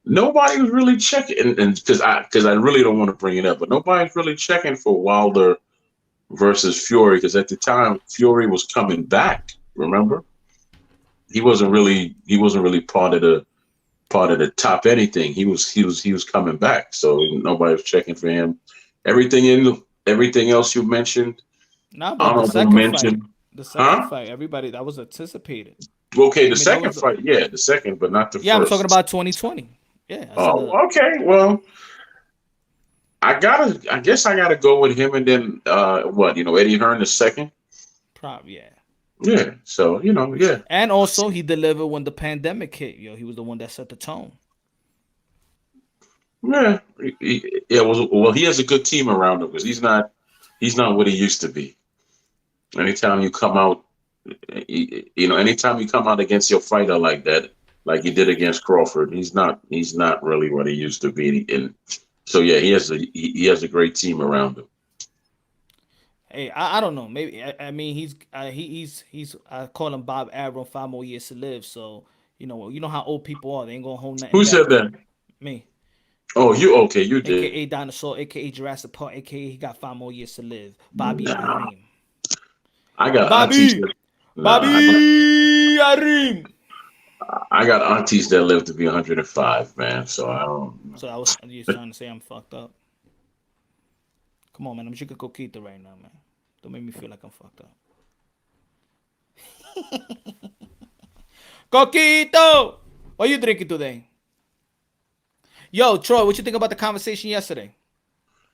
Nobody was really checking, and because I really don't want to bring it up, but nobody's really checking for Wilder versus Fury, because at the time Fury was coming back. Remember, he wasn't really part of the top anything. He was coming back, so nobody was checking for him. Everything else you mentioned. Nah, but the second fight, everybody that was anticipated. Okay, the second fight, yeah, the second, but not the first. Yeah, I'm talking about 2020. Yeah. Oh, okay. Well, I guess I gotta go with him, and then Eddie Hearn the second. Probably, yeah. Yeah. So yeah. And also, he delivered when the pandemic hit. Yo, he was the one that set the tone. Yeah. Well, he has a good team around him because he's not what he used to be. Anytime you come out, anytime you come out against your fighter like that, like he did against Crawford, he's not really what he used to be. And so yeah, he has a great team around him. Hey, I don't know. Maybe I mean he's I call him Bob Arum, 5 more years to live. So you know how old people are. They ain't gonna hold nothing. Who back. said that? Me. Oh, you did. AKA Dinosaur, AKA Jurassic Park, AKA he got 5 more years to live. Bobby Arum. I got Bobby. aunties. Bobby Arum. I got aunties that live to be 105, man. So I don't. So I was just trying to say I'm fucked up. Come on, man. I'm drinking coquito right now, man. Don't make me feel like I'm fucked up. Coquito! What are you drinking today? Yo, Troy, what you think about the conversation yesterday?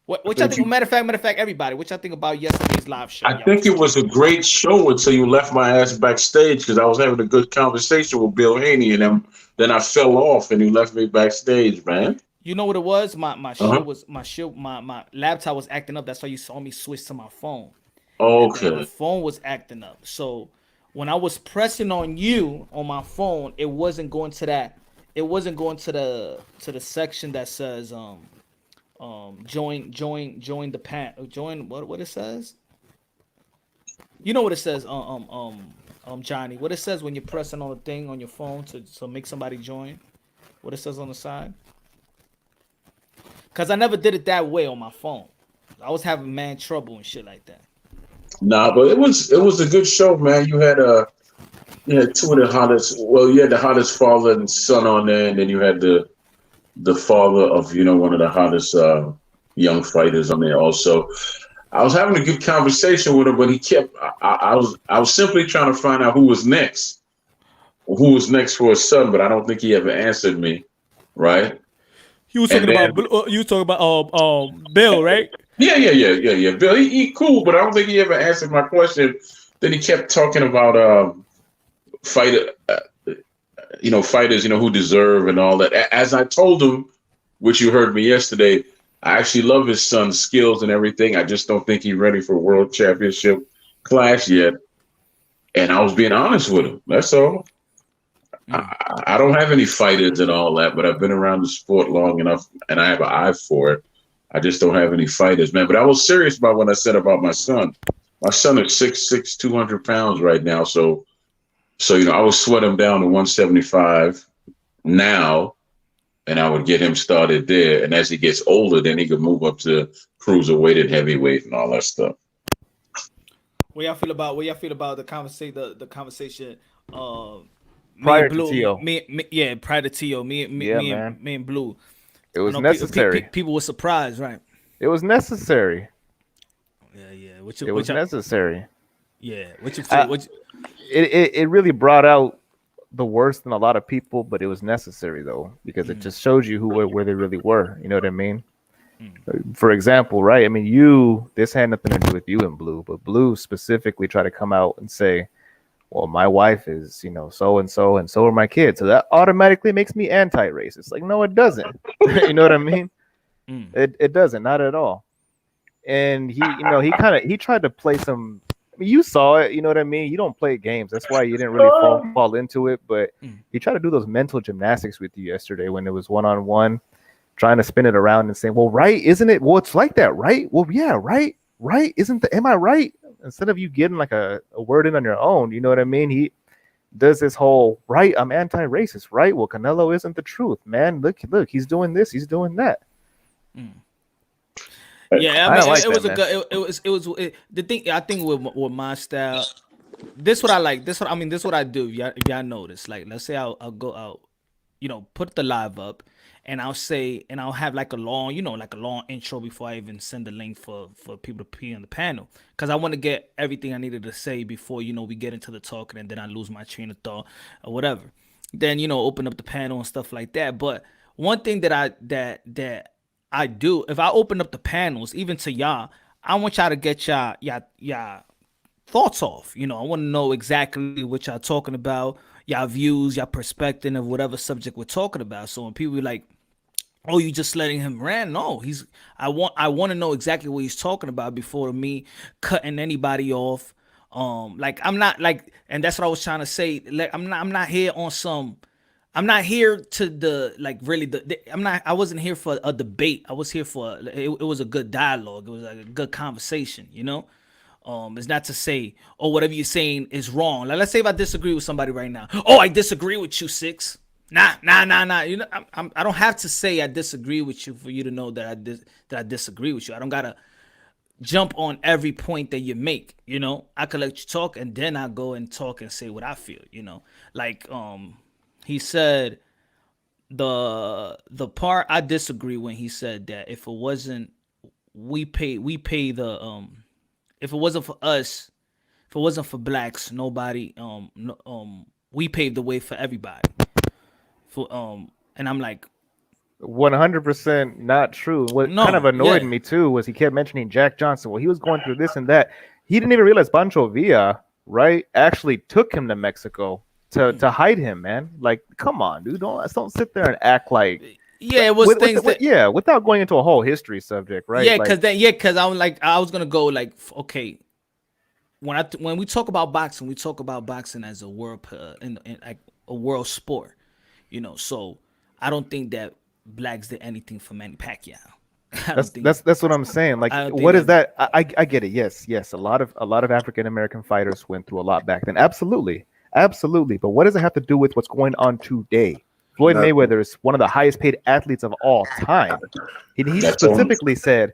What y'all think? Matter of fact, everybody, what y'all think about yesterday's live show? I think it was a great show until you left my ass backstage because I was having a good conversation with Bill Haney, and then I fell off and you left me backstage, man. You know what it was? My laptop was acting up. That's why you saw me switch to my phone. Okay. The phone was acting up. So when I was pressing on you on my phone, it wasn't going to that. It wasn't going to the section that says join the pan. Join what it says. You know what it says, Johnny. What it says when you're pressing on the thing on your phone to make somebody join. What it says on the side. Cause I never did it that way on my phone. I was having man trouble and shit like that. Nah, but it was a good show, man. You had two of the hottest. Well, you had the hottest father and son on there, and then you had the father of one of the hottest young fighters on there. Also, I was having a good conversation with him, but he kept. I was simply trying to find out who was next for his son, but I don't think he ever answered me. Right? You was talking about Bill, right? Yeah. Bill, he cool, but I don't think he ever answered my question. Then he kept talking about fighters, who deserve and all that. As I told him, which you heard me yesterday, I actually love his son's skills and everything. I just don't think he's ready for world championship class yet. And I was being honest with him. That's all. I don't have any fighters and all that, but I've been around the sport long enough and I have an eye for it. I just don't have any fighters, man. But I was serious about what I said about my son. My son is 6'6", 200 pounds right now. So I would sweat him down to 175 now, and I would get him started there. And as he gets older, then he could move up to cruiserweight and heavyweight and all that stuff. What y'all feel about the conversation? Prior to Tio. Prior to Tio. Me and Blue. It was necessary. People were surprised, right? It was necessary. Yeah. It was necessary. Yeah. What you feel? It really brought out the worst in a lot of people, but it was necessary though, because it just shows you where they really were. You know what I mean? For example, right? I mean, this had nothing to do with you and Blue, but Blue specifically tried to come out and say, well, my wife is, so and so are my kids. So that automatically makes me anti-racist. Like, no, it doesn't. You know what I mean? It doesn't, not at all. And he tried to play some. I mean, you saw it. You know what I mean? You don't play games. That's why you didn't really fall into it. But he tried to do those mental gymnastics with you yesterday when it was one-on-one, trying to spin it around and saying, well, right, isn't it? Well, it's like that, right? Well, yeah, right. Am I right? Instead of you getting like a word in on your own, you know what I mean? He does this whole, right, I'm anti-racist, right? Well, Canelo isn't the truth, man. Look, he's doing this, he's doing that. Yeah, I mean, it was the thing. I think with my style, this what I like. This what I do. If y'all notice, like, let's say I'll go out, put the live up, and I'll have like a long intro before I even send the link for people to be on the panel, because I want to get everything I needed to say before we get into the talking, and then I lose my train of thought or whatever. Then open up the panel and stuff like that. But one thing that I do, if I open up the panels, even to y'all, I want y'all to get y'all thoughts off. You know, I want to know exactly what y'all talking about, y'all views, y'all perspective of whatever subject we're talking about. So when people be like, oh, you just letting him rant? No, I want to know exactly what he's talking about before me cutting anybody off. Like I'm not like, and that's what I was trying to say. Like I'm not here on some. I'm not here to I wasn't here for a debate. I was here for it was a good dialogue. It was like a good conversation, you know. It's not to say, oh, whatever you're saying is wrong. Like, let's say if I disagree with somebody right now. Oh, I disagree with you, Six. Nah. You know, I don't have to say I disagree with you for you to know that I disagree with you. I don't gotta jump on every point that you make. You know, I could let you talk and then I go and talk and say what I feel. You know, like he said the part I disagree when he said that if it wasn't if it wasn't for us, if it wasn't for blacks, nobody we paved the way for everybody. And I'm like 100% not true. What kind of annoyed me too was he kept mentioning Jack Johnson. Well, he was going through this and that. He didn't even realize Pancho Villa, right, actually took him to Mexico to hide him, man. Like, come on, dude, don't sit there and act like it was without going into a whole history subject, right? Because I was gonna go like, okay, when we talk about boxing, we talk about boxing as a world in like a world sport. You know, so I don't think that blacks did anything for Manny Pacquiao. That's what I'm saying. Like, what is that? I get it. Yes. A lot of African American fighters went through a lot back then. Absolutely. But what does it have to do with what's going on today? Floyd Mayweather is one of the highest paid athletes of all time. He specifically said,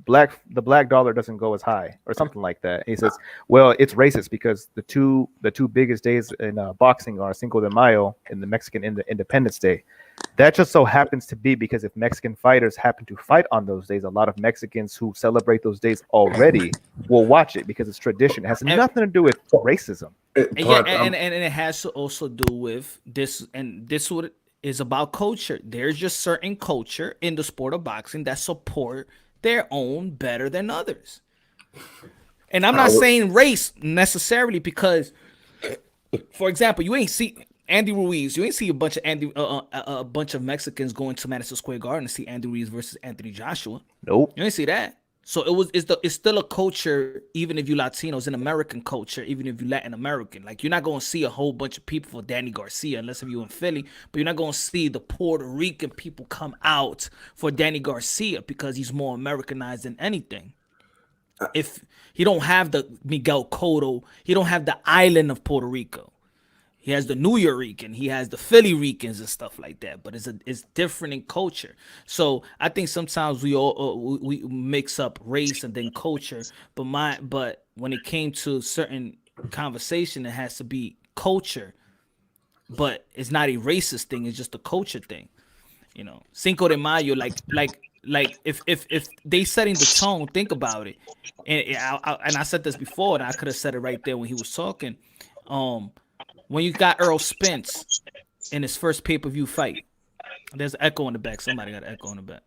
the black dollar doesn't go as high or something like that. He says, well, it's racist because the two biggest days in boxing are Cinco de Mayo and the Mexican Independence Day. That just so happens to be because if Mexican fighters happen to fight on those days, a lot of Mexicans who celebrate those days already will watch it because it's tradition. It has nothing to do with racism. And it has to also do with this, and this what it is about culture. There's just certain culture in the sport of boxing that support their own better than others. And I'm not saying race necessarily because, for example, you ain't see Andy Ruiz. You ain't see a bunch of Mexicans going to Madison Square Garden to see Andy Ruiz versus Anthony Joshua. Nope. You ain't see that. So it's still a culture, even if you Latinos, an American culture, even if you Latin American. Like, you're not going to see a whole bunch of people for Danny Garcia unless if you're in Philly, but you're not going to see the Puerto Rican people come out for Danny Garcia because he's more Americanized than anything. If he don't have the Miguel Cotto, he don't have the island of Puerto Rico. He has the New Yorican, he has the Philly Ricans and stuff like that, but it's different in culture. So I think sometimes we mix up race and then culture. But when it came to certain conversation, it has to be culture. But it's not a racist thing; it's just a culture thing. You know, Cinco de Mayo, like if they setting the tone, think about it. And I said this before, and I could have said it right there when he was talking. When you got Errol Spence in his first pay-per-view fight, there's an echo in the back. Somebody got an echo in the back.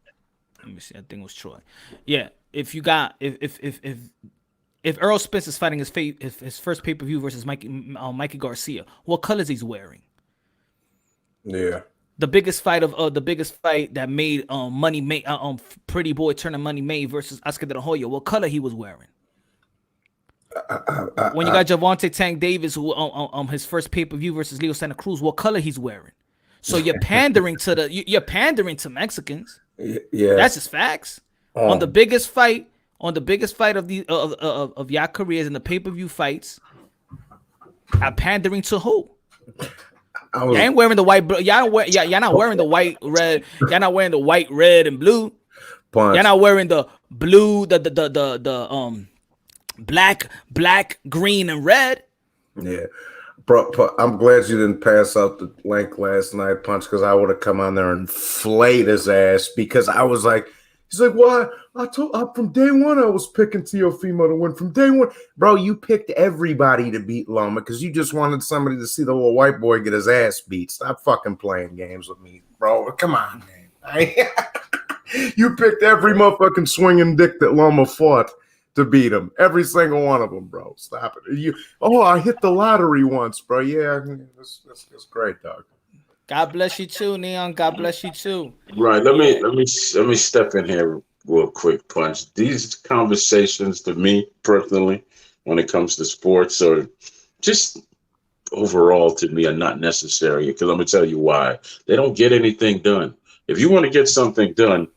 Let me see. I think it was Troy. Yeah. If Errol Spence is fighting his first pay-per-view versus Mikey Garcia, what colors he's wearing? Yeah. The biggest fight that made Pretty Boy turning Money May versus Oscar De La Hoya, what color he was wearing? When you got Gervonta Tank Davis, who his first pay-per-view versus Leo Santa Cruz, what color he's wearing? So you're pandering to Mexicans. Yeah, that's just facts. On the biggest fight of your careers in the pay-per-view fights, are pandering to who? You ain't wearing the white. Y'all not wearing the white, red. Y'all not wearing the white, red, and blue. Punch. Y'all not wearing the blue, the black, green, and red. Yeah, bro. I'm glad you didn't pass out the link last night, Punch, because I would have come on there and flayed his ass. Because I was like, he's like, well, from day one I was picking Teofimo to win. From day one, bro, you picked everybody to beat Loma because you just wanted somebody to see the little white boy get his ass beat. Stop fucking playing games with me, bro. Come on, man. You picked every motherfucking swinging dick that Loma fought to beat them. Every single one of them, bro. Stop it. I hit the lottery once, bro. Yeah, that's great, dog. God bless you too, Neon. God bless you too. Right. Let me step in here real quick, Punch. These conversations, to me personally, when it comes to sports or just overall, to me, are not necessary. Because I'm gonna tell you why. They don't get anything done. If you want to get something done,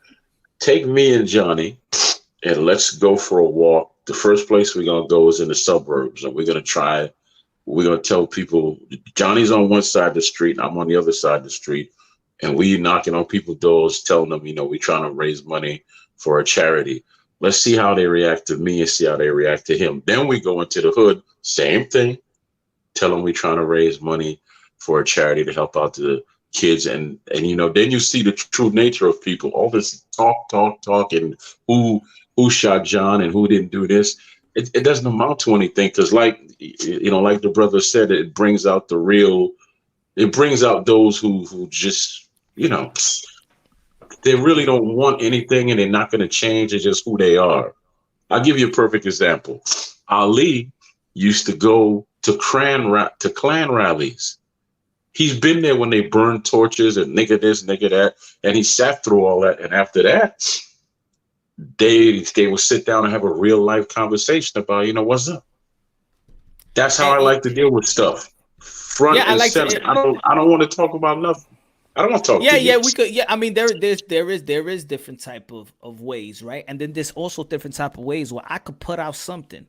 take me and Johnny and let's go for a walk. The first place we're gonna go is in the suburbs, and we're gonna tell people Johnny's on one side of the street, I'm on the other side of the street, and we knocking on people's doors, telling them, we're trying to raise money for a charity. Let's see how they react to me and see how they react to him. Then we go into the hood, same thing, tell them we're trying to raise money for a charity to help out the kids, and then you see the true nature of people. All this talk, and who shot John and who didn't do this. It doesn't amount to anything, because like the brother said, it brings out the real. It brings out those who just they really don't want anything, and they're not going to change. It's just who they are. I'll give you a perfect example. Ali used to go to Klan rallies. He's been there when they burned torches and nigga this, nigga that, and he sat through all that. And after that, they will sit down and have a real life conversation about, what's up. That's how I like to deal with stuff. Front and center. I don't want to talk about nothing. I don't want to talk. We could. Yeah, I mean, there is different type of ways, right? And then there's also different type of ways where I could put out something.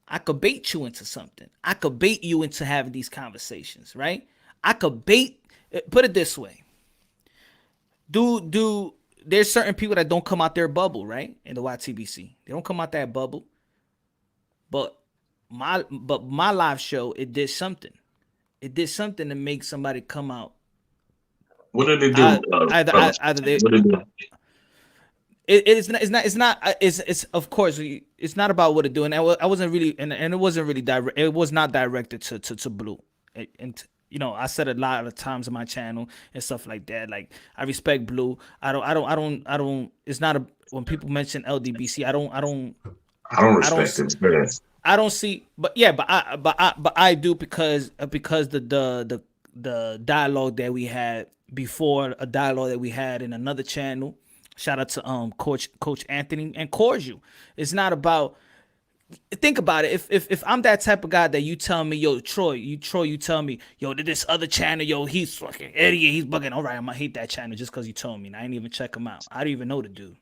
I could bait you into something. I could bait you into having these conversations, right? I could put it this way. There's certain people that don't come out their bubble, right? In the YTBC. They don't come out that bubble. But my live show, it did something. It did something to make somebody come out. What did they do? It's of course it's not about what it doing. I wasn't really and it wasn't really direct. It was not directed to Blue. And I said a lot of times on my channel and stuff like that. Like, I respect Blue. I don't. It's not when people mention LDBC. I don't respect it. I don't see, but I do because the dialogue that we had before, a dialogue that we had in another channel. Shout out to Coach Anthony and Cordial. It's not about. Think about it. If I'm that type of guy that you tell me, yo, Troy, you tell me, yo, this other channel, yo, he's fucking idiot, he's bugging. All right, I'm gonna hate that channel just because you told me. And I ain't even check him out. I don't even know the dude.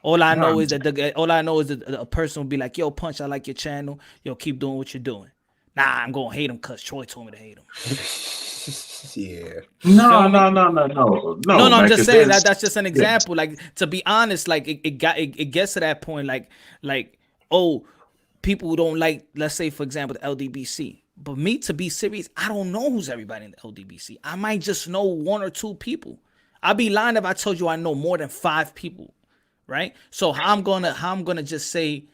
All I know is that a person will be like, yo, Punch, I like your channel. Yo, keep doing what you're doing. Nah, I'm gonna hate him because Troy told me to hate him. Yeah. No. I'm just saying that's just an example. Like, to be honest, like it gets to that point, like. Oh, people don't like, let's say, for example, the LDBC. But me, to be serious, I don't know who's everybody in the LDBC. I might just know one or two people. I'd be lying if I told you I know more than 5 people, right? So how I'm gonna just say,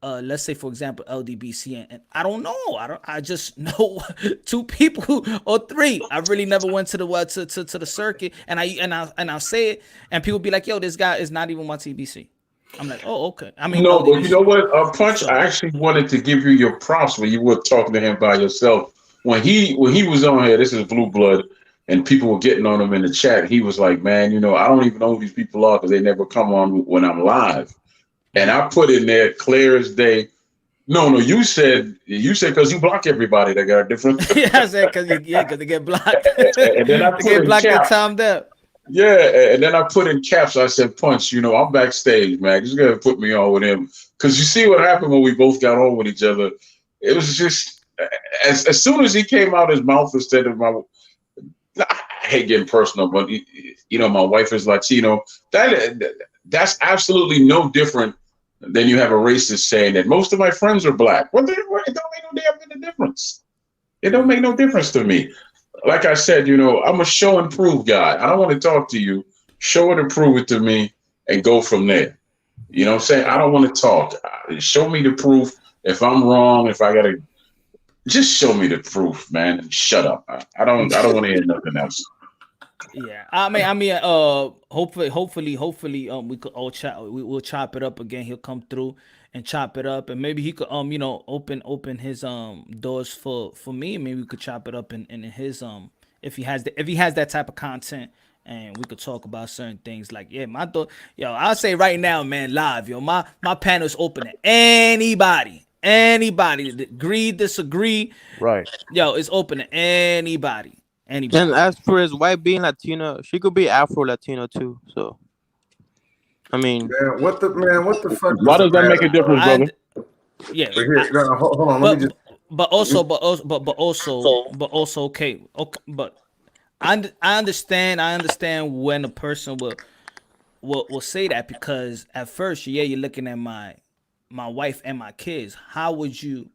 let's say, for example, LDBC, and I don't know. I just know 2 people or 3. I really never went to the circuit, and I'll say it, and people be like, yo, this guy is not even my TBC. I'm like, oh, okay. I mean, no, but you know what, Punch? I actually wanted to give you your props when you were talking to him by yourself. When he was on here, this is Blue Blood, and people were getting on him in the chat. He was like, man, I don't even know who these people are because they never come on when I'm live. And I put in there clear as day. No, you said because you block everybody that got a different. Yeah, I said because they get blocked. And then I put they get blocked and timed up. Yeah, and then I put in caps. I said, Punch, I'm backstage, man. Just gonna put me on with him, because you see what happened when we both got on with each other. It was just as soon as he came out his mouth instead of my. I hate getting personal, but my wife is Latino. That's absolutely no different than you have a racist saying that most of my friends are black. Well, it don't make no damn difference. It don't make no difference to me. Like I said, I'm a show and prove guy. I don't want to talk to you. Show it and prove it to me and go from there. You know what I'm saying? I don't want to talk. Show me the proof. If I'm wrong, if I got to, just show me the proof, man, and shut up. I don't want to hear nothing else. Yeah, hopefully, we could all we'll chop it up again. He'll come through and chop it up, and maybe he could, open his doors for me. Maybe we could chop it up in his if he has that type of content, and we could talk about certain things. Like, yeah, I'll say right now, man, live, my panel is open to anybody, agree, disagree, Right. yo, it's open to anybody. And as for his wife being Latino, she could be Afro Latino too. So, I mean, Man, what the fuck? Why does that make a difference, brother? Yeah. Hold on. Let me just. But also, okay. But I understand when a person will say that, because at first, yeah, you're looking at my wife and my kids. How would you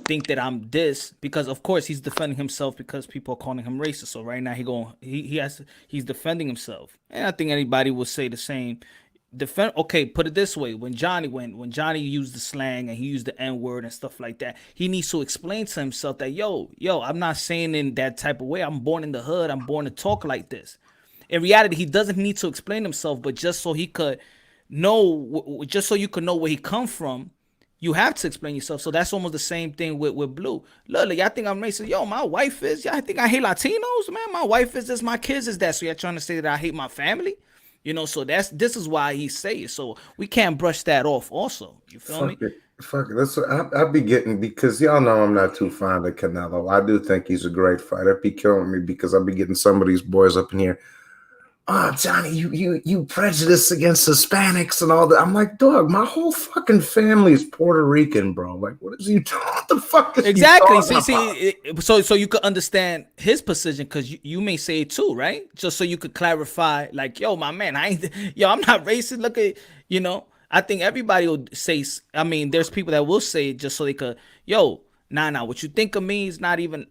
think that I'm this? Because of course he's defending himself because people are calling him racist. So right now he's defending himself, and I think anybody will say the same. Okay, put it this way: when Johnny used the slang and he used the N-word and stuff like that, he needs to explain to himself that yo, I'm not saying in that type of way. I'm born in the hood. I'm born to talk like this. In reality, he doesn't need to explain himself, but just so he could know, just so you could know where he come from, you have to explain yourself. So that's almost the same thing with Blue. Look, y'all think I'm racist? Yo, my wife is. Y'all think I hate Latinos? Man, my wife is this. My kids is that. So y'all trying to say that I hate my family? So this is why he say it. So we can't brush that off also. You feel me? Fuck it. That's what I be getting, because y'all know I'm not too fond of Canelo. I do think he's a great fighter. It'd be killing me because I be getting some of these boys up in here. Oh, Johnny, you prejudice against Hispanics and all that. I'm like, dog, my whole fucking family is Puerto Rican, bro. Like, what is you talking? What the fuck is exactly? So you could understand his position, because you may say it too, right? Just so you could clarify, like, yo, my man, I'm not racist. Look at, I think everybody will say. I mean, there's people that will say it just so they could, yo, nah, what you think of me is not even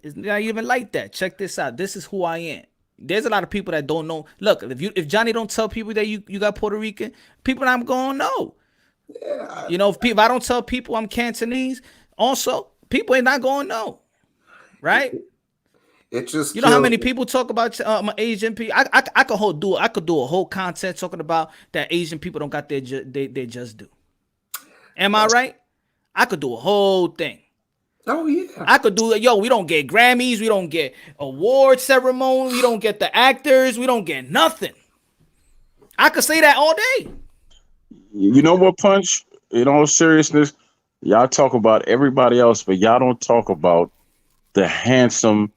like that. Check this out. This is who I am. There's a lot of people that don't know. Look, if Johnny don't tell people that you got Puerto Rican, people not gonna know. Yeah. If I don't tell people I'm Cantonese, also people ain't not gonna know, right? It just how many people talk about Asian people. I could do a whole content talking about that Asian people don't got their just due. Am I right? I could do a whole thing. Oh yeah, I could do it. Yo, we don't get Grammys, we don't get award ceremony, we don't get the actors, we don't get nothing. I could say that all day. You know what, Punch? In all seriousness, y'all talk about everybody else, but y'all don't talk about the handsome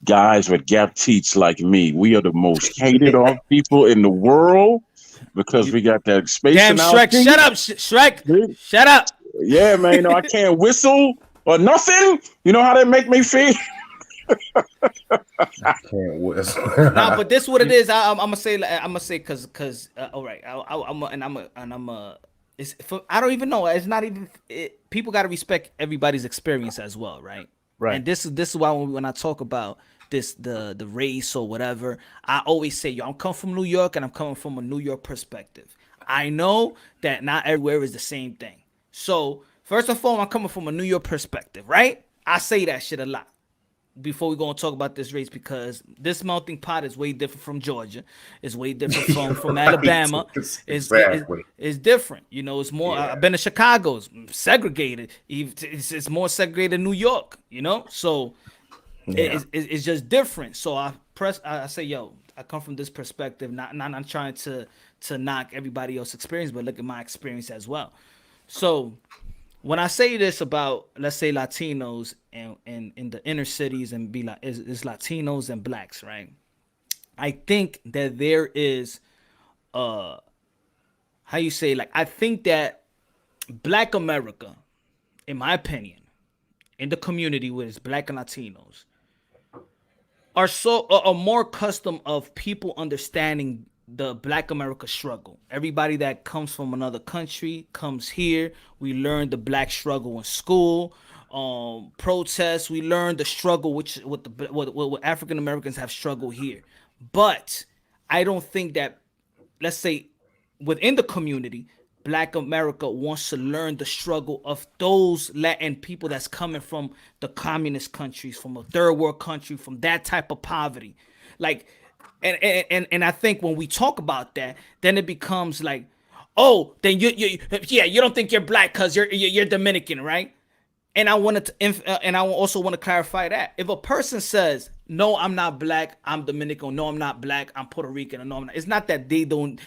guys with gap teeth like me. We are the most hated on people in the world because we got that space. Damn, Shrek, shut up, Shrek, shut up. Yeah, man, I can't whistle or nothing. You know how that make me feel? I can't whistle. Nah, but this what it is. I'm gonna say because all right. I don't even know. It's not even. People got to respect everybody's experience as well, right? Right. And this is why when I talk about this, the race or whatever, I always say, yo, I'm coming from New York and I'm coming from a New York perspective. I know that not everywhere is the same thing. So first and foremost, I'm coming from a New York perspective, right? I say that shit a lot before we go and talk about this race, because this melting pot is way different from Georgia. It's way different from Alabama. It's different. It's more. Yeah. I've been to Chicago. It's segregated. It's more segregated than New York. So yeah. It's just different. So I say, yo, I come from this perspective. Not trying to knock everybody else's experience, but look at my experience as well. So when I say this about, let's say, Latinos and in the inner cities and be like, is Latinos and blacks, right? I think that there is, I think that Black America, in my opinion, in the community where it's Black and Latinos, are more accustomed of people understanding the Black America struggle. Everybody that comes from another country comes here. We learn the Black struggle in school, protests. We learn the struggle what African Americans have struggled here. But I don't think that, let's say, within the community, Black America wants to learn the struggle of those Latin people that's coming from the communist countries, from a third world country, from that type of poverty. Like, And I think when we talk about that, then it becomes like, oh, then you don't think you're black because you're Dominican, right? And I wanted to, and I also want to clarify that if a person says, "No, I'm not black, I'm Dominican," "No, I'm not black, I'm Puerto Rican," or "No, I'm not," it's not that they don't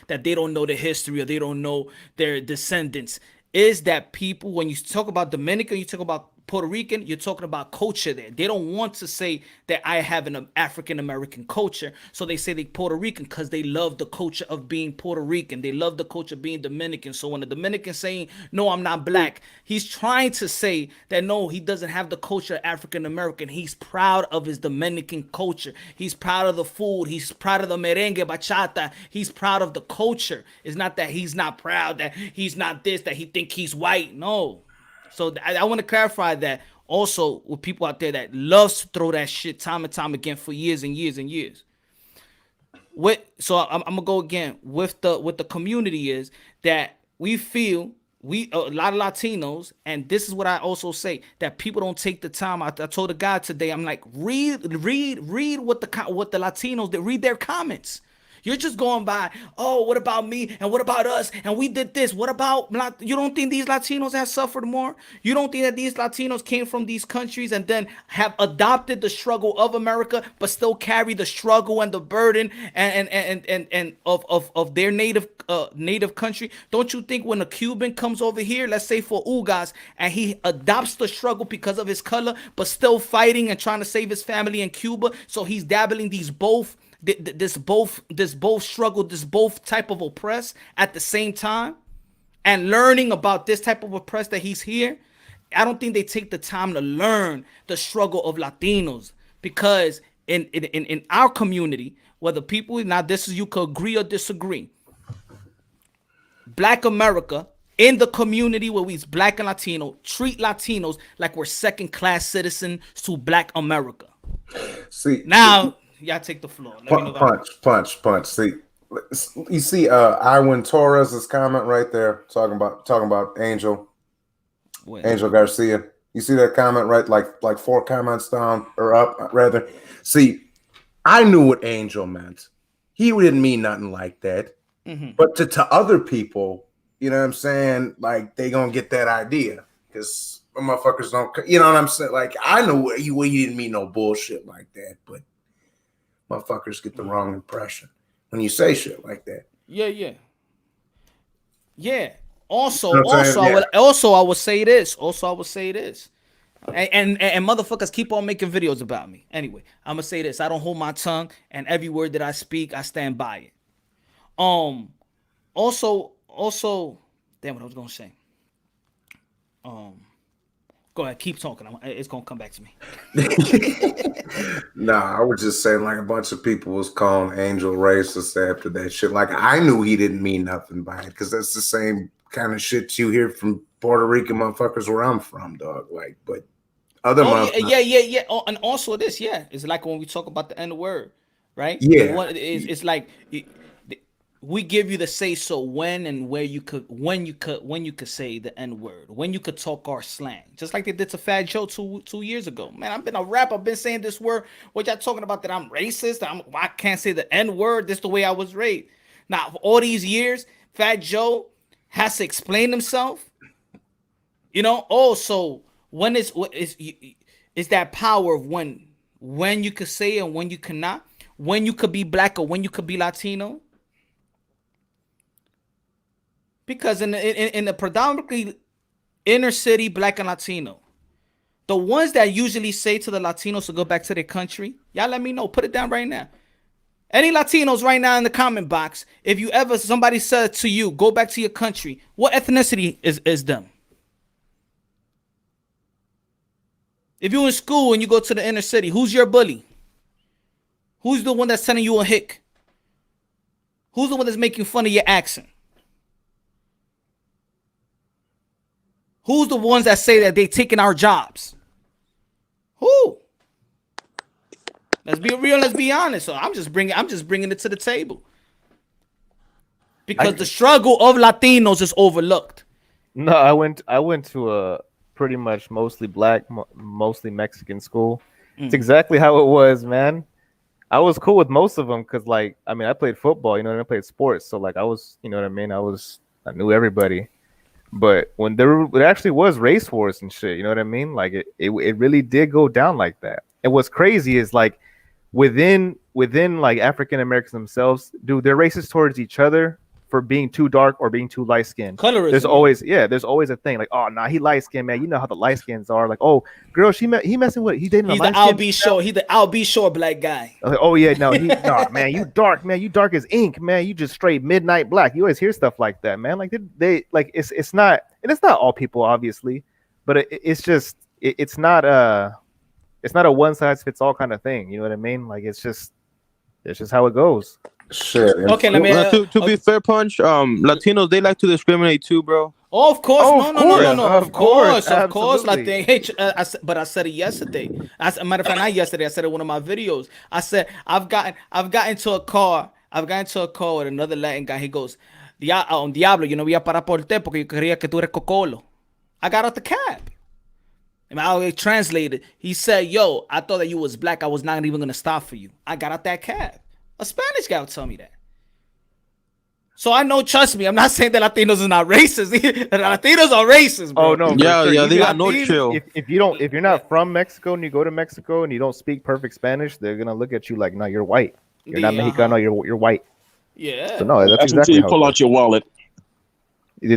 know the history or they don't know their descendants. Is that people, when you talk about Dominican, you talk about Puerto Rican, you're talking about culture there. They don't want to say that I have an African American culture, so they say they Puerto Rican because they love the culture of being Puerto Rican. They love the culture of being Dominican. So when the Dominican saying, "No, I'm not black," he's trying to say that no, he doesn't have the culture of African American. He's proud of his Dominican culture. He's proud of the food. He's proud of the merengue, bachata. He's proud of the culture. It's not that he's not proud, that he's not this, that he think he's white. No. So I want to clarify that also with people out there that loves to throw that shit time and time again for years and years and years. So I'm gonna go again with the community is that we feel a lot of Latinos, and this is what I also say, that people don't take the time. I told a guy today, I'm like, read what the Latinos, they read their comments. You're just going by, oh, what about me? And what about us? And we did this. What about, you don't think these Latinos have suffered more? You don't think that these Latinos came from these countries and then have adopted the struggle of America, but still carry the struggle and the burden and of their native country? Don't you think when a Cuban comes over here, let's say for Ugas, and he adopts the struggle because of his color, but still fighting and trying to save his family in Cuba, so he's dabbling this both struggle, this both type of oppress at the same time, and learning about this type of oppress that he's here? I don't think they take the time to learn the struggle of Latinos, because in our community, whether people, now this is, you could agree or disagree, Black America, in the community where we's Black and Latino, treat Latinos like we're second-class citizens to Black America. See, now y'all take the floor. Punch. See, you see, Iwan Torres's comment right there, talking about Angel Garcia. You see that comment, right? Like 4 comments down or up, rather. See, I knew what Angel meant. He didn't mean nothing like that. Mm-hmm. But to other people, you know what I'm saying? Like, they gonna get that idea because motherfuckers don't. You know what I'm saying? Like, I know you didn't mean no bullshit like that, but motherfuckers get the wrong impression when you say shit like that. Yeah. Also, you know I would say this. And motherfuckers keep on making videos about me. Anyway, I'm gonna say this. I don't hold my tongue, and every word that I speak, I stand by it. Also, damn, what I was gonna say. Go ahead, keep talking. It's gonna come back to me. Nah, I was just saying, like, a bunch of people was calling Angel racist after that shit. Like, I knew he didn't mean nothing by it, because that's the same kind of shit you hear from Puerto Rican motherfuckers where I'm from, dog. Like, but other motherfuckers. Yeah. Oh, and also this, it's like when we talk about the N-word, right? Yeah. It's like we give you the say so when and where you could say the N-word, when you could talk our slang, just like they did to Fat Joe two years ago. Man, I've been a rapper, I've been saying this word. What y'all talking about, that I'm racist? I can't say the N-word. This is the way I was raised. Now, for all these years, Fat Joe has to explain himself. You know, so when is that power of when you could say it and when you cannot, when you could be Black or when you could be Latino. Because in the predominantly inner city Black and Latino, the ones that usually say to the Latinos to go back to their country, y'all let me know. Put it down right now. Any Latinos right now in the comment box, if you ever, somebody said to you, go back to your country, what ethnicity is them? If you're in school and you go to the inner city, who's your bully? Who's the one that's sending you a hick? Who's the one that's making fun of your accent? Who's the ones that say that they taking our jobs? Who? Let's be real. Let's be honest. So I'm just bringing it to the table, because the struggle of Latinos is overlooked. No, I went to a pretty much mostly Black, mostly Mexican school. It's exactly how it was, man. I was cool with most of them because, like, I mean, I played football, you know, and I played sports, so like, I was, you know what I mean. I knew everybody, but when it actually was race wars and shit, you know what I mean. Like, it really did go down like that. And what's crazy is like within like African Americans themselves, dude, they're racist towards each other for being too dark or being too light skinned. Colorism. There's always a thing like, oh nah, he light skinned, man. You know how the light skins are. Like, oh girl, he messing with, he dating He's a the light Al B Shore. He's the Al B Shore black guy. like, oh yeah, no, nah, man, you dark, man. You dark as ink, man. You just straight midnight black. You always hear stuff like that, man. Like they like it's not, and it's not all people obviously, but it's not a one size fits all kind of thing. You know what I mean? Like it's just how it goes. Shit. Okay, let me. To be fair, Punch, Latinos, they like to discriminate too, bro. Oh, of course. No. Of course. Absolutely. Like but I said it yesterday. As a matter of fact, not yesterday. I said it in one of my videos. I said I've got into a car. With another Latin guy. He goes, Diablo, yo no voy a parar por ti porque yo quería que tú eres cocolo. I got out the cab. And I translated. He said, yo, I thought that you was black. I was not even gonna stop for you. I got out that cab. A Spanish guy would tell me that. So I know, trust me, I'm not saying that Latinos are not racist. Latinos are racist, bro. Oh no, Yeah, they got Even no chill. if you're not from Mexico and you go to Mexico and you don't speak perfect Spanish, they're gonna look at you like, no, you're white. You're not Mexicano. You're white. Yeah. So no, that's Until exactly you how pull it out your wallet. goes.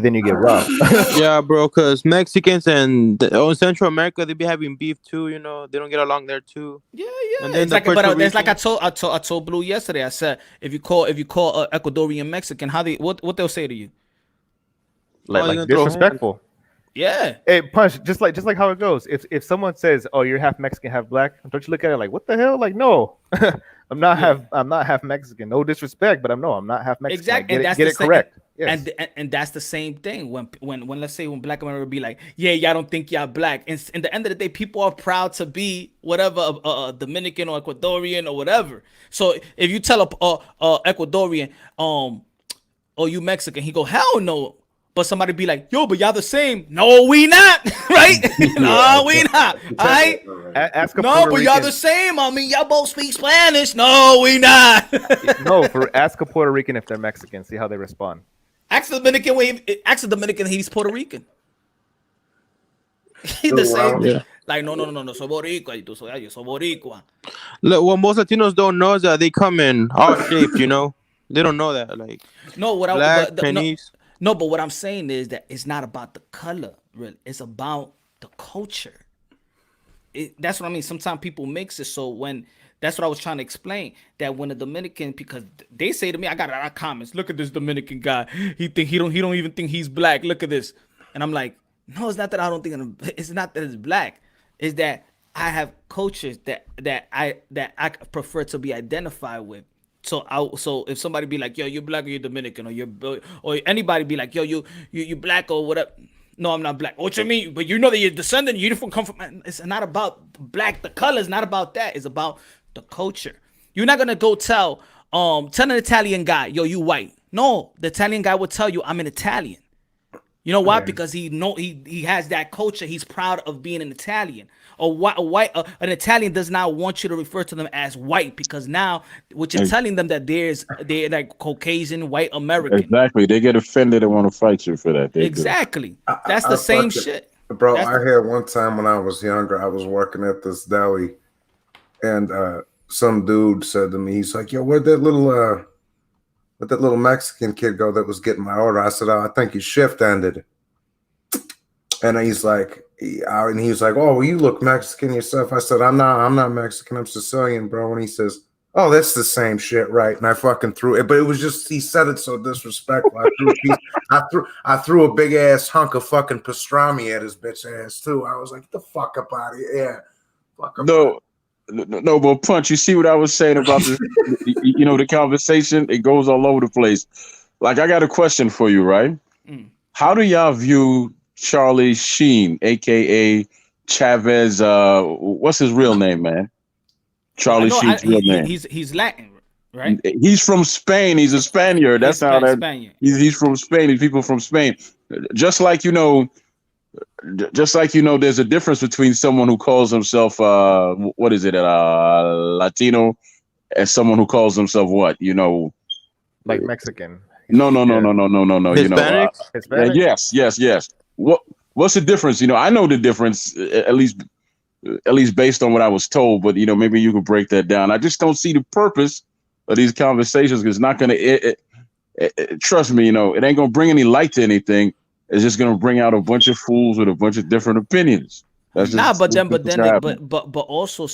Then you get robbed. Yeah, bro, because Mexicans and in Central America, they be having beef too, you know. They don't get along there too. Yeah. And then It's the like, Puerto but it's like Rican- I told Blue yesterday. I said if you call Ecuadorian Mexican, what they'll say to you? Oh, you're like gonna throw disrespectful. Yeah. Hey, Punch, just like how it goes. If someone says, "Oh, you're half Mexican, half black," don't you look at it like, "What the hell?" Like, no, I'm not half Mexican. No disrespect, but I'm not half Mexican. Exactly. Like, And get it correct. Yes. And that's the same thing when let's say when black America be like, yeah, y'all don't think y'all black. And in the end of the day, people are proud to be whatever Dominican or Ecuadorian or whatever. So if you tell a Ecuadorian, oh, you Mexican, he go, hell no. But somebody be like, yo, but y'all the same. No, we not, right? No, we not. All right. Ask a No, Puerto but y'all Rican. the same. I mean, y'all both speak Spanish. No, we not. Ask a Puerto Rican if they're Mexican. See how they respond. Ask the Dominican, he's Puerto Rican. He's the same. Yeah. Like, no, soy boricua. Y tú soy, yo soy boricua. Look, what most Latinos don't know is that they come in all shaped, you know. They don't know that, like No, black, Chinese. No, but what I'm saying is that it's not about the color, really. It's about the culture. That's what I mean. Sometimes people mix it. So that's what I was trying to explain. That when a Dominican, because they say to me, I got a lot of comments. Look at this Dominican guy. He don't even think he's black. Look at this. And I'm like, no, it's not that I don't think it's not that it's black. It's that I have cultures that I prefer to be identified with. So if somebody be like, yo, you're black or you're Dominican, or anybody be like, yo, you black or whatever. No, I'm not black. What you mean? But you know that you're descendant, you come from. It's not about black. The color is not about that. It's about the culture. You're not gonna go tell an Italian guy, yo, you white. No, the Italian guy will tell you, I'm an Italian. You know why? Because he has that culture. He's proud of being an Italian. An Italian does not want you to refer to them as white, because now what you're telling them that they're like Caucasian, white American. Exactly. They get offended and want to fight you for that. Exactly. That's the same shit. Bro, I had one time when I was younger, I was working at this deli, and some dude said to me, he's like, yo, where'd that little Mexican kid go that was getting my order? I said, oh, I think his shift ended. And he was like, oh, well, you look Mexican yourself. I said, I'm not Mexican, I'm Sicilian, bro. And he says, oh, that's the same shit, right? And I fucking threw it, but it was just, he said it so disrespectful. I threw a big ass hunk of fucking pastrami at his bitch ass too. I was like, get the fuck up out of here. Yeah. Fuck up. No, but Punch, you see what I was saying about this, the conversation, it goes all over the place. Like, I got a question for you, right? How do y'all view Charlie Sheen, aka Chavez? What's his real name, man? Charlie Sheen's real name. He's Latin, right? He's from Spain. He's a Spaniard. That's how that. Spaniard. He's from Spain. He's people from Spain. Just like there's a difference between someone who calls himself Latino as someone who calls himself what? Like Mexican. No. You know, Hispanics? yes. What's the difference? I know the difference, at least based on what I was told, but maybe you could break that down. I just don't see the purpose of these conversations, because it's not going to, trust me, it ain't going to bring any light to anything. It's just going to bring out a bunch of fools with a bunch of different opinions. That's just, but also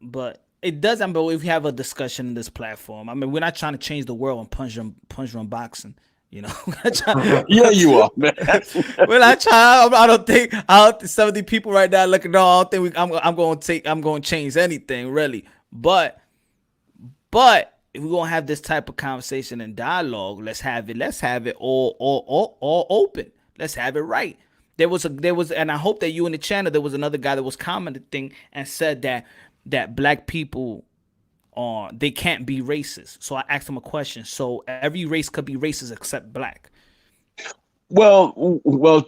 but it doesn't. But if we have a discussion in this platform, I mean, we're not trying to change the world and punch run boxing. Yeah, you are, man. We're not trying. I don't think 70 people right now looking. No, I don't think I'm going to change anything really. But if we're gonna have this type of conversation and dialogue, let's have it all open. Let's have it right. There was, and I hope that you in the channel, there was another guy that was commenting and said that black people they can't be racist. So I asked him a question. So every race could be racist except black. Well,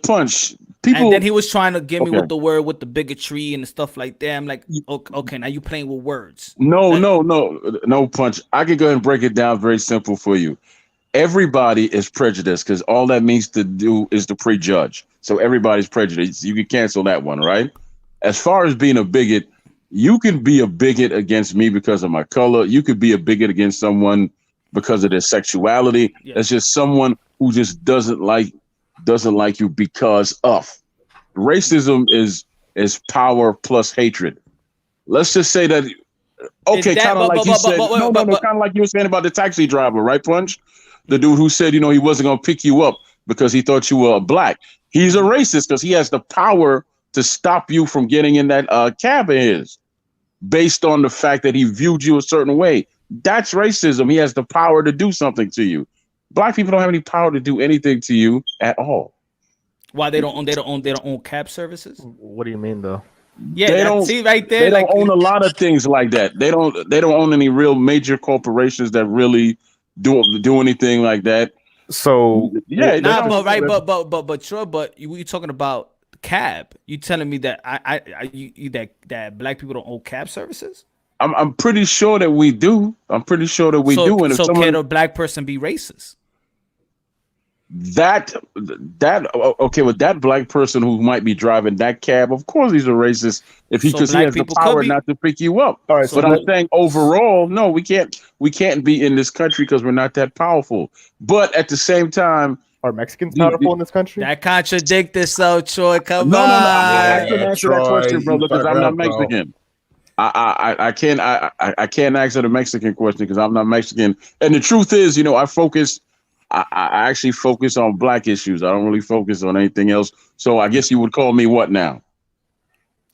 Punch. People, and then he was trying to get me with the word, with the bigotry and stuff like that. I'm like, okay, now you playing with words. No, Punch. I can go ahead and break it down very simple for you. Everybody is prejudiced, because all that means to do is to prejudge. So everybody's prejudiced. You can cancel that one, right? As far as being a bigot, you can be a bigot against me because of my color. You could be a bigot against someone because of their sexuality. Yeah. That's just someone who just doesn't like you because of. Racism is power plus hatred. Let's just say that. Okay, kind of like you said. No, kind of like you were saying about the taxi driver, right, Punch? The dude who said, he wasn't gonna pick you up because he thought you were black. He's a racist because he has the power to stop you from getting in that cab of his, based on the fact that he viewed you a certain way. That's racism. He has the power to do something to you. Black people don't have any power to do anything to you at all. Why they don't own cab services? What do you mean, though? Yeah, they don't see right there. They don't own a lot of things like that. They don't own any real major corporations that really do anything like that. So yeah, but you talking about cab? You telling me that that black people don't own cab services? I'm pretty sure that we do. I'm pretty sure that we do. And so can a black person be racist? With that black person who might be driving that cab, of course he's a racist because he has the power not to pick you up. All right, but I'm saying overall, no, we can't be in this country because we're not that powerful. But at the same time, are Mexicans powerful in this country? That contradicts itself, Troy. Come on. I can't answer that question, brother, because I'm not Mexican. I can't answer the Mexican question because I'm not Mexican. And the truth is, I actually focus on black issues. I don't really focus on anything else. So I guess you would call me what now?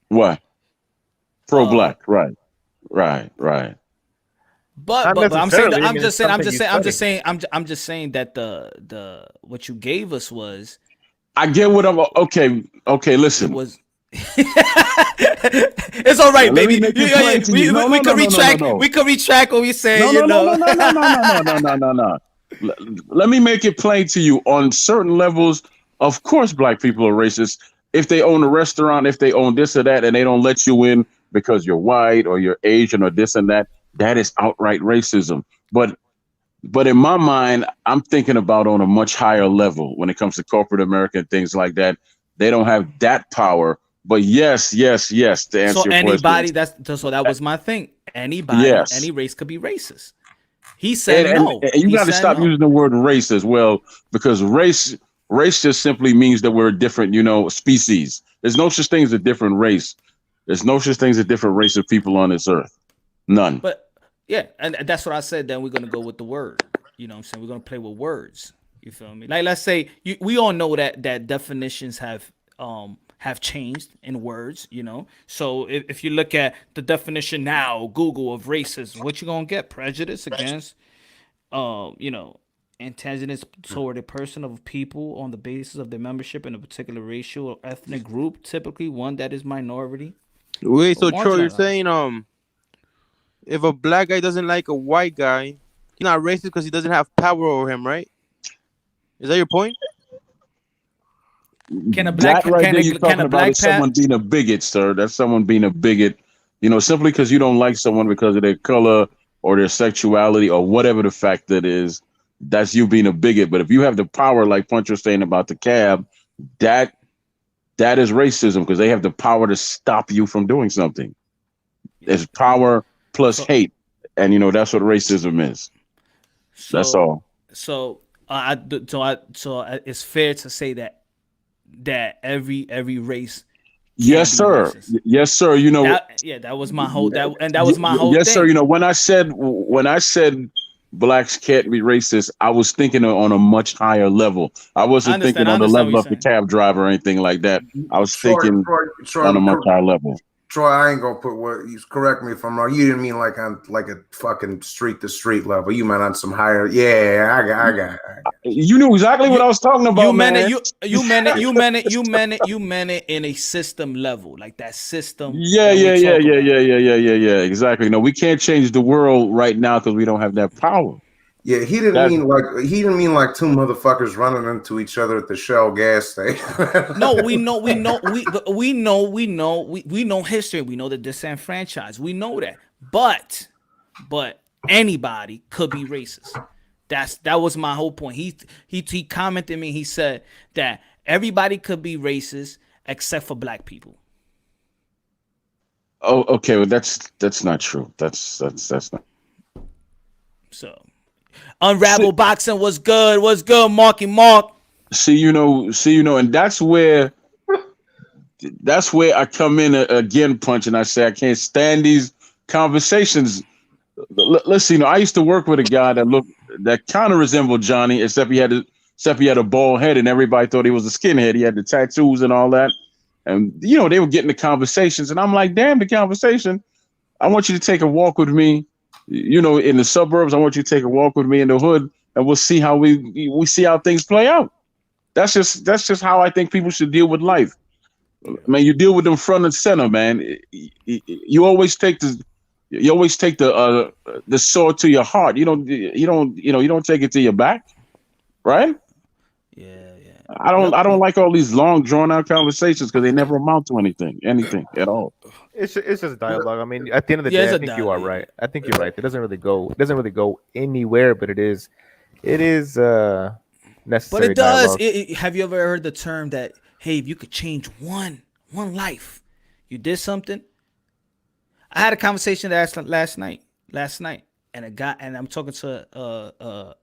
What? Pro-black, right. But I'm saying that I'm just saying that the what you gave us was. I get what I'm. Okay. Listen. It's all right, baby. We can retract what we say. No. Let me make it plain to you. On certain levels, of course, black people are racist. If they own a restaurant, if they own this or that, and they don't let you in because you're white or you're Asian or this and that, that is outright racism. But in my mind, I'm thinking about on a much higher level when it comes to corporate America and things like that. They don't have that power. But yes. To answer your anybody, question. So that was my thing. Anybody, any race could be racist. He said no. And you got to stop using the word race as well, because race just simply means that we're a different, species. There's no such thing as a different race. There's no such thing as a different race of people on this earth. None. But yeah, and that's what I said. Then we're gonna go with the word. You know what I'm saying? We're gonna play with words. You feel me? Like, let's say we all know that definitions have changed in words, So if you look at the definition now, Google, of racist, what you gonna get? Prejudice against, antagonists toward a person of people on the basis of their membership in a particular racial or ethnic group, typically one that is minority. Wait, so Troy, you're saying if a black guy doesn't like a white guy, he's not racist because he doesn't have power over him, right? Is that your point? Can a black someone being a bigot, sir? That's someone being a bigot. Simply because you don't like someone because of their color or their sexuality or whatever the fact that is, that's you being a bigot. But if you have the power, like Punch was saying about the cab, that is racism, because they have the power to stop you from doing something. It's power plus hate, and that's what racism is. That's all. So it's fair to say that every race. Yes, sir. Yes, sir. That was my whole was my whole yes, thing. sir. When I said blacks can't be racist, I was thinking on a much higher level. I wasn't thinking on the level of the cab driver or anything like that. I was thinking on a much higher level. Troy, I ain't gonna put you correct me if I'm wrong. You didn't mean like on like a fucking street to street level. You meant on some higher. Yeah, I got it. You knew exactly what I was talking about. You meant it in a system level, like that system. Yeah. Exactly. No, we can't change the world right now because we don't have that power. Yeah, he didn't mean like two motherfuckers running into each other at the Shell gas station. No, we know history. We know the disenfranchised. We know that. But anybody could be racist. That was my whole point. He commented me. He said that everybody could be racist except for black people. Oh, okay. Well, that's not true. That's not. So. Unravel boxing was good. Marky Mark. See, and that's where I come in again, Punch, and I say I can't stand these conversations. Let's see. I used to work with a guy that kind of resembled Johnny, except he had a bald head, and everybody thought he was a skinhead. He had the tattoos and all that, and they were getting the conversations, and I'm like, damn, the conversation. I want you to take a walk with me. In the suburbs, I want you to take a walk with me in the hood, and we'll see how we see how things play out. That's just how I think people should deal with life. Man, you deal with them front and center, man. You always take the sword to your heart. You don't take it to your back, right? Yeah. I don't like all these long, drawn out conversations because they never amount to anything at all. It's just dialogue. I mean, at the end of the day, I think you are right. I think you're right. It doesn't really go anywhere, but it is necessary. But it does. Have you ever heard the term that, hey, if you could change one life, you did something? I had a conversation last night, and I'm talking to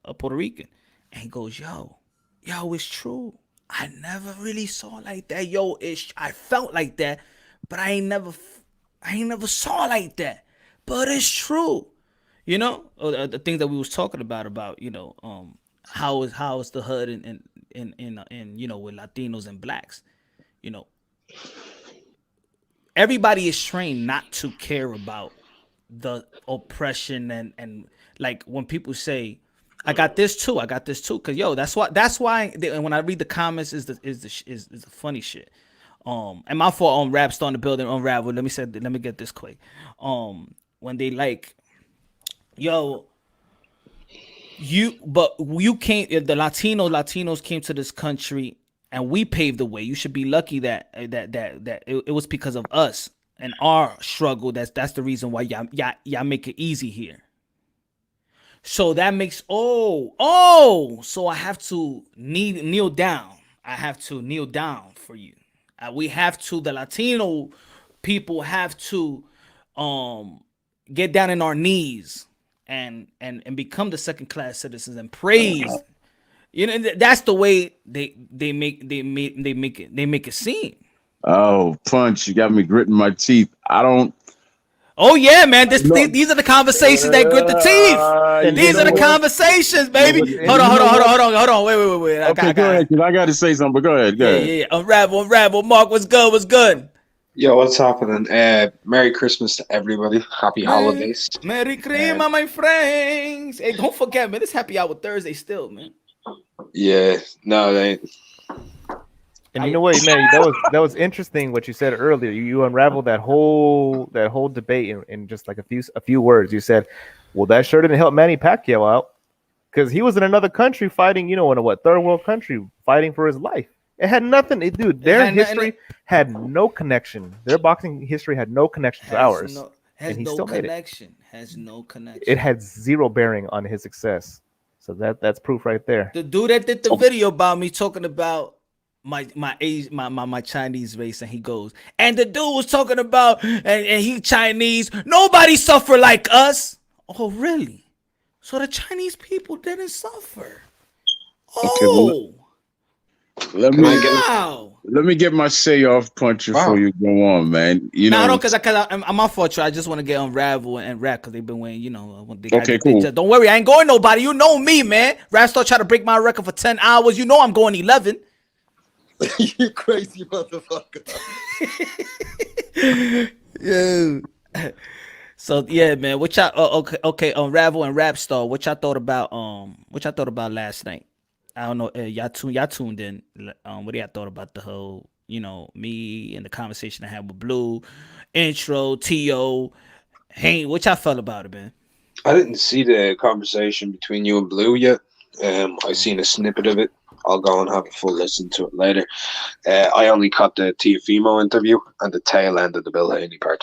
a Puerto Rican, and he goes, yo, it's true. I never really saw it like that. Yo, I felt like that, but I ain't never saw it like that. But it's true. The things that we was talking about how is the hood in with Latinos and blacks. Everybody is trained not to care about the oppression and like when people say, I got this too, because that's why when I read the comments is the funny shit. And my fault on Rap Star in the building, Unravel. Let me get this quick. When they like, you came, the Latinos came to this country and we paved the way. You should be lucky that it was because of us and our struggle. That's the reason why y'all make it easy here. So that makes so I have to kneel down. I have to kneel down for you. The Latino people have to get down in our knees and become the second class citizens and praise. That's the way they make it seem. Oh, Punch, you got me gritting my teeth. I don't. Oh yeah, man. These are the conversations that grit the teeth. These are the conversations, baby. Hold on. Wait. Okay, go ahead, because I got to say something. But go ahead. Yeah. Unravel. Mark, what's good? Yo, what's happening? Merry Christmas to everybody. Happy holidays. Merry Christmas, my friends. Hey, don't forget, man. It's Happy Hour Thursday still, man. Yeah, no, they ain't. And you know what, man, that was interesting what you said earlier. You unraveled that whole debate in just like a few words. You said, well, that sure didn't help Manny Pacquiao out because he was in another country fighting, in a third world country fighting for his life. It had nothing. Their history had no connection. Their boxing history had no connection to ours. And he still made it. Has no connection. It had zero bearing on his success. So that's proof right there. The dude that did the video about me talking about my Chinese race, and he goes, and the dude was talking about, and he Chinese. Nobody suffer like us. Oh, really? So the Chinese people didn't suffer. Oh, let me wow. Let me get my say off punch before you go on, man. You know, no, because I'm my fault. I just want to get Unravel and Rap because they've been winning. You know, cool. Don't worry, I ain't going nobody. You know me, man. Rap Star try to break my record for 10 hours. You know I'm going 11. You crazy motherfucker. Yeah. So yeah, man. What y'all? Okay. Unravel and Rap Star. What y'all thought about? What y'all thought about last night? I don't know. Y'all tuned in. What do y'all thought about the whole, me and the conversation I had with Blue, intro, T.O., Hank? What y'all felt about it, man? I didn't see the conversation between you and Blue yet. I seen a snippet of it. I'll go and have a full listen to it later. I only caught the Teofimo interview and the tail end of the Bill Haney part.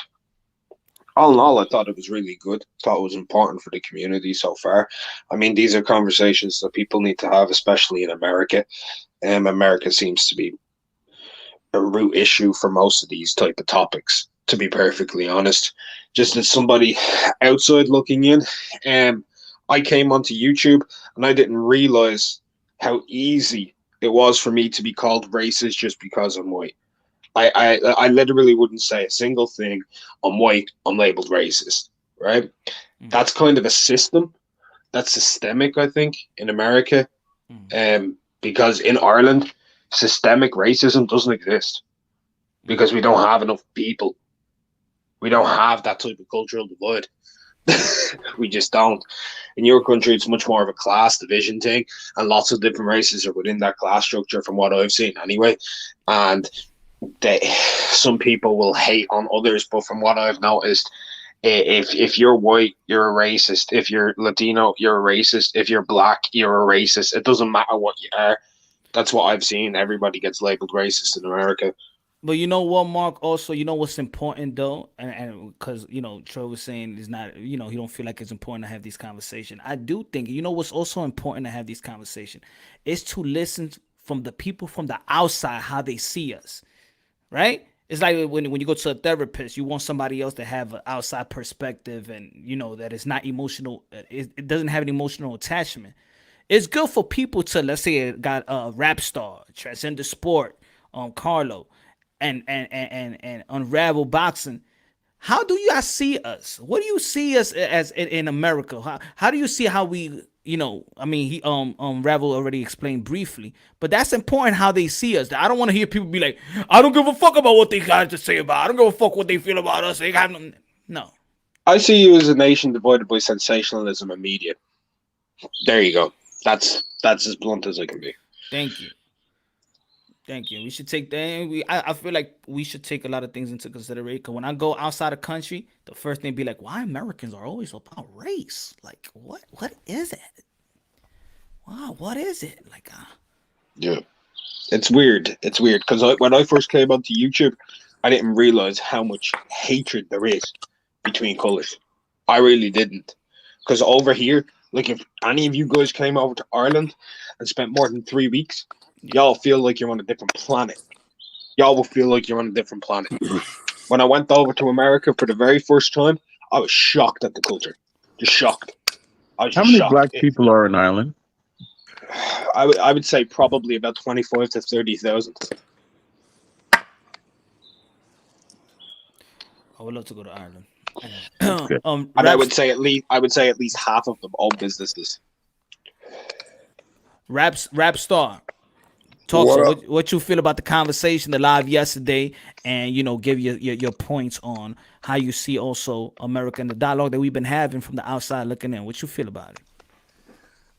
All in all, I thought it was really good. Thought it was important for the community so far. I mean, these are conversations that people need to have, especially in America. America seems to be a root issue for most of these type of topics, to be perfectly honest. Just as somebody outside looking in, I came onto YouTube and I didn't realize how easy it was for me to be called racist just because I'm white. I literally wouldn't say a single thing. I'm white, I'm labeled racist, right? That's kind of a system. That's systemic, I think, in America. Because in Ireland, systemic racism doesn't exist. Because we don't have enough people. We don't have that type of cultural divide. We just don't. In your country, it's much more of a class division thing, and lots of different races are within that class structure from what I've seen anyway. And some people will hate on others, but from what I've noticed, if you're white, you're a racist. If you're Latino, you're a racist. If you're black, you're a racist. It doesn't matter what you are. That's what I've seen. Everybody gets labeled racist in America. But you know what, Mark? Also, you know what's important though, and because Troy was saying is not, he don't feel like it's important to have these conversations. I do think what's also important to have these conversations is to listen from the people from the outside how they see us. Right? It's like when you go to a therapist, you want somebody else to have an outside perspective and, that it's not emotional. It doesn't have an emotional attachment. It's good for people to, let's say, it got a Rap Star, Transcender Sport, Carlo, and Unravel Boxing. How do you see us? What do you see us as in America? How do you see how we, he Ravel already explained briefly, but that's important how they see us. I don't want to hear people be like, I don't give a fuck about what they got to say about. I don't give a fuck what they feel about us. They got no. I see you as a nation divided by sensationalism and media. There you go. That's as blunt as I can be. Thank you. We should take that. I feel like we should take a lot of things into consideration. Because when I go outside the country, the first thing be like, why Americans are always about race? Like, what is it? Wow, what is it? Like, yeah, it's weird. It's weird because when I first came onto YouTube, I didn't realize how much hatred there is between colors. I really didn't. Because over here, like if any of you guys came over to Ireland and spent more than 3 weeks, y'all feel like you're on a different planet. Y'all will feel like you're on a different planet. When I went over to America for the very first time, I was shocked at the culture. Just shocked. How many black people are in Ireland? I would say probably about 25 to 30,000. I would love to go to Ireland. And I would say at least half of them own businesses. Rap Star. Talk what you feel about the conversation, the live yesterday, and give your points on how you see also America and the dialogue that we've been having from the outside looking in. What you feel about it?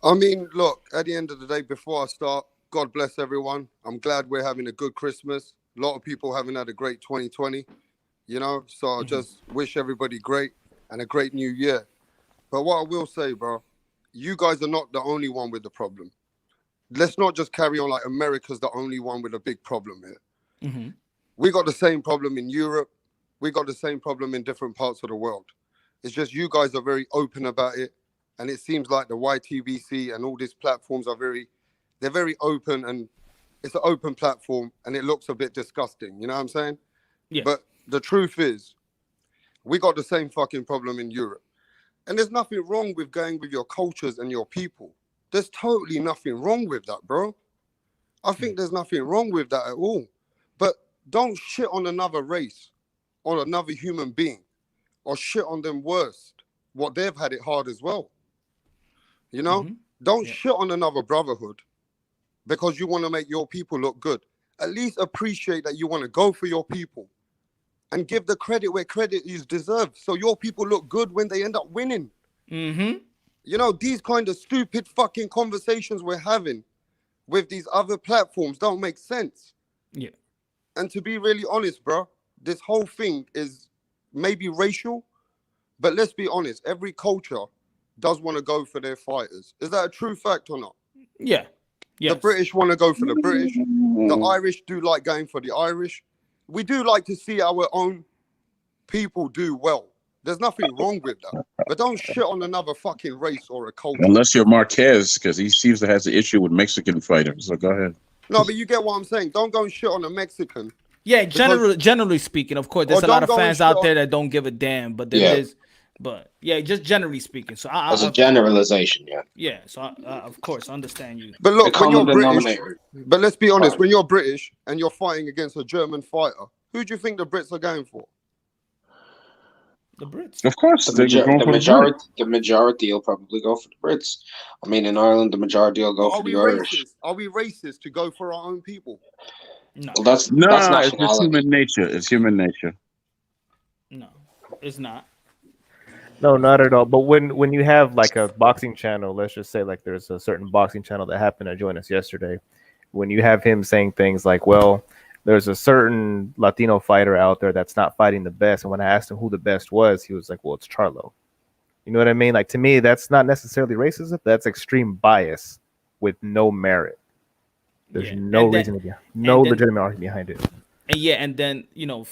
I mean, look, at the end of the day, before I start, God bless everyone. I'm glad we're having a good Christmas. A lot of people haven't had a great 2020, so I just wish everybody great and a great new year. But what I will say, bro, you guys are not the only one with the problem. Let's not just carry on like America's the only one with a big problem here. We got the same problem in Europe. We got the same problem in different parts of the world. It's just you guys are very open about it, and it seems like the YTBC and all these platforms are they're very open, and it's an open platform, and it looks a bit disgusting. You know what I'm saying? Yeah. But the truth is, we got the same fucking problem in Europe, and there's nothing wrong with going with your cultures and your people. There's totally nothing wrong with that, bro. I think there's nothing wrong with that at all. But don't shit on another race or another human being, or shit on them worst, what they've had it hard as well. You know? Don't shit on another brotherhood because you want to make your people look good. At least appreciate that you want to go for your people and give the credit where credit is deserved, so your people look good when they end up winning. You know, these kind of stupid fucking conversations we're having with these other platforms don't make sense. Yeah. And to be really honest, bro, this whole thing is maybe racial, but let's be honest, every culture does want to go for their fighters. Is that a true fact or not? Yeah. Yes. The British want to go for the British. The Irish do like going for the Irish. We do like to see our own people do well. There's nothing wrong with that. But don't shit on another fucking race or a culture. Unless you're Marquez, because he seems to have an issue with Mexican fighters. So go ahead. No, but you get what I'm saying. Don't go and shit on a Mexican. Yeah, generally speaking, of course, there's a lot of fans out there that don't give a damn, but there is. But yeah, just generally speaking. So as a generalization, yeah. Yeah, so of course, I understand you. But look, when you're British, but let's be honest, when you're British and you're fighting against a German fighter, who do you think the Brits are going for? The Brits. Of course. The majority will probably go for the Brits. I mean, in Ireland, the majority will go for the Irish. Are we racist to go for our own people? No. Well, that's it's just human nature. It's human nature. No, it's not. No, not at all. But when you have like a boxing channel, let's just say like there's a certain boxing channel that happened to join us yesterday. When you have him saying things like, well, there's a certain Latino fighter out there that's not fighting the best. And when I asked him who the best was, he was like, well, it's Charlo. You know what I mean? Like, to me, that's not necessarily racism. That's extreme bias with no merit. There's no reason to be, legitimate argument behind it. And yeah, and then, you know,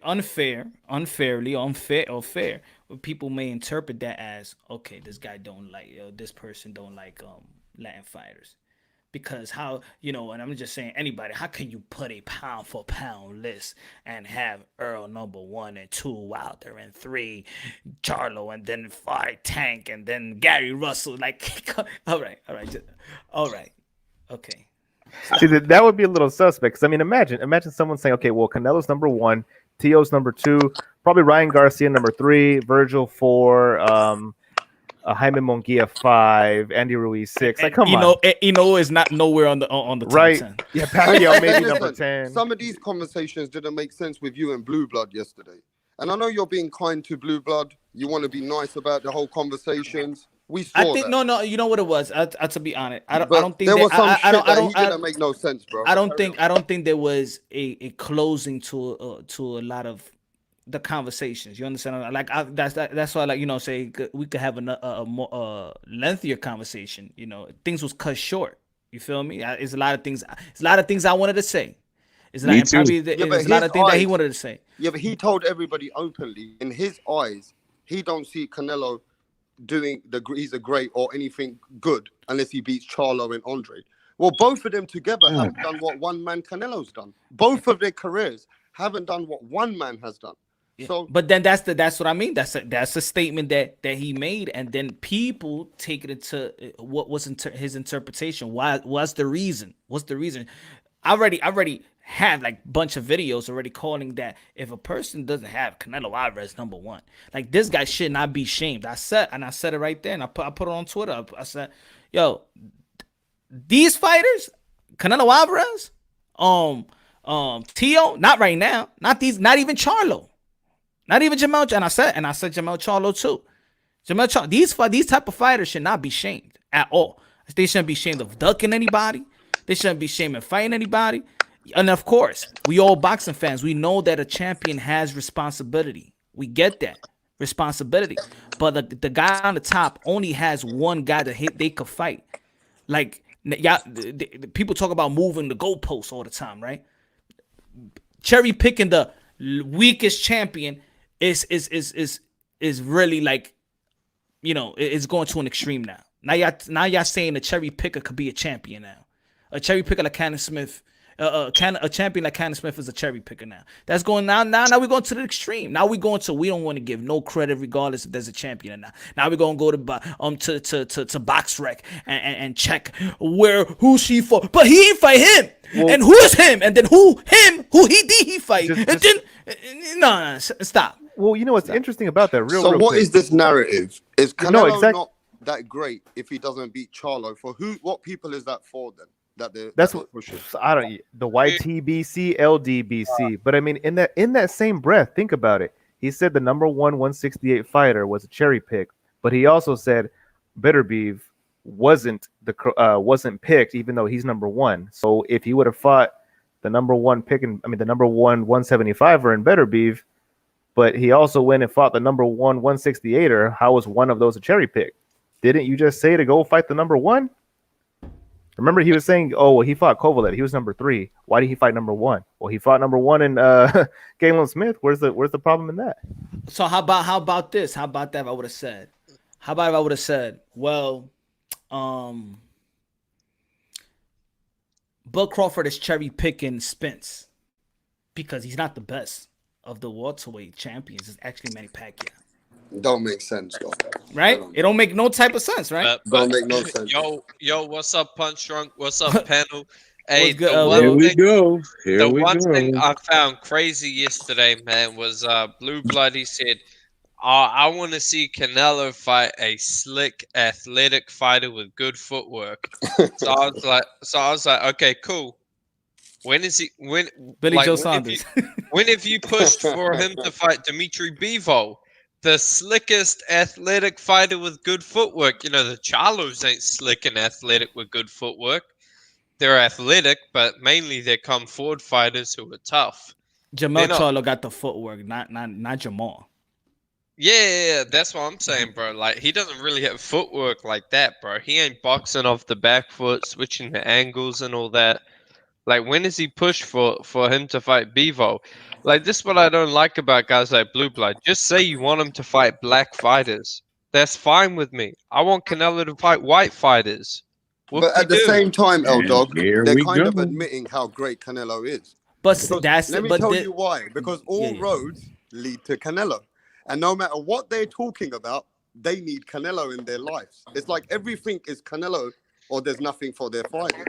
unfairly, unfair, or fair. People may interpret that as, okay, this guy don't like, this person don't like Latin fighters. Because how, you know, and I'm just saying anybody, how can you put a pound for pound list and have Earl number 1 and 2, Wilder and 3, Charlo, and then 5, Tank, and then Gary Russell? Like, all right, okay. See, that would be a little suspect. Because I mean, imagine someone saying, okay, well, Canelo's number 1, Teo's number 2, probably Ryan Garcia number 3, Virgil 4, Jaime Munguia 5, Andy Ruiz 6. Like, come on. Eno is not nowhere on the top right. 10. Yeah, Pacquiao maybe number 10. Some of these conversations didn't make sense with you and Blue Blood yesterday. And I know you're being kind to Blue Blood. You want to be nice about the whole conversations. We saw I think that. No. You know what it was? To be honest, I don't think there that, was some I shit that don't, he didn't make no sense, bro. I don't think there was a closing to a lot of the conversations. You understand? Like that's why, like, you know, say we could have a more lengthier conversation. You know, things was cut short. You feel me? It's a lot of things. It's a lot of things I wanted to say. It's a lot of things that he wanted to say. Yeah, but he told everybody openly, in his eyes, he don't see Canelo doing he's a great or anything good unless he beats Charlo and Andre. Well, both of them together haven't done what one man Canelo's done. Both of their careers haven't done what one man has done. Yeah. So, but then that's what I mean. That's a statement that he made, and then people take it into what was his interpretation. What's the reason? I already had like a bunch of videos already calling that if a person doesn't have Canelo Alvarez number 1, like, this guy should not be shamed. I said it right there, and I put it on Twitter. I said, yo, these fighters, Canelo Alvarez, Teo, not right now, not even Charlo. Not even Jamal, and I said Jamal Charlo too. These type of fighters should not be shamed at all. They shouldn't be shamed of ducking anybody. They shouldn't be shamed of fighting anybody. And of course, we all boxing fans, we know that a champion has responsibility. We get that responsibility, but the guy on the top only has one guy that they could fight. Like, yeah, people talk about moving the goalposts all the time, right? Cherry picking the weakest champion is is really like, it's going to an extreme now. Now y'all saying a cherry picker could be a champion now. A cherry picker like Cannon Smith. A champion like Cannon Smith is a cherry picker now. That's going now. Now we're going to the extreme. Now we're going to, we don't want to give no credit regardless if there's a champion or not. Now we're gonna go to Box Rec and check who she fought, but he ain't fight him. Well, and who is him? And then who he fight? No, stop. Well, you know what's interesting about that? Real quick. Is this narrative? Is Canelo not that great if he doesn't beat Charlo? For who? What people is that for then? That's what I don't. The YTBC, LDBC, but I mean, in that same breath, think about it. He said the number 168 fighter was a cherry pick, but he also said Bitterbeef wasn't picked, even though he's number 1. So if he would have fought the number 1 pick, the number 175er in Bitterbeef, but he also went and fought the number 168er, how was one of those a cherry pick? Didn't you just say to go fight the number 1? Remember, he was saying, "Oh, well, he fought Kovalev. He was number 3. Why did he fight number 1?" Well, he fought number 1 in Galen Smith. Where's the problem in that? So how about this? How about that? If I would have said, well, Bud Crawford is cherry picking Spence because he's not the best of the welterweight champions. It's actually Manny Pacquiao. Don't make sense, though. Right? It don't make no type of sense, right? Don't make no sense. Yo, what's up, Punch Drunk? What's up, panel? Hey, Here we go. The one thing I found crazy yesterday, man, was Blue Blood. He said, I want to see Canelo fight a slick, athletic fighter with good footwork. So I was like, okay, cool. When Billy Joe Saunders. When have you pushed for him to fight Dimitri Bivol? The slickest athletic fighter with good footwork. The Charlos ain't slick and athletic with good footwork. They're athletic, but mainly they come forward fighters who are tough. Jamal Charlo got the footwork, not Jamal. Yeah, that's what I'm saying, bro. Like, he doesn't really have footwork like that, bro. He ain't boxing off the back foot, switching the angles and all that. Like, when is he pushed for him to fight Bivol? Like, this is what I don't like about guys like Blue Blood. Just say you want him to fight black fighters. That's fine with me. I want Canelo to fight white fighters. But at the same time, L-Dog, they're kind of admitting how great Canelo is. But let me tell you why. Because all roads lead to Canelo. And no matter what they're talking about, they need Canelo in their lives. It's like everything is Canelo or there's nothing for their fighting.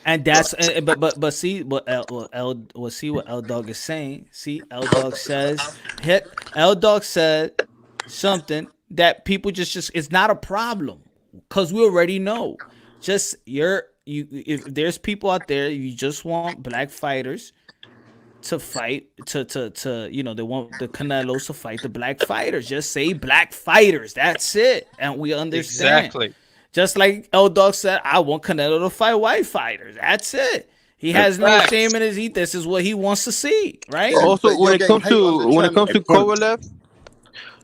And that's but see what L Dog is saying. See, L Dog said something that people just it's not a problem because we already know. Just if there's people out there, you just want black fighters to fight they want the Canelos to fight the black fighters. Just say black fighters. That's it, and we understand. Exactly. Just like L Dog said, I want Canelo to fight white fighters. That's it. He has no shame in his eat. This is what he wants to see, right? Also, when it comes to Kovalev,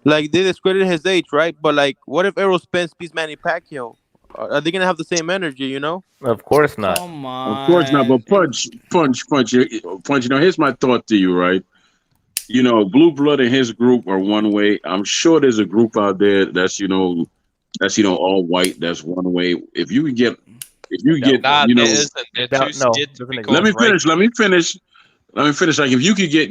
like they discredit his age, right? But like, what if Errol Spence beats Manny Pacquiao? Are they gonna have the same energy? Of course not. Come on. Of course not. But punch. Here's my thought to you, right? Blue Blood and his group are one way. I'm sure there's a group out there that's all white. That's one way. If you get, let me finish. Like, if you could get,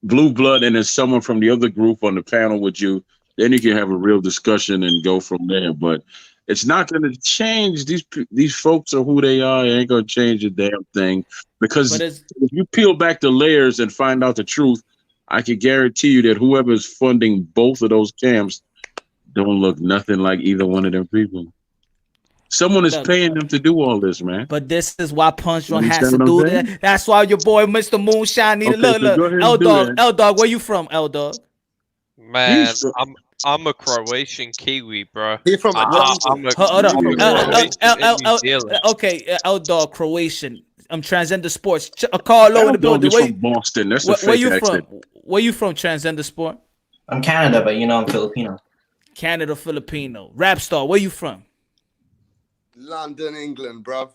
Blue Blood and then someone from the other group on the panel with you, then you can have a real discussion and go from there. But it's not going to change. These folks are who they are. It ain't going to change a damn thing. Because if you peel back the layers and find out the truth, I can guarantee you that whoever's funding both of those camps don't look nothing like either one of them people. Someone is paying them to do all this, man. But this is why Punch Drunk has to do that. That's why your boy Mr. Moonshine need look. L Dog, where you from, L Dog? Man, I'm a Croatian Kiwi, bro. He's from okay, L Dog, Croatian. I'm Transgender Sports. Carlo in the building. From Boston. That's where you from? Where you from, Transgender Sport? I'm Canada, but I'm Filipino. Canada, Filipino. Rap star, where you from? London, England, bro.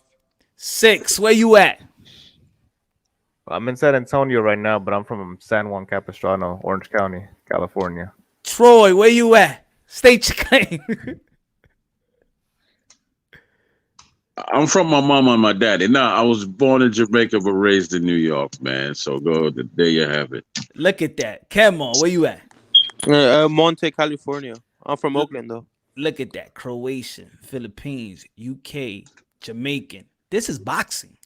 6, where you at? I'm in San Antonio right now, but I'm from San Juan Capistrano, Orange County, California. Troy, where you at? State your claim. I'm from my mama and my daddy. Nah, I was born in Jamaica but raised in New York, man. So there you have it. Look at that. Kemo, where you at? Monte, California. I'm from Oakland, though. Look at that. Croatian, Philippines, UK, Jamaican. This is boxing.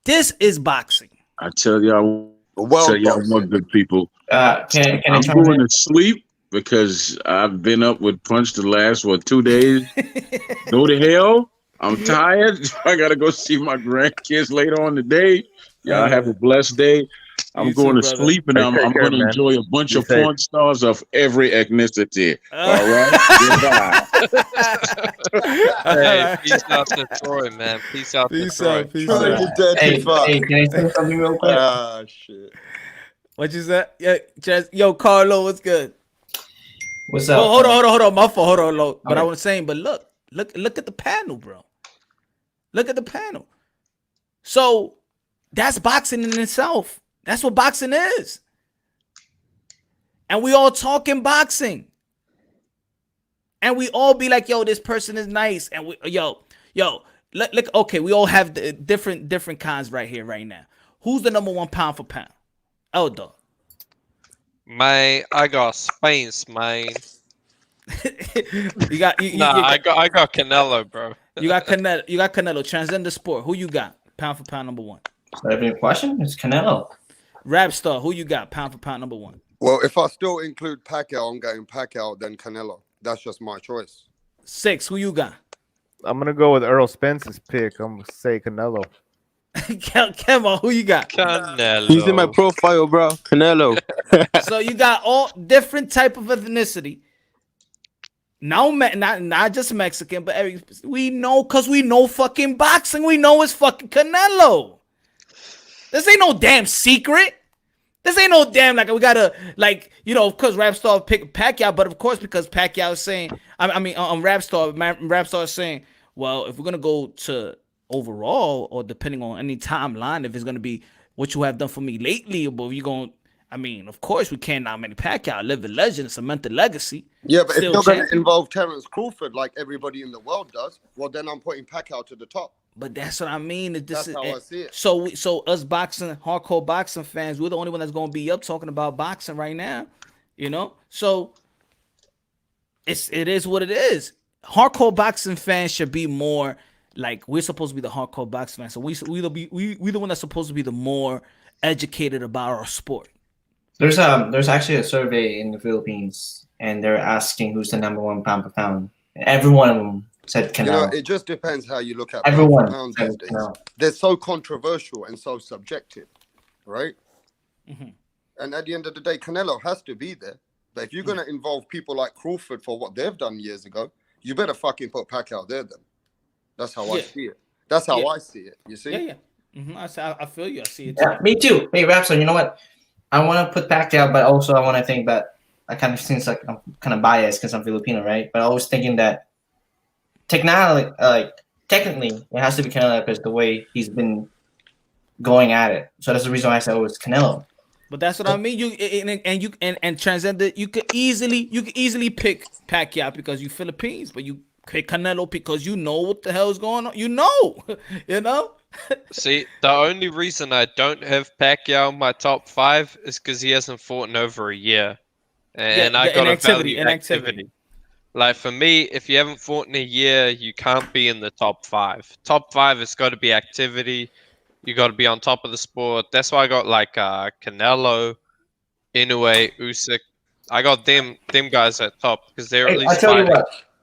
This is boxing. I tell y'all what, good people. Can I'm going to sleep because I've been up with Punch the last 2 days. Go to hell. I'm tired. I gotta go see my grandkids later on today. Y'all have a blessed day. I'm going to sleep, and I'm going to enjoy a bunch of porn stars of every ethnicity. All right? Goodbye. Hey, peace out to Troy, man. Peace out to Troy. Peace out. Hey, can I say something real quick? Ah, shit. What you said? Yeah, yo, Carlo, what's good? What's up? Oh, hold on. My fault. Hold on, Lo. But I was saying, but look at the panel, bro. Look at the panel. So that's boxing in itself. That's what boxing is. And we all talking boxing. And we all be like, yo, this person is nice. And we, look, okay, we all have the different kinds right here, right now. Who's the number one pound for pound? Dog. I got Spain's, man. I got Canelo, bro. You got Canelo. Transcend the sport. Who you got? Pound for pound number one. Is that a question? It's Canelo. Rap star. Who you got? Pound for pound number one. Well, if I still include Pacquiao, I'm going Pacquiao, then Canelo. That's just my choice. 6. Who you got? I'm gonna go with Earl Spence's pick. I'm gonna say Canelo. Kemo, who you got? Canelo. He's in my profile, bro. Canelo. So you got all different type of ethnicity. Now, not just Mexican, but we know because we know fucking boxing. We know it's fucking Canelo. This ain't no damn secret. This ain't no damn like we gotta of course Rap Star pick Pacquiao, but of course because Pacquiao is saying Rap Star is saying, well, if we're gonna go to overall or depending on any timeline, if it's gonna be what you have done for me lately, but you're gonna. Of course, we can't nominate Pacquiao, live a legend, cement the legacy. Yeah, but if you're going to involve Terence Crawford like everybody in the world does, well, then I'm putting Pacquiao to the top. But that's what I mean. That's how I see it. So us hardcore boxing fans, we're the only one that's going to be up talking about boxing right now. So it is what it is. Hardcore boxing fans should be more like we're supposed to be the hardcore boxing fans. So we the one that's supposed to be the more educated about our sport. There's actually a survey in the Philippines, and they're asking who's the number one pound per pound. Everyone said Canelo. It just depends how you look at everyone. Pound these days. They're so controversial and so subjective, right? Mm-hmm. And at the end of the day, Canelo has to be there. But if you're going to involve people like Crawford for what they've done years ago, you better fucking put Pacquiao there then. That's how I see it. That's how I see it. You see? Yeah. Mm-hmm. I feel you. I see it. Yeah, me too. Hey, Rapson, you know what? I want to put Pacquiao, but also I want to think that I kind of seems like I'm kind of biased because I'm Filipino, right? But I was thinking that technically, it has to be Canelo because the way he's been going at it. So that's the reason why I said it's Canelo. But that's what I mean. You transcend it. You could easily pick Pacquiao because you Philippines, but you pick Canelo because you know what the hell is going on. You know. See, the only reason I don't have Pacquiao in my top 5 is because he hasn't fought in over a year, and I got to value activity. Like for me, if you haven't fought in a year, you can't be in the top 5. Top 5 has got to be activity. You got to be on top of the sport. That's why I got like Canelo, Inoue, Usyk. I got them guys at top because they're at least fighting.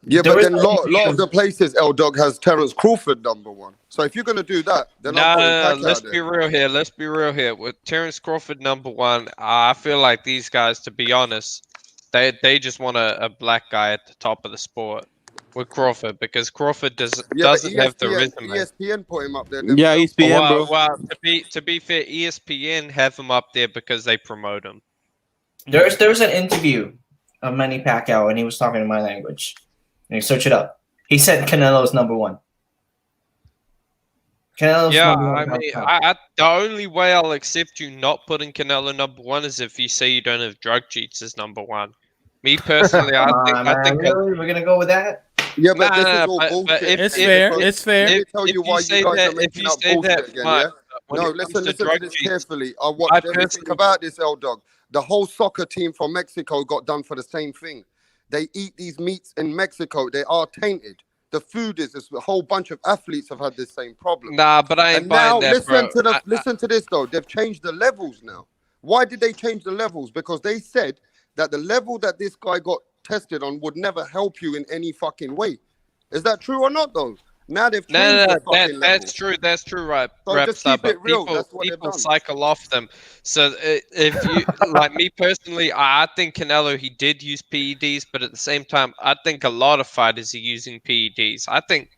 Yeah, but then a lot of the places L-Dog has Terence Crawford number 1. So if you're going to do that, then no, let's be real here. Let's be real here. With Terence Crawford number 1, I feel like these guys, to be honest, they just want a black guy at the top of the sport with Crawford because Crawford doesn't have the resume. ESPN put him up there. Yeah, ESPN, bro. Well, to be fair, ESPN have him up there because they promote him. There was an interview of Manny Pacquiao, and he was talking in my language. And you search it up. He said Canelo's number 1. Canelo's number 1. I mean, the only way I'll accept you not putting Canelo number 1 is if you say you don't have drug cheats as number 1. Me personally, I think really? We're gonna go with that? Yeah, but this is all bullshit. It's fair. It's fair. Let me tell you why you guys are making up bullshit again, yeah? No, listen to this carefully. I watched everything about this, L-Dog. The whole soccer team from Mexico got done for the same thing. They eat these meats in Mexico. They are tainted. The food is, a whole bunch of athletes have had this same problem. Nah, but I ain't buying that, bro. Listen to this, though. They've changed the levels now. Why did they change the levels? Because they said that the level that this guy got tested on would never help you in any fucking way. Is that true or not, though? Now they've changed the fucking level. That's true, right? So just keep it real. That's what people cycle off them. So if you like me personally, I think Canelo, he did use PEDs, but at the same time, I think a lot of fighters are using PEDs. I think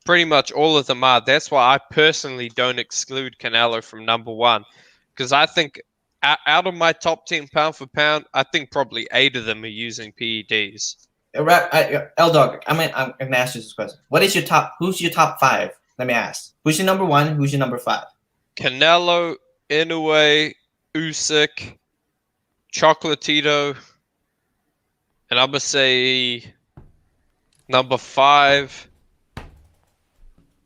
pretty much all of them are. That's why I personally don't exclude Canelo from number one, because I think out of my top 10 pound for pound, I think probably 8 of them are using PEDs. L-Dog, I'm gonna ask you this question. What is your top? Who's your top 5? Let me ask. Who's your number 1? Who's your number 5? Canelo, Inoue, Usyk, Chocolatito, and I'm gonna say number 5.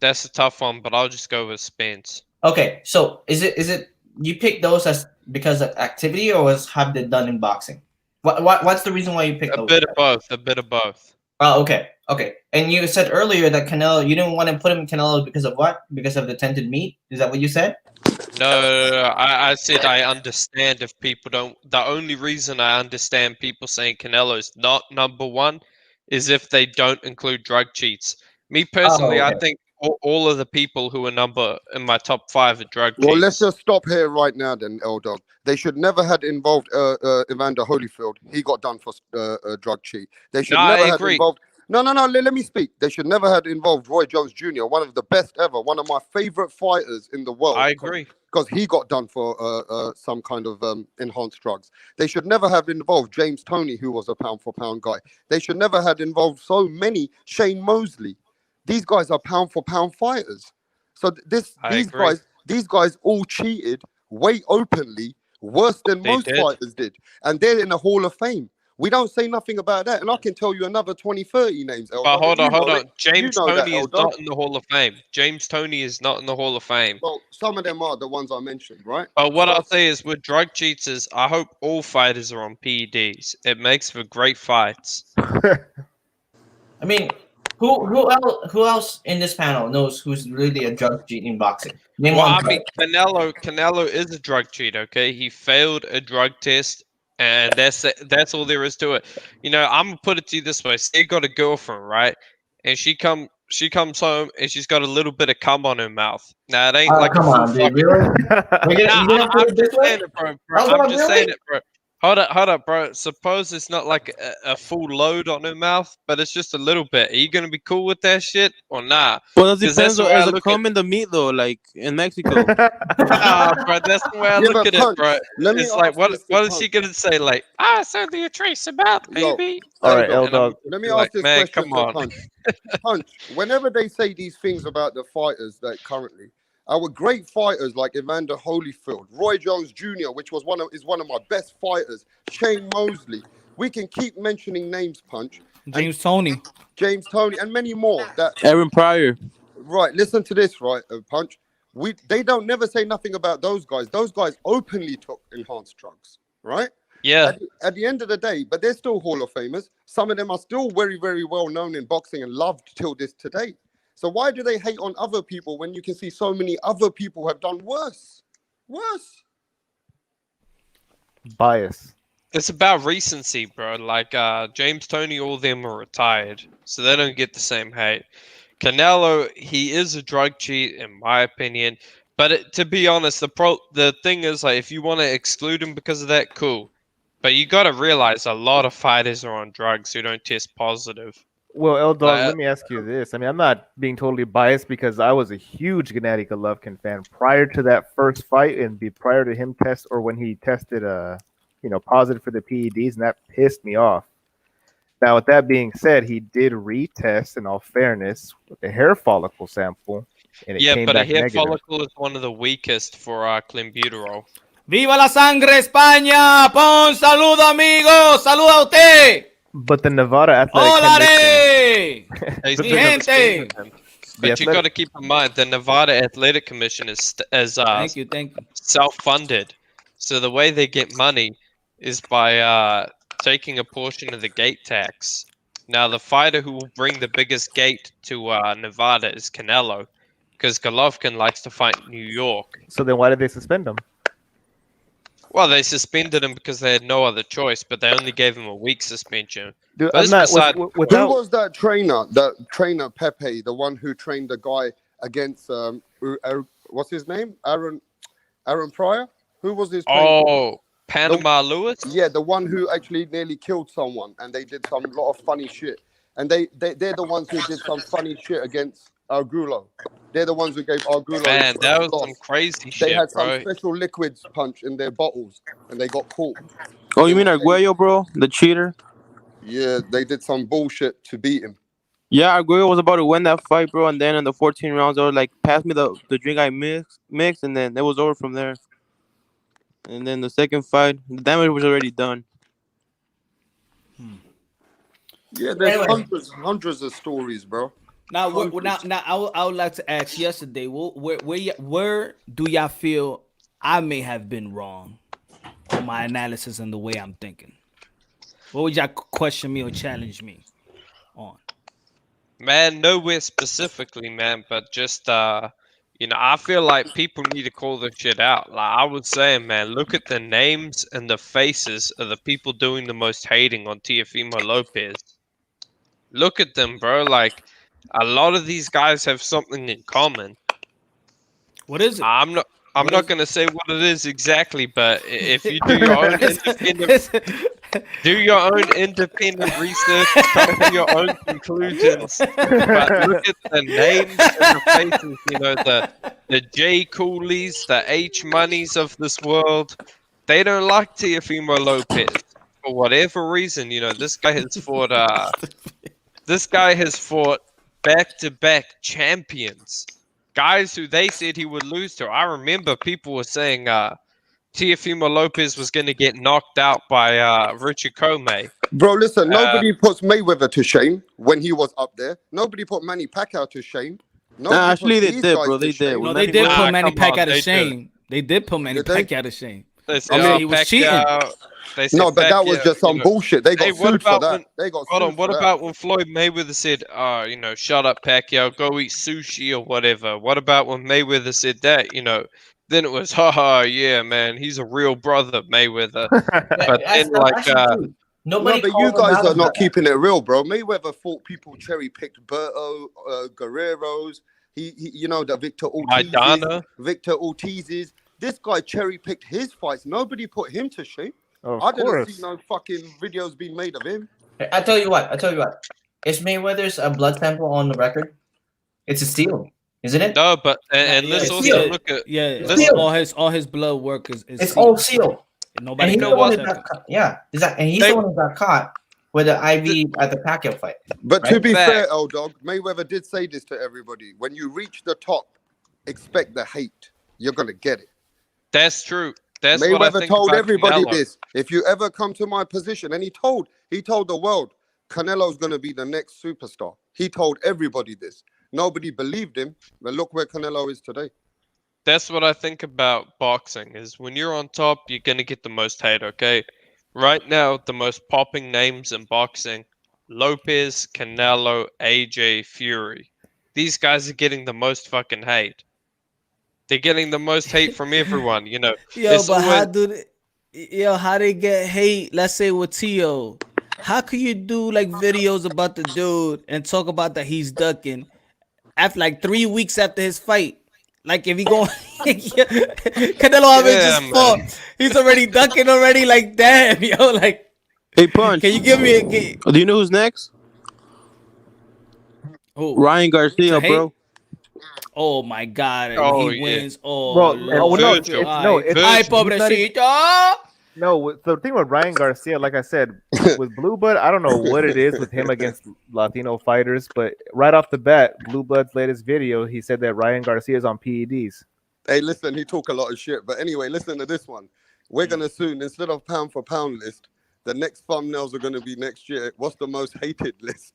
That's a tough one, but I'll just go with Spence. Okay, so is it you pick those as because of activity, or have they done in boxing? What's the reason why you picked those? A bit of both. Oh, okay. And you said earlier that Canelo, you didn't want to put him in Canelo because of what? Because of the tainted meat? Is that what you said? No. I said I understand if people don't. The only reason I understand people saying Canelo's not number 1 is if they don't include drug cheats. Me personally, I think all of the people who are in my top 5 are drug cheats. Well, let's just stop here right now then, L-Dog. They should never have involved Evander Holyfield. He got done for a drug cheat. They should never have involved... No, let me speak. They should never have involved Roy Jones Jr., one of the best ever, one of my favorite fighters in the world. I agree. Because he got done for some kind of enhanced drugs. They should never have involved James Toney, who was a pound-for-pound guy. They should never have involved so many Shane Mosley. These guys are pound-for-pound fighters. So these guys all cheated way openly, worse than most fighters did. And they're in the Hall of Fame. We don't say nothing about that. And I can tell you another 20, 30 names. But hold on. James Toney is not in the Hall of Fame. James Toney is not in the Hall of Fame. Well, some of them are the ones I mentioned, right? But what I'll say is with drug cheats, I hope all fighters are on PEDs. It makes for great fights. I mean, who else in this panel knows who's really a drug cheat in boxing? Canelo is a drug cheat, okay? He failed a drug test, and that's all there is to it. You know, I'm gonna put it to you this way: say you got a girlfriend, right? And she comes home and she's got a little bit of cum on her mouth. Now it ain't like come on, dude, really? I'm just saying it, bro. I'm just saying it, bro. Hold up, bro. Suppose it's not like a full load on her mouth, but it's just a little bit. Are you gonna be cool with that shit or nah? Well, it depends on as a cum in the meat though, like in Mexico. Bro, that's the way I look at it, bro. It's like, what is she gonna say? Like, it's only a trace amount, baby. All right, L-Dog. Let me ask this question. Come on. Punch. Whenever they say these things about the fighters that currently. Our great fighters like Evander Holyfield, Roy Jones Jr., which was one of my best fighters, Shane Mosley. We can keep mentioning names, Punch. James Toney, and many more. Aaron Pryor. Right, listen to this, right, Punch. They don't never say nothing about those guys. Those guys openly took enhanced drugs, right? Yeah. At the end of the day, but they're still Hall of Famers. Some of them are still very, very well known in boxing and loved till this today. So why do they hate on other people when you can see so many other people have done worse? Bias. It's about recency, bro. Like James Toney, all of them are retired, so they don't get the same hate. Canelo, he is a drug cheat, in my opinion. But to be honest, the thing is, like, if you want to exclude him because of that, cool. But you got to realize a lot of fighters are on drugs who don't test positive. Well, L-Dog, let me ask you this. I mean, I'm not being totally biased because I was a huge Gennady Golovkin fan prior to that first fight and prior to him when he tested positive for the PEDs, and that pissed me off. Now, with that being said, he did retest, in all fairness, with the hair follicle sample, and it came back negative. Hair follicle is one of the weakest for clenbuterol. Viva la sangre España. Pon saludo, amigos. Saluda a usted. But the Nevada Athletic Hola, Commission, He's mi been gente. abstaining them. But you Athletic- got to keep in mind the Nevada Athletic Commission is Thank you, thank you. self-funded. So the way they get money is by taking a portion of the gate tax. Now the fighter who will bring the biggest gate to Nevada is Canelo, because Golovkin likes to fight in New York. so then why did they suspend him? Well, they suspended him because they had no other choice, but they only gave him a week suspension. Dude, But I'm it's not beside- Who without. was that trainer? That trainer Pepe, the one who trained the guy against what's his name? Aaron Pryor. Who was his trainer? Oh, Panama Lewis? Yeah, the one who actually nearly killed someone, and they did some lot of funny shit. And they're the ones who did some funny shit against Argulo. They're the ones who gave Argulo. Man, that was loss. some crazy They shit, had some bro. special liquids punch in their bottles, and they got caught. Oh, you mean Arguello, bro? The cheater? Yeah, they did some bullshit to beat him. Yeah, Arguello was about to win that fight, bro. And then in the 14 rounds, they were like, pass me the drink I mixed, and then it was over from there. And then the second fight, the damage was already done. Yeah, there's Anyway. hundreds of stories, bro. Now, I would like to ask yesterday, where do y'all feel I may have been wrong on my analysis and the way I'm thinking? What would y'all question me or challenge me on? Man, nowhere specifically, man, but just I feel like people need to call this shit out. Like I was saying, man, look at the names and the faces of the people doing the most hating on Teofimo Lopez. Look at them, bro. Like a lot of these guys have something in common. What is it? I'm not gonna say what it is exactly, but if you do your own independent research, come to your own conclusions. But look at the names and the faces, the J Coolies, the H Moneys of this world. They don't like Teofimo Lopez for whatever reason. This guy has fought. This guy has fought back-to-back champions. Guys who they said he would lose to. I remember people were saying Teofimo Lopez was going to get knocked out by Richard Comey. Bro, listen, nobody puts Mayweather to shame when he was up there. Nobody put Manny Pacquiao to shame. Nah, actually, they did, bro. They did. No, they did put Manny Pacquiao to they shame. They did put Manny Pacquiao to shame. They said, he was cheating. They said No, but that was Pacquiao, just some bullshit. They got Hey, what sued for about that. when- They got Hold on, sued what for about when Floyd Mayweather said, shut up, Pacquiao, go eat sushi or whatever? What about when Mayweather said that, then it was, haha, yeah, man, he's a real brother, Mayweather. But then, like, Nobody. No, but you guys are not keeping it real, bro. Mayweather thought people cherry picked Berto, Guerrero's. He the Victor Maidana. Ortiz's. This guy cherry picked his fights. Nobody put him to shame. Of I didn't course. see no fucking videos being made of him. I tell you what. Is Mayweather's a blood sample on the record? It's a steal, isn't it? No, but and let's it's also sealed. look at all his blood work is It's all sealed. Nobody And he's knows the one that. that got caught. Yeah, and he's the one who got caught with the IV at the Pacquiao fight. But to Right? be Fact. fair, L-Dog, Mayweather did say this to everybody. When you reach the top, expect the hate. You're going to get it. That's true. That's what I Mayweather think told about everybody Canelo. this. If you ever come to my position, and he told the world, Canelo's going to be the next superstar. He told everybody this. Nobody believed him, but look where Canelo is today. That's what I think about boxing is when you're on top, you're going to get the most hate, okay? Right now, the most popping names in boxing, Lopez, Canelo, AJ, Fury. These guys are getting the most fucking hate. They're getting the most hate from everyone, Yo, It's but always- how they get hate? Let's say with Tio, how can you do like videos about the dude and talk about that he's ducking after like 3 weeks after his fight? Like if he going, Canelo already Yeah, just man. fought. He's already ducking already. Like damn, yo, like Hey, Punch. can you give me a Do you know who's next? who? Ryan Garcia, To hate? bro. Oh my god, Oh, he yeah. wins. Oh, Well, Lord. no, Virgil. Ay, Virgil. pobrecito. No, the thing with Ryan Garcia, like I said, with Blue Blood, I don't know what it is with him against Latino fighters, but right off the bat, Blue Blood's latest video, he said that Ryan Garcia is on PEDs. Hey, listen, he talk a lot of shit. But anyway, listen to this one. We're gonna soon, instead of pound for pound list, the next thumbnails are gonna be next year. What's the most hated list?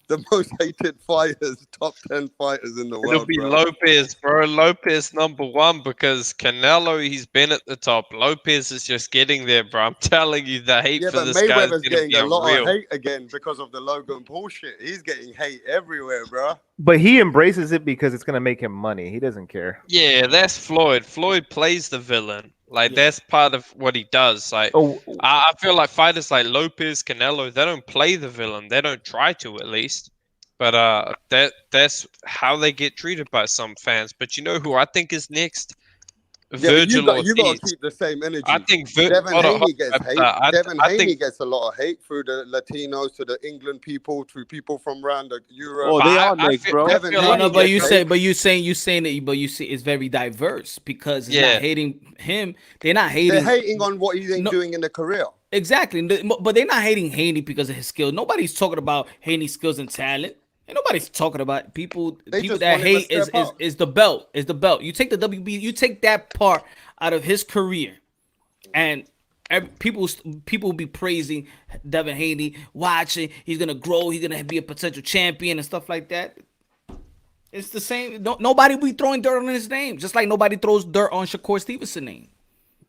The most hated fighters, top 10 fighters in the It'll world, be bro. Lopez, bro. Lopez #1 because Canelo, he's been at the top. Lopez is just getting there, bro. I'm telling you, the hate Yeah, for but this guy is Mayweather's gonna getting be a lot unreal. of hate again because of the Logan Paul shit. He's getting hate everywhere, bro. But he embraces it because it's gonna make him money. He doesn't care. Yeah, that's Floyd. Floyd plays the villain. Like that's part of what he does. Like I feel like fighters like Lopez, Canelo, they don't play the villain. They don't try to, at least. But that's how they get treated by some fans. But you know who I think is next? Yeah, but you Virgil got to Ortiz. keep the same energy. I think Devin hold on, Haney gets hate. Devin I Haney think gets a lot of hate through the Latinos, to the England people, to people from around Europe. Oh, they all next, bro. Devin No, Haney no, but gets you hate. saying that, but you see, it's very diverse because it's Yeah. not hating him. They're not hating. They're hating on what he ain't doing in the career. Exactly, but they're not hating Haney because of his skill. Nobody's talking about Haney's skills and talent. And nobody's talking about people. They People just that want him to hate is, step up. is the belt. Is the belt. You take the WB. You take that part out of his career, and people will be praising Devin Haney. Watching, he's gonna grow. He's gonna be a potential champion and stuff like that. It's the same. Nobody will be throwing dirt on his name, just like nobody throws dirt on Shakur Stevenson's name.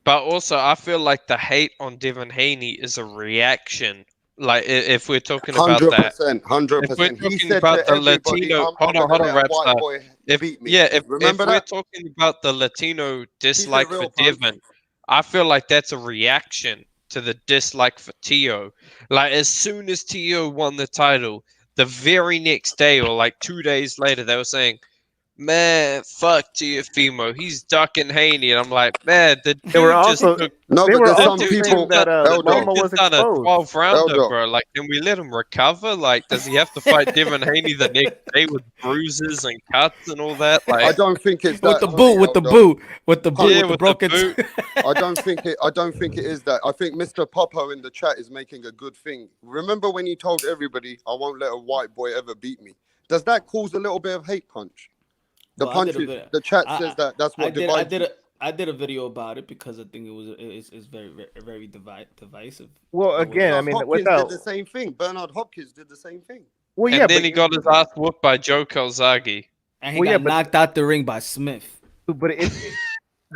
But also, I feel like the hate on Devin Haney is a reaction. Like if we're talking about that, 100%, if we're 100%. He talking said about to the everybody, Latino, I'm hold not on, gonna let a Rapstar. white boy If beat me. if Remember we're that? talking about the Latino dislike real for punch. Devin, I feel like that's a reaction to the dislike for Tio. Like as soon as Tio won the title, the very next day or like 2 days later, they were saying, "Man, fuck Teofimo, he's ducking Haney," and I'm like, "Man, the dude They were just also took." No, they but were there's That some also dude people. saying that Eldog, Loma was just done a exposed. 12 rounder, Eldog. bro. Like, can we let him recover? Like, does he have to fight Devin Haney the next day with bruises and cuts and all that? I Like, don't think it's With that. the boot, with the Eldog. boot, with the boot, yeah, with the with the broken. boot. I don't think it is that. I think Mr. Popo in the chat is making a good thing. Remember when he told everybody, "I won't let a white boy ever beat me." Does that cause a little bit of hate punch? The Well, I did punch, a bit- the chat I- says that's I what did. divides you. I did a video about it because I think it's very divisive. Well, again, I Bernard mean, Hopkins without did the same thing. Bernard Hopkins did the same thing. well, And yeah, then but he got his ass whooped by Joe Calzaghe. And he Well, yeah, got but- knocked out the ring by Smith. but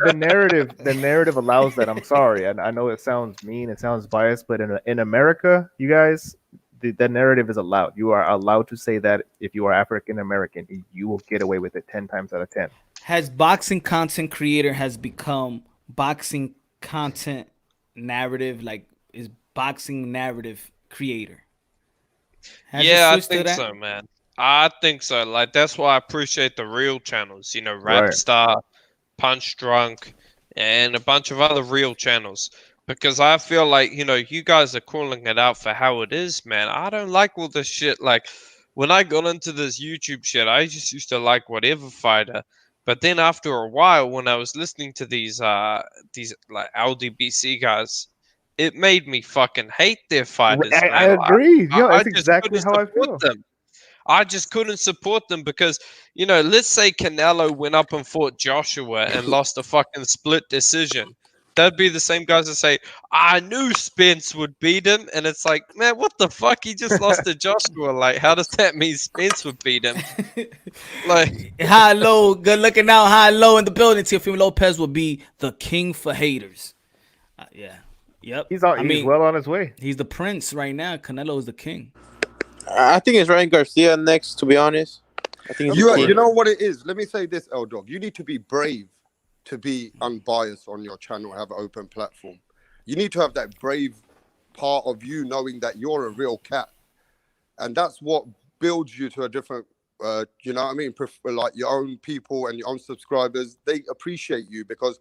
the narrative allows that. I'm sorry, and I know it sounds mean, it sounds biased, but in America, you guys, that narrative is allowed. You are allowed to say that if you are African American, you will get away with it 10 times out of 10. Has boxing content creator has become boxing content narrative, like is boxing narrative creator? Has it Yeah, I switched to think that? so, man. I think so. Like, that's why I appreciate the real channels, you know, Right. Rapstar, Punch Drunk, and a bunch of other real channels. Because I feel like, you know, you guys are calling it out for how it is, man. I don't like all this shit. Like, when I got into this YouTube shit, I just used to like whatever fighter. But then after a while, when I was listening to these like LDBC guys, it made me fucking hate their fighters, man. I agree. Yeah, that's just exactly couldn't how I support feel. them. I just couldn't support them because, you know, let's say Canelo went up and fought Joshua and lost a fucking split decision. That'd be the same guys that say, "I knew Spence would beat him," and it's like, man, what the fuck? He just lost to Joshua. Like, how does that mean Spence would beat him? Like, High low, good looking out, high low in the building. Teofimo Lopez will be the king for haters. Yeah, yep. He's well on his way. He's the prince right now. Canelo is the king. I think it's Ryan Garcia next, to be honest. I think You know what it is? Let me say this, L-Dog. You need to be brave to be unbiased on your channel, have an open platform. You need to have that brave part of you knowing that you're a real cat. And that's what builds you to a different, you know what I mean? Like your own people and your own subscribers, they appreciate you because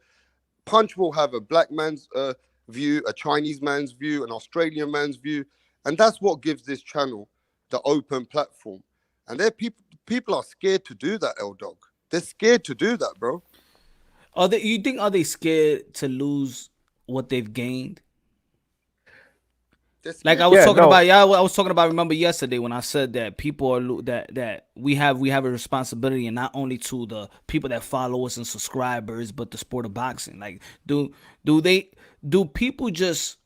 Punch will have a black man's view, a Chinese man's view, an Australian man's view. And that's what gives this channel the open platform. And there people are scared to do that, L-Dog. They're scared to do that, bro. Are they scared to lose what they've gained? Like I was talking about, I was talking about. Remember yesterday when I said that people are that we have a responsibility, and not only to the people that follow us and subscribers, but the sport of boxing. Like, do people just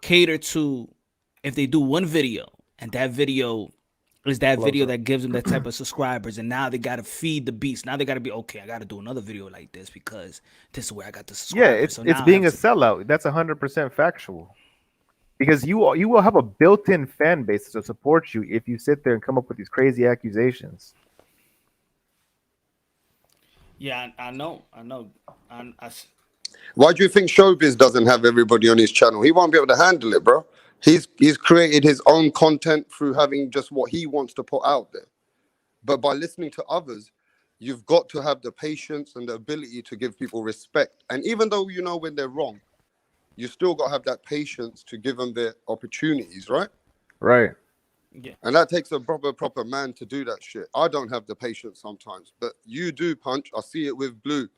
cater to if they do one video and that video is that video that gives them that type of subscribers, and now they got to feed the beast. Now they got to be okay. I got to do another video like this because this is where I got the subscribers. Yeah, it's being a sellout. That's 100% factual. Because you will have a built-in fan base to support you if you sit there and come up with these crazy accusations. Yeah, I know. Why do you think Showbiz doesn't have everybody on his channel? He won't be able to handle it, bro. He's created his own content through having just what he wants to put out there. But by listening to others, you've got to have the patience and the ability to give people respect. And even though you know when they're wrong, you still got to have that patience to give them their opportunities, right? Right. Yeah. And that takes a proper man to do that shit. I don't have the patience sometimes, but you do, Punch. I see it with Blue.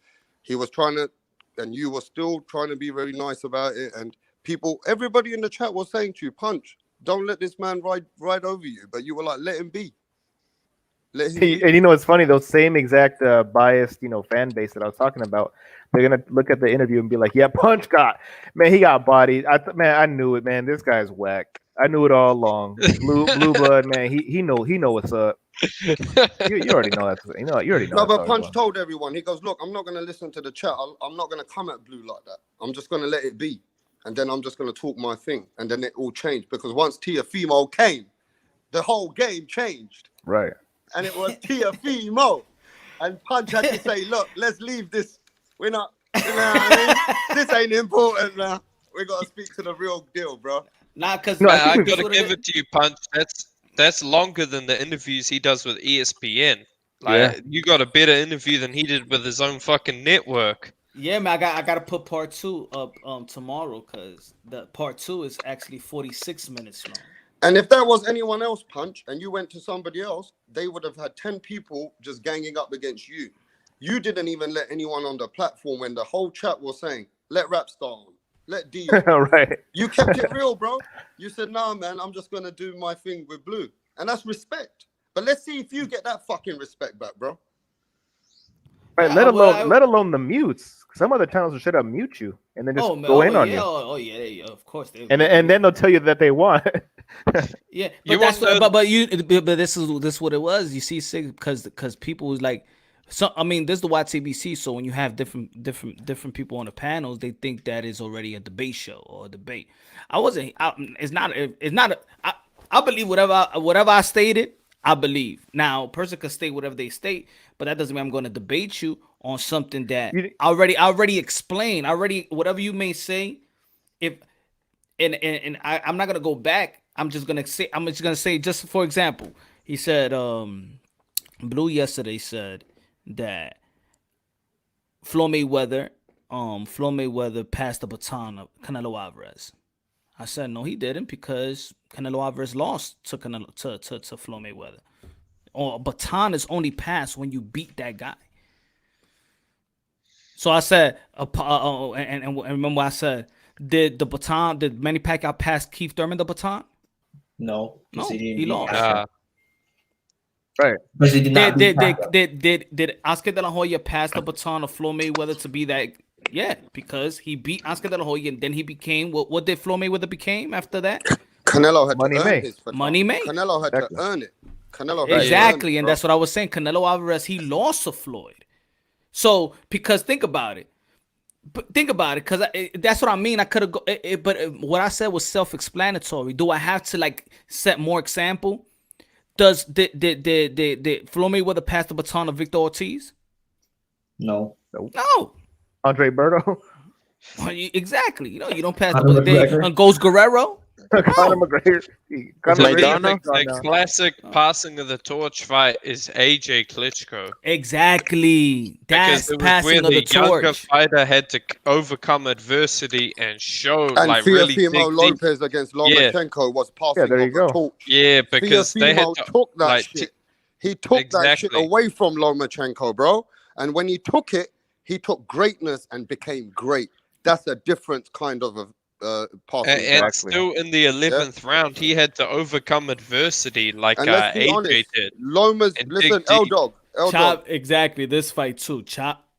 He was trying to, and you were still trying to be very nice about it. And everybody in the chat was saying to you, Punch, don't let this man ride over you. But you were like, let him be. Let him be. And you know, it's funny, those same exact biased, fan base that I was talking about, they're going to look at the interview and be like, yeah, Punch he got bodied. I knew it, man. This guy's whack. I knew it all along. Blue blood, man. He know what's up. You already know that. You already know. No, but Punch told everyone. He goes, look, I'm not going to listen to the chat. I'm not going to come at Blue like that. I'm just going to let it be. And then I'm just going to talk my thing. And then it all changed. Because once Teofimo came, the whole game changed. Right. And it was Teofimo. And Punch had to say, look, let's leave this. We're not, you know what I mean? This ain't important now. We got to speak to the real deal, bro. Nah, because I got to give it to you, Punch. That's longer than the interviews he does with ESPN. Like, you got a better interview than he did with his own fucking network. Yeah, man, I got to put part 2 up tomorrow because the part 2 is actually 46 minutes long. And if there was anyone else, Punch, and you went to somebody else, they would have had 10 people just ganging up against you. You didn't even let anyone on the platform when the whole chat was saying, let Rapstar on, let D on. Right. You kept it real, bro. You said, nah, man, I'm just going to do my thing with Blue. And that's respect. But let's see if you get that fucking respect back, bro. Right, let alone the mutes. Some other channels will straight up mute you and then just go in on you. Oh yeah, of course. And then they'll tell you that they won. Yeah, but this is what it was. You see, because people was like, so I mean, this is the YTBC. So when you have different people on the panels, they think that is already a debate show or a debate. I believe whatever I stated. I believe. Now, a person can state whatever they state, but that doesn't mean I'm going to debate you on something that I already explained. Whatever you may say, I'm not going to go back. I'm just going to say, just for example, he said, Blue yesterday said that Floyd Mayweather passed the baton of Canelo Alvarez. I said, no, he didn't, because Canelo Alvarez lost to Floyd Mayweather. Or a baton is only passed when you beat that guy. So I said, and remember I said, did Manny Pacquiao pass Keith Thurman the baton? No, he lost. Right. But he did not. Did Oscar De La Hoya pass the baton of Floyd Mayweather to be that? Yeah, because he beat Oscar De La Hoya, and then he became what did Floyd Mayweather became after that? Canelo had to earn his baton. Money May. Canelo had to earn it. Exactly, and that's what I was saying. Canelo Alvarez, he lost to Floyd. So because think about it, because that's what I mean. I could have but what I said was self-explanatory. Do I have to set more example? Did Floyd Mayweather pass the baton of Victor Ortiz? No. Andre Berto? Well, exactly. You don't pass the Ghost Guerrero. Conor McGregor. The classic passing of the torch fight is AJ Klitschko. Exactly. That's passing of the torch. Younger fighter had to overcome adversity and show and Teofimo Lopez against Lomachenko was passing the torch. Yeah, because they had to, took that shit. He took that shit away from Lomachenko, bro. And when he took it, he took greatness and became great. That's a different kind of passing. And still in the 11th round, he had to overcome adversity like And let's be AJ honest, did. Loma's and listen, dig L deep. Dog, Exactly. This fight too.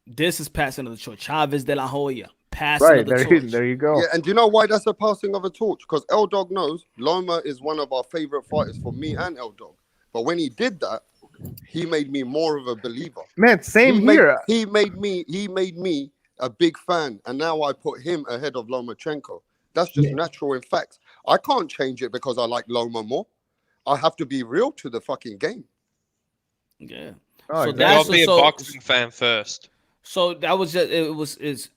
This is passing of the torch. Chavez de la Hoya passing Right of the there, torch. there you go. Yeah, and do you know why that's a passing of a torch? Because L Dog knows Loma is one of our favorite fighters for me and L Dog. But when he did that, he made me more of a believer. Man, same here. He made me a big fan, and now I put him ahead of Lomachenko. That's just natural in fact. I can't change it because I like Loma more. I have to be real to the fucking game. Yeah. Oh, So You gotta that's be a boxing fan first. So that was just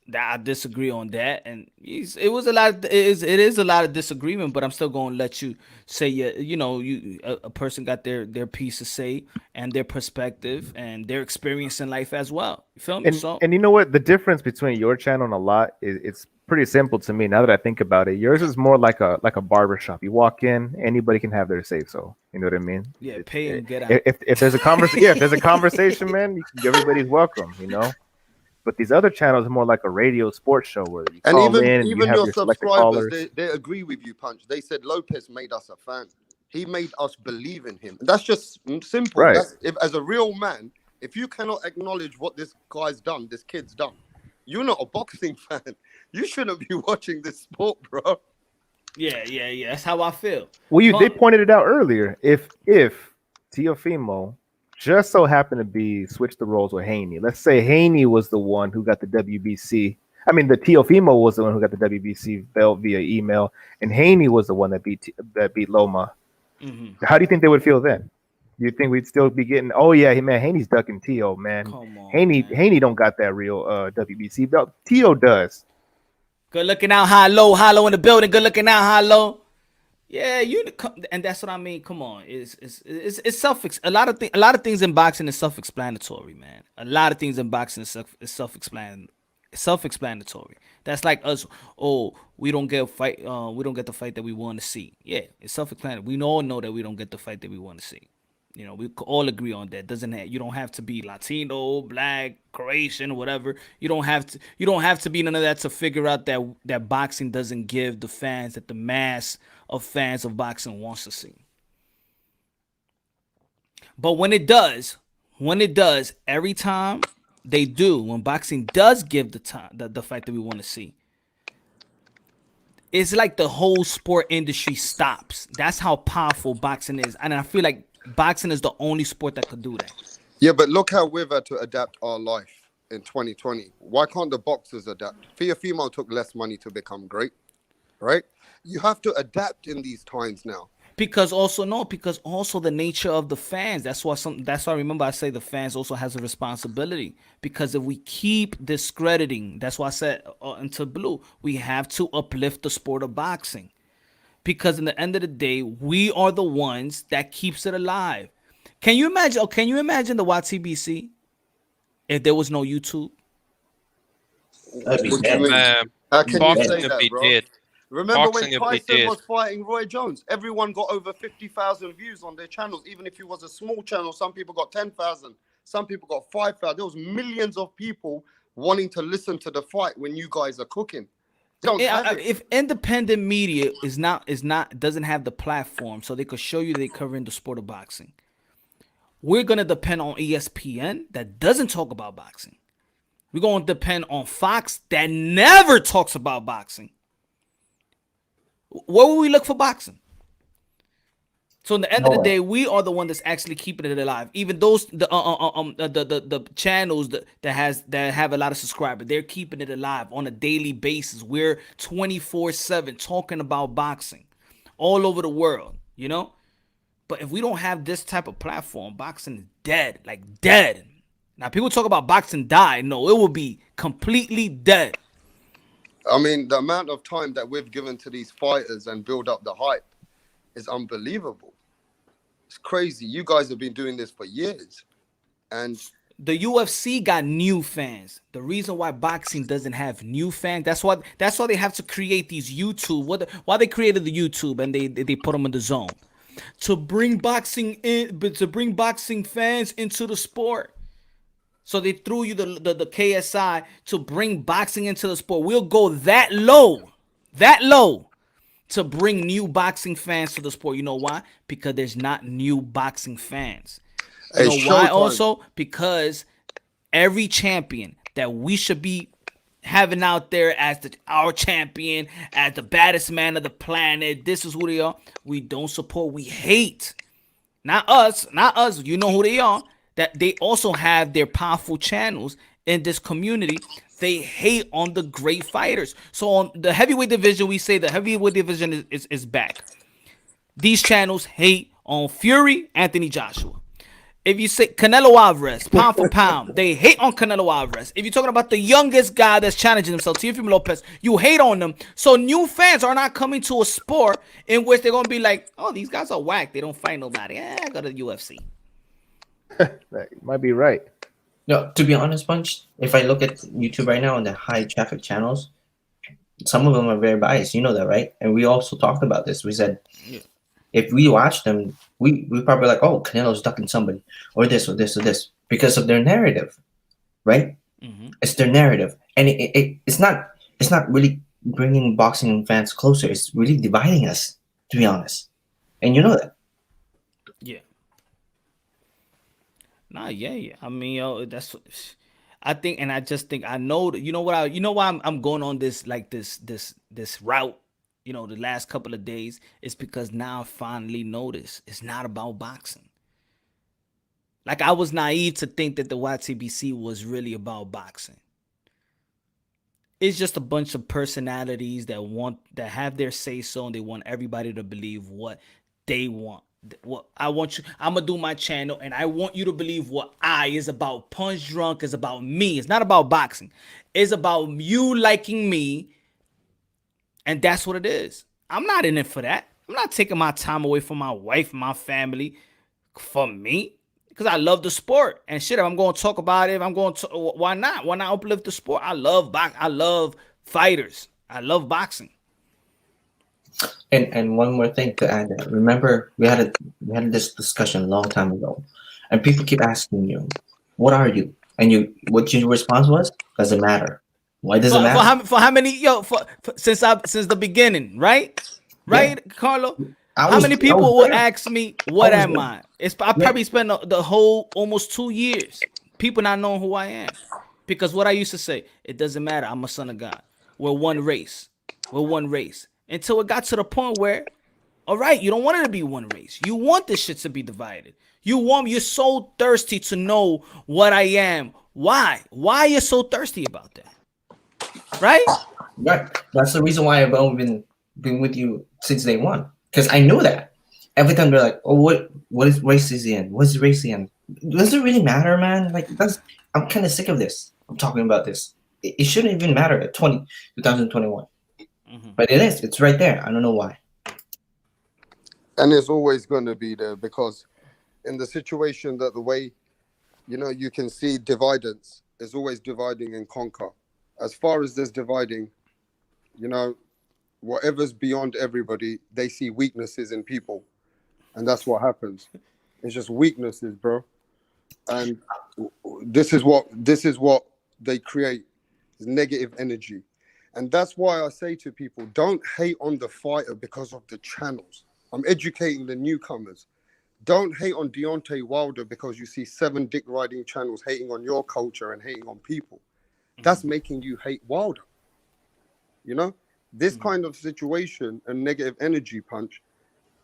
that I disagree on that, and it was a lot. It is a lot of disagreement, but I'm still going to let you say a person got their piece to say and their perspective and their experience in life as well. You feel me? And you know what? The difference between your channel and a lot is it's pretty simple to me now that I think about it. Yours is more like a barbershop. You walk in, anybody can have their say so. You know what I mean? Yeah, pay and get out. If there's a conversation, if there's a conversation, man, everybody's welcome. You know. But these other channels are more like a radio sports show where you And call in and even you have your your selected subscribers, callers. they agree with you, Punch. They said Lopez made us a fan. He made us believe in him. That's just simple. Right. As a real man, if you cannot acknowledge what this guy's done, this kid's done, you're not a boxing fan. You shouldn't be watching this sport, bro. Yeah. That's how I feel. Well, they pointed it out earlier. If Teofimo just so happened to be switched the roles with Haney. Let's say Haney was the one who got the WBC. I mean, the Teofimo was the one who got the WBC belt via email, and Haney was the one that beat Loma. Mm-hmm. How do you think they would feel then? Do you think we'd still be getting? Oh yeah, man, Haney's ducking Teo, man. Come on, Haney don't got that real WBC belt. Teo does. Good looking out, Hollow in the building. Good looking out, Hollow. Yeah, and that's what I mean. Come on, it's a lot of things in boxing is self-explanatory, man. A lot of things in boxing is self-explanatory. That's like us. Oh, we don't get the fight that we want to see. Yeah, it's self-explanatory. We all know that we don't get the fight that we want to see. You know, we all agree on that. You don't have to be Latino, Black, Croatian, whatever. You don't have to be none of that to figure out that boxing doesn't give the fans that the mass of fans of boxing wants to see. But when it does, every time they do, when boxing does give the fight that we want to see, it's like the whole sport industry stops. That's how powerful boxing is. And I feel like boxing is the only sport that could do that. Yeah, but look how we've had to adapt our life in 2020. Why can't the boxers adapt? Teofimo took less money to become great, right? You have to adapt in these times now. Because also the nature of the fans. That's why I remember I say the fans also has a responsibility. Because if we keep discrediting, that's why I said into Blue, we have to uplift the sport of boxing. Because in the end of the day, we are the ones that keeps it alive. Can you imagine the YTBC if there was no YouTube? What do you mean? How can you say that, bro? Dead. Remember when Tyson was fighting Roy Jones? Everyone got over 50,000 views on their channels. Even if it was a small channel, some people got 10,000. Some people got 5,000. There was millions of people wanting to listen to the fight when you guys are cooking. If independent media doesn't have the platform so they could show you they covering the sport of boxing, we're gonna depend on ESPN that doesn't talk about boxing. We're gonna depend on Fox that never talks about boxing. Where will we look for boxing? So in the end of the day, we are the one that's actually keeping it alive. Even those the channels that have a lot of subscribers, they're keeping it alive on a daily basis. We're 24/7 talking about boxing all over the world, you know. But if we don't have this type of platform, boxing is dead, like dead. Now people talk about boxing died. No, it will be completely dead. I mean, the amount of time that we've given to these fighters and build up the hype is unbelievable. It's crazy. You guys have been doing this for years. And the UFC got new fans. The reason why boxing doesn't have new fans, that's why they have to create these YouTube. Why they created the YouTube and they put them in the zone. To bring boxing in, but to bring boxing fans into the sport. So they threw you the KSI to bring boxing into the sport. We'll go that low that low to bring new boxing fans to the sport. You know why? Because there's not new boxing fans. You know why? Also, because every champion that we should be having out there as our champion, as the baddest man of the planet, this is who they are. We don't support. We hate. Not us. You know who they are. That they also have their powerful channels in this community. They hate on the great fighters. So on the heavyweight division, we say the heavyweight division is back. These channels hate on Fury, Anthony Joshua. If you say Canelo Alvarez, pound for pound, they hate on Canelo Alvarez. If you're talking about the youngest guy that's challenging himself, Teofimo Lopez, you hate on them. So new fans are not coming to a sport in which they're going to be like, oh, these guys are whack. They don't fight nobody. I go to the UFC. That might be right. No, to be honest, Punch, if I look at YouTube right now on the high traffic channels, some of them are very biased. You know that, right? And we also talked about this. We said, if we watch them, we probably like, oh, Canelo's ducking somebody, or this, or this, or this, because of their narrative, right? Mm-hmm. It's their narrative, and it's not really bringing boxing fans closer. It's really dividing us, to be honest, and you know that. Yeah. Nah, yeah. I mean, that's what I think, and I just think I know that. You know what? You know why I'm going on this route. You know, the last couple of days, is because now I finally noticed it's not about boxing. Like, I was naive to think that the YTBC was really about boxing. It's just a bunch of personalities that have their say so, and they want everybody to believe what they want. What I want you, I'm gonna do my channel, and I want you to believe what is about. Punch Drunk is about me. It's not about boxing. It's about you liking me. And that's what it is. I'm not in it for that. I'm not taking my time away from my wife and my family for me, because I love the sport. And shit, if I'm going to talk about it, why not? Why not uplift the sport? I love fighters. I love boxing. And one more thing to add. Remember, we had this discussion a long time ago, and people keep asking you, "What are you?" And what your response was, "Doesn't matter." Why does it matter? For how many since the beginning, right? Right, yeah. Carlo? How many people will ask me, what am I? I probably spent the whole almost 2 years people not knowing who I am. Because what I used to say, it doesn't matter, I'm a son of God. We're one race. Until it got to the point where, all right, you don't want it to be one race. You want this shit to be divided. You're so thirsty to know what I am. Why? Why are you so thirsty about that? Right? That's the reason why I've only been with you since day one. Because I knew that. Every time they're like, "Oh, what is race is the end? What's race the end?" Does it really matter, man? Like, I'm kind of sick of this. I'm talking about this. It shouldn't even matter at 2021. Mm-hmm. But it is. It's right there. I don't know why. And it's always going to be there, because in the situation that the way, you can see dividends, is always dividing and conquer. As far as there's dividing, whatever's beyond everybody, they see weaknesses in people. And that's what happens. It's just weaknesses, bro. And this is what they create, is negative energy. And that's why I say to people, don't hate on the fighter because of the channels. I'm educating the newcomers. Don't hate on Deontay Wilder because you see 7 dick riding channels hating on your culture and hating on people. That's making you hate Wilder. This kind of situation and negative energy punch,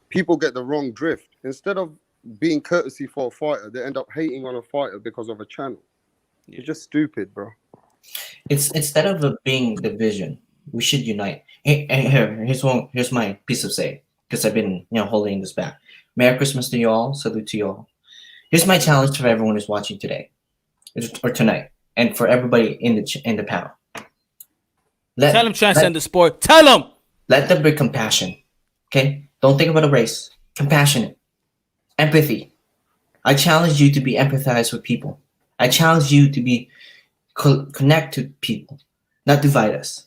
people get the wrong drift. Instead of being courtesy for a fighter, they end up hating on a fighter because of a channel. It's just stupid, bro. It's instead of being division, we should unite. Here's my piece of say, because I've been holding this back. Merry Christmas to you all. Salute to you all. Here's my challenge for everyone who's watching today or tonight, and for everybody in the panel. Tell them transcend the sport. Tell them. Let them bring compassion. Okay? Don't think about a race. Compassionate. Empathy. I challenge you to be empathized with people. I challenge you to be connect to people, not divide us.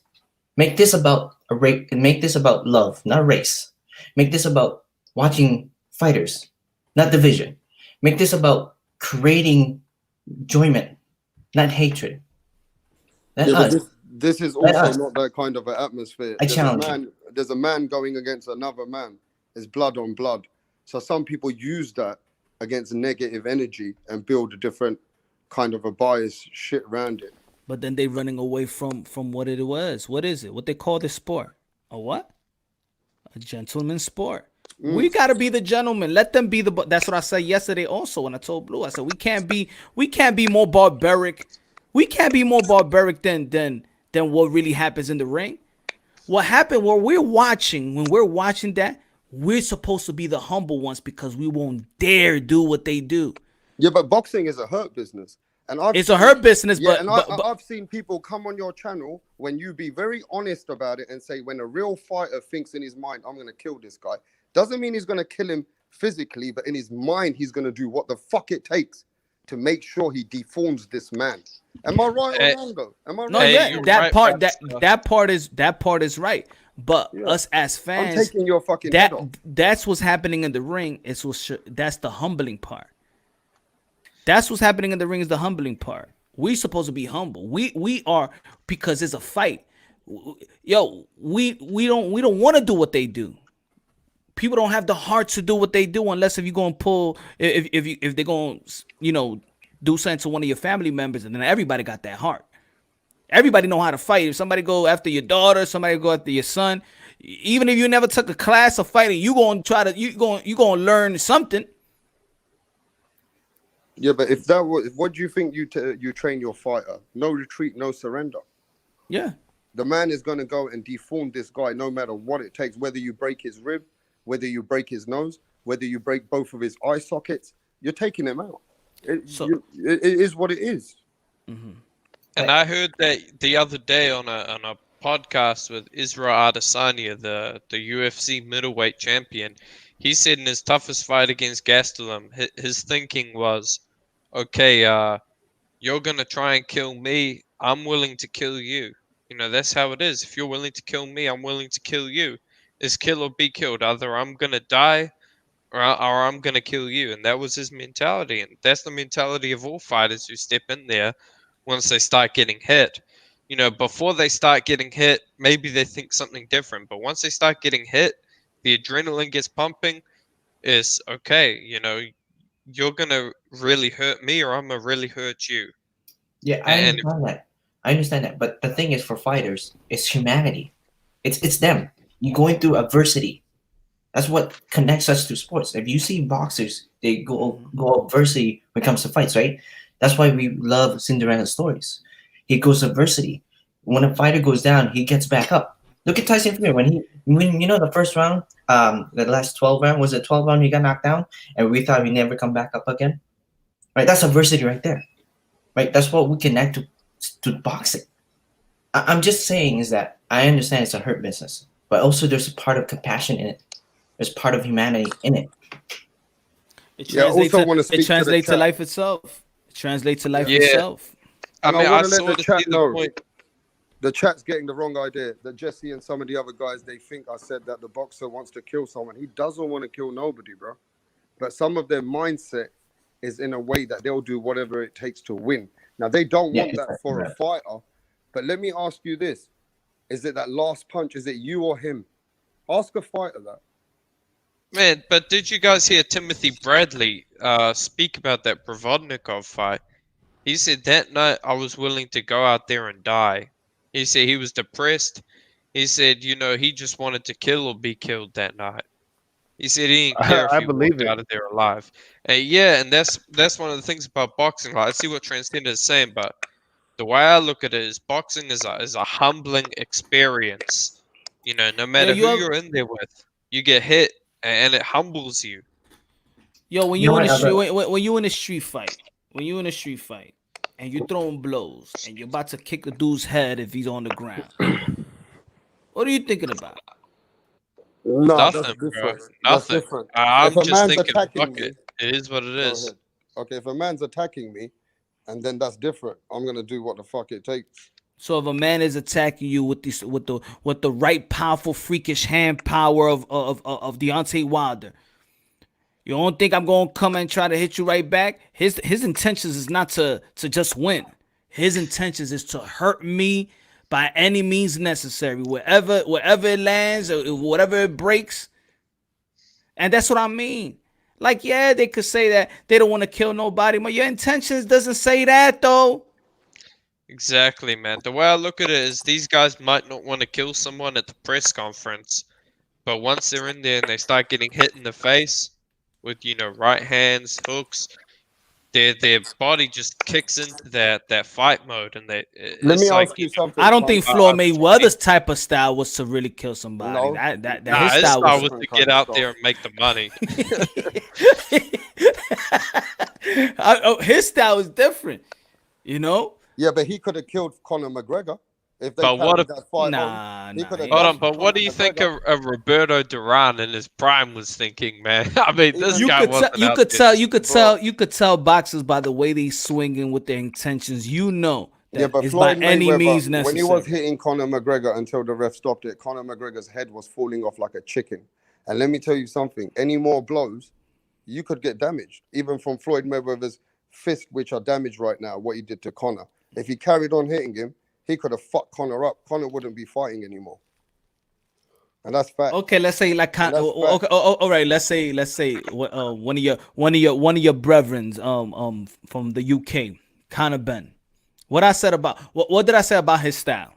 Make this about a race. Make this about love, not race. Make this about watching fighters, not division. Make this about creating enjoyment, not hatred. That's us. This is Let also us. not that kind of an atmosphere. I challenge you. There's a man going against another man. It's blood on blood. So some people use that against negative energy and build a different kind of a bias shit around it. But then they running away from what it was. What is it? What they call this sport? A what? A gentleman's sport. We gotta be the gentleman. Let them be the. That's what I said yesterday. Also, when I told Blue, I said we can't be more barbaric. We can't be more barbaric than what really happens in the ring. What happened when we're watching that, we're supposed to be the humble ones because we won't dare do what they do. Yeah, but boxing is a hurt business. And it's a hurt business, yeah, but I've seen people come on your channel when you be very honest about it and say, when a real fighter thinks in his mind, I'm going to kill this guy, doesn't mean he's going to kill him physically, but in his mind, he's going to do what the fuck it takes to make sure he deforms this man. Am I right or wrong, though? Am I right? No, yeah, that part is right. But us as fans, I'm taking your fucking head off. That's what's happening in the ring. That's the humbling part. That's what's happening in the ring is the humbling part. We supposed to be humble. We are, because it's a fight. Yo, we don't want to do what they do. People don't have the heart to do what they do unless if you're gonna pull if they're gonna do something to one of your family members, and then everybody got that heart. Everybody know how to fight. If somebody go after your daughter, somebody go after your son, even if you never took a class of fighting, you gonna learn something. Yeah, but if that was, what do you think you train your fighter? No retreat, no surrender. Yeah. The man is going to go and deform this guy no matter what it takes, whether you break his rib, whether you break his nose, whether you break both of his eye sockets, you're taking him out. It is what it is. Mm-hmm. And I heard that the other day on a podcast with Israel Adesanya, the UFC middleweight champion. He said in his toughest fight against Gastelum, his thinking was, okay, you're going to try and kill me. I'm willing to kill you. That's how it is. If you're willing to kill me, I'm willing to kill you. It's kill or be killed. Either I'm going to die or I'm going to kill you. And that was his mentality. And that's the mentality of all fighters who step in there once they start getting hit. Before they start getting hit, maybe they think something different. But once they start getting hit, the adrenaline gets pumping. Is okay, you're gonna really hurt me, or I'm gonna really hurt you. Yeah, I understand that. But the thing is, for fighters, it's humanity. It's them. You're going through adversity. That's what connects us to sports. If you see boxers, they go adversity when it comes to fights, right? That's why we love Cinderella stories. He goes adversity. When a fighter goes down, he gets back up. Look at Tyson Fury when the first round, the last 12 round, was it 12 round he got knocked down, and we thought he'd never come back up again. Right, that's adversity right there. Right, that's what we connect to boxing. I'm just saying is that I understand it's a hurt business, but also there's a part of compassion in it. There's part of humanity in it. It translates to life itself. It translates to life itself. I mean, I saw the chat know. The chat's getting the wrong idea that Jesse and some of the other guys, they think I said that the boxer wants to kill someone. He doesn't want to kill nobody, bro. But some of their mindset is in a way that they'll do whatever it takes to win. Now, they don't want that for a fighter. But let me ask you this. Is it that last punch? Is it you or him? Ask a fighter that. Man, but did you guys hear Timothy Bradley speak about that Provodnikov fight? He said that night I was willing to go out there and die. He said he was depressed. He said, he just wanted to kill or be killed that night. He said he didn't care if he walked out of there alive. And that's one of the things about boxing. Like, I see what Transcendent is saying, but the way I look at it is boxing is a humbling experience. No matter who you're in there with, you get hit and it humbles you. Yo, when you in a street fight, and you're throwing blows and you're about to kick a dude's head if he's on the ground, what are you thinking about? No, Nothing, that's bro. different. Nothing. That's different. I'm If a just man's thinking, attacking fuck me, it. It is what it go is. ahead. Okay, if a man's attacking me, and then that's different. I'm gonna do what the fuck it takes. So if a man is attacking you with the right powerful freakish hand power of Deontay Wilder, you don't think I'm gonna come and try to hit you right back? His intentions is not to just win. His intentions is to hurt me, by any means necessary, wherever it lands or whatever it breaks. And that's what I mean. Like, yeah, they could say that they don't want to kill nobody, but your intentions doesn't say that though. Exactly, man. The way I look at it is these guys might not want to kill someone at the press conference, but once they're in there and they start getting hit in the face with, right hands, hooks, their body just kicks into that fight mode, and Let it's me like, ask you something. I don't think Punch. Floyd Mayweather's type of style was to really kill somebody. No. That Nah, his his style style was was to get out there and make the money. his style is different, Yeah, but he could have killed Conor McGregor if they But what carried if- that fight Nah, on. He could have Hold on, done but what Conor do you think McGregor. of Roberto Duran in his prime was thinking, man? I mean, this you guy could wasn't tell, you out could there. tell, you could tell, you could tell boxers by the way they swinging with their intentions. Yeah, but it's by Floyd any Mayweather, means when necessary. he was hitting Conor McGregor until the ref stopped it, Conor McGregor's head was falling off like a chicken. And let me tell you something, any more blows, you could get damaged. Even from Floyd Mayweather's fist, which are damaged right now, what he did to Conor. If he carried on hitting him, he could have fucked Conor up. Conor wouldn't be fighting anymore. And that's fact. Okay, let's say like And that's okay, fact. all right. Let's say one of your brethrens from the UK, Conor Ben. What did I say about his style?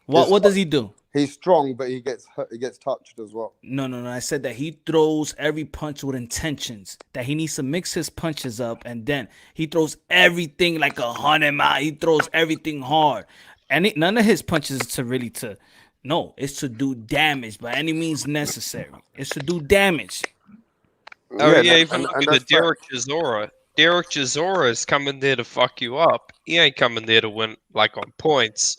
What does he do? He's strong, but he gets hurt, he gets touched as well. No. I said that he throws every punch with intentions. That he needs to mix his punches up, and then he throws everything like 100 miles. He throws everything hard, and none of his punches is no, it's to do damage by any means necessary. It's to do damage. Oh yeah, and even look at the that's Derek Chisora. Derek Chisora is coming there to fuck you up. He ain't coming there to win like on points.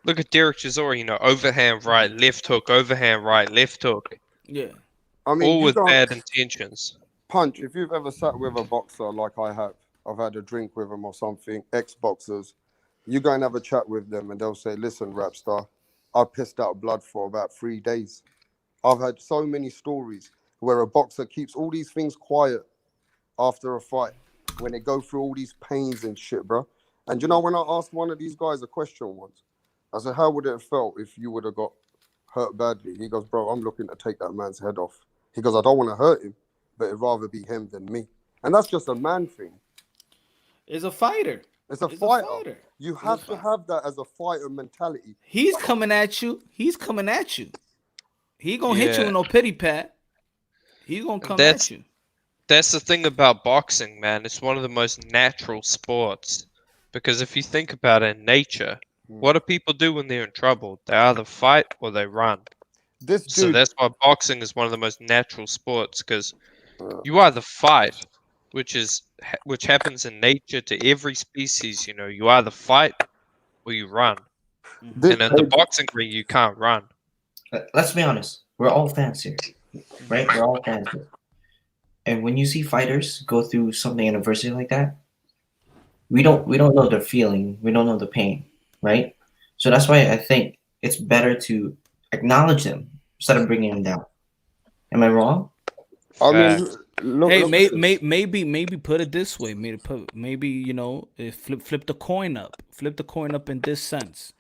Look at Derek Chisora, overhand right, left hook, overhand right, left hook. Yeah. I mean, All you with don't- bad intentions. Punch, if you've ever sat with a boxer like I have, I've had a drink with them or something, ex-boxers, you go and have a chat with them and they'll say, listen, Rapstar, I pissed out blood for about 3 days. I've had so many stories where a boxer keeps all these things quiet after a fight when they go through all these pains and shit, bro. And when I asked one of these guys a question once, I said, how would it have felt if you would have got hurt badly? He goes, bro, I'm looking to take that man's head off. He goes, I don't want to hurt him, but it'd rather be him than me. And that's just a man thing. It's a fighter. It's a fighter. You have to have that as a fighter mentality. He's coming at you. He gonna hit you Yeah. with no pity pat. He's gonna come That's- at you. That's the thing about boxing, man. It's one of the most natural sports. Because if you think about it in nature, what do people do when they're in trouble? They either fight or they run. So that's why boxing is one of the most natural sports, because you either fight, which happens in nature to every species. You either fight or you run. And in the boxing ring, you can't run. Let's be honest. We're all fans here, right? We're all fans here. And when you see fighters go through something in adversity like that, we don't know the feeling. We don't know the pain, right? So that's why I think it's better to acknowledge them instead of bringing them down. Am I wrong? I mean, maybe put it this way. Maybe flip the coin up. Flip the coin up in this sense.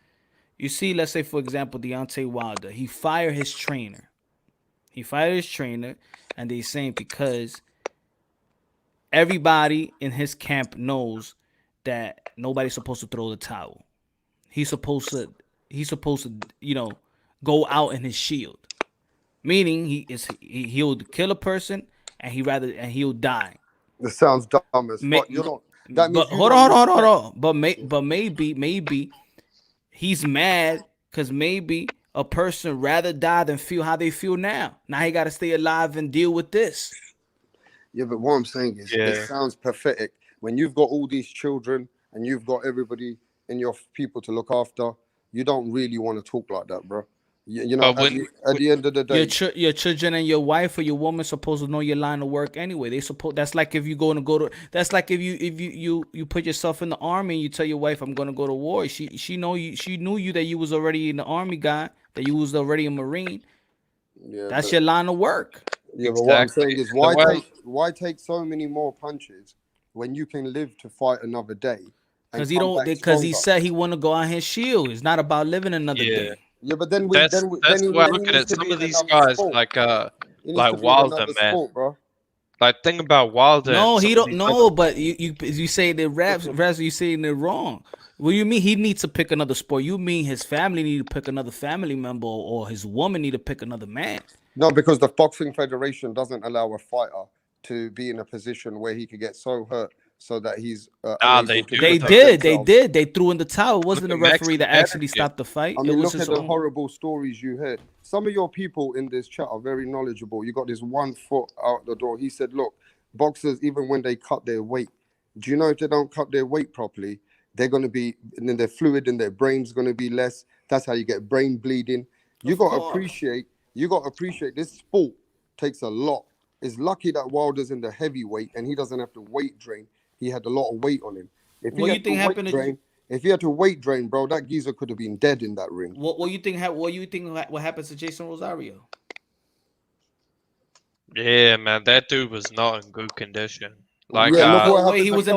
You see, let's say for example, Deontay Wilder. He fired his trainer. And they're saying because everybody in his camp knows that nobody's supposed to throw the towel. He's supposed to, go out in his shield. Meaning he'll kill a person and he'll die. This sounds dumb as fuck. That means hold on. But maybe he's mad because maybe a person rather die than feel how they feel now. Now he got to stay alive and deal with this. Yeah, but what I'm saying is, it sounds pathetic when you've got all these children and you've got everybody in your people to look after. You don't really want to talk like that, bro. At the end of the day, your children and your wife or your woman supposed to know your line of work anyway. That's like if you that's like if you put yourself in the army and you tell your wife I'm going to go to war. She knew you that you was already in the army, guy, that you was already a Marine. Yeah, that's your line of work. Yeah, but what I'm saying is, why take so many more punches when you can live to fight another day? Because he don't. Because he said he want to go on his shield. It's not about living another day. Yeah, but then that's then the way I look at needs it. to Some be of in these another guys sport. He needs like to be in Wilder, another man. sport, bro. Like think about Wilder. No, and he some of don't these know. other- But you say that raps, you saying it wrong. What do you mean he needs to pick another sport? You mean his family need to pick another family member, or his woman need to pick another man? No, because the Boxing Federation doesn't allow a fighter to be in a position where he could get so hurt so that he's they do. They did. They threw in the towel. It wasn't the referee that actually stopped the fight. I It mean, was look his at the own. horrible stories you heard. Some of your people in this chat are very knowledgeable. You got this 1 foot out the door. He said, look, boxers, even when they cut their weight, do you know if they don't cut their weight properly, they're going to be, and then their fluid in their brain's going to be less. That's how you get brain bleeding. You got to appreciate this sport takes a lot. It's lucky that Wilder's in the heavyweight and he doesn't have to weight drain. He had a lot of weight on him. If he What had you think to happened weight to- drain, if he had to weight drain, bro, that geezer could have been dead in that ring. What you think? What you think? What happens to Jason Rosario? Yeah, man, that dude was not in good condition. Like, Wait, he was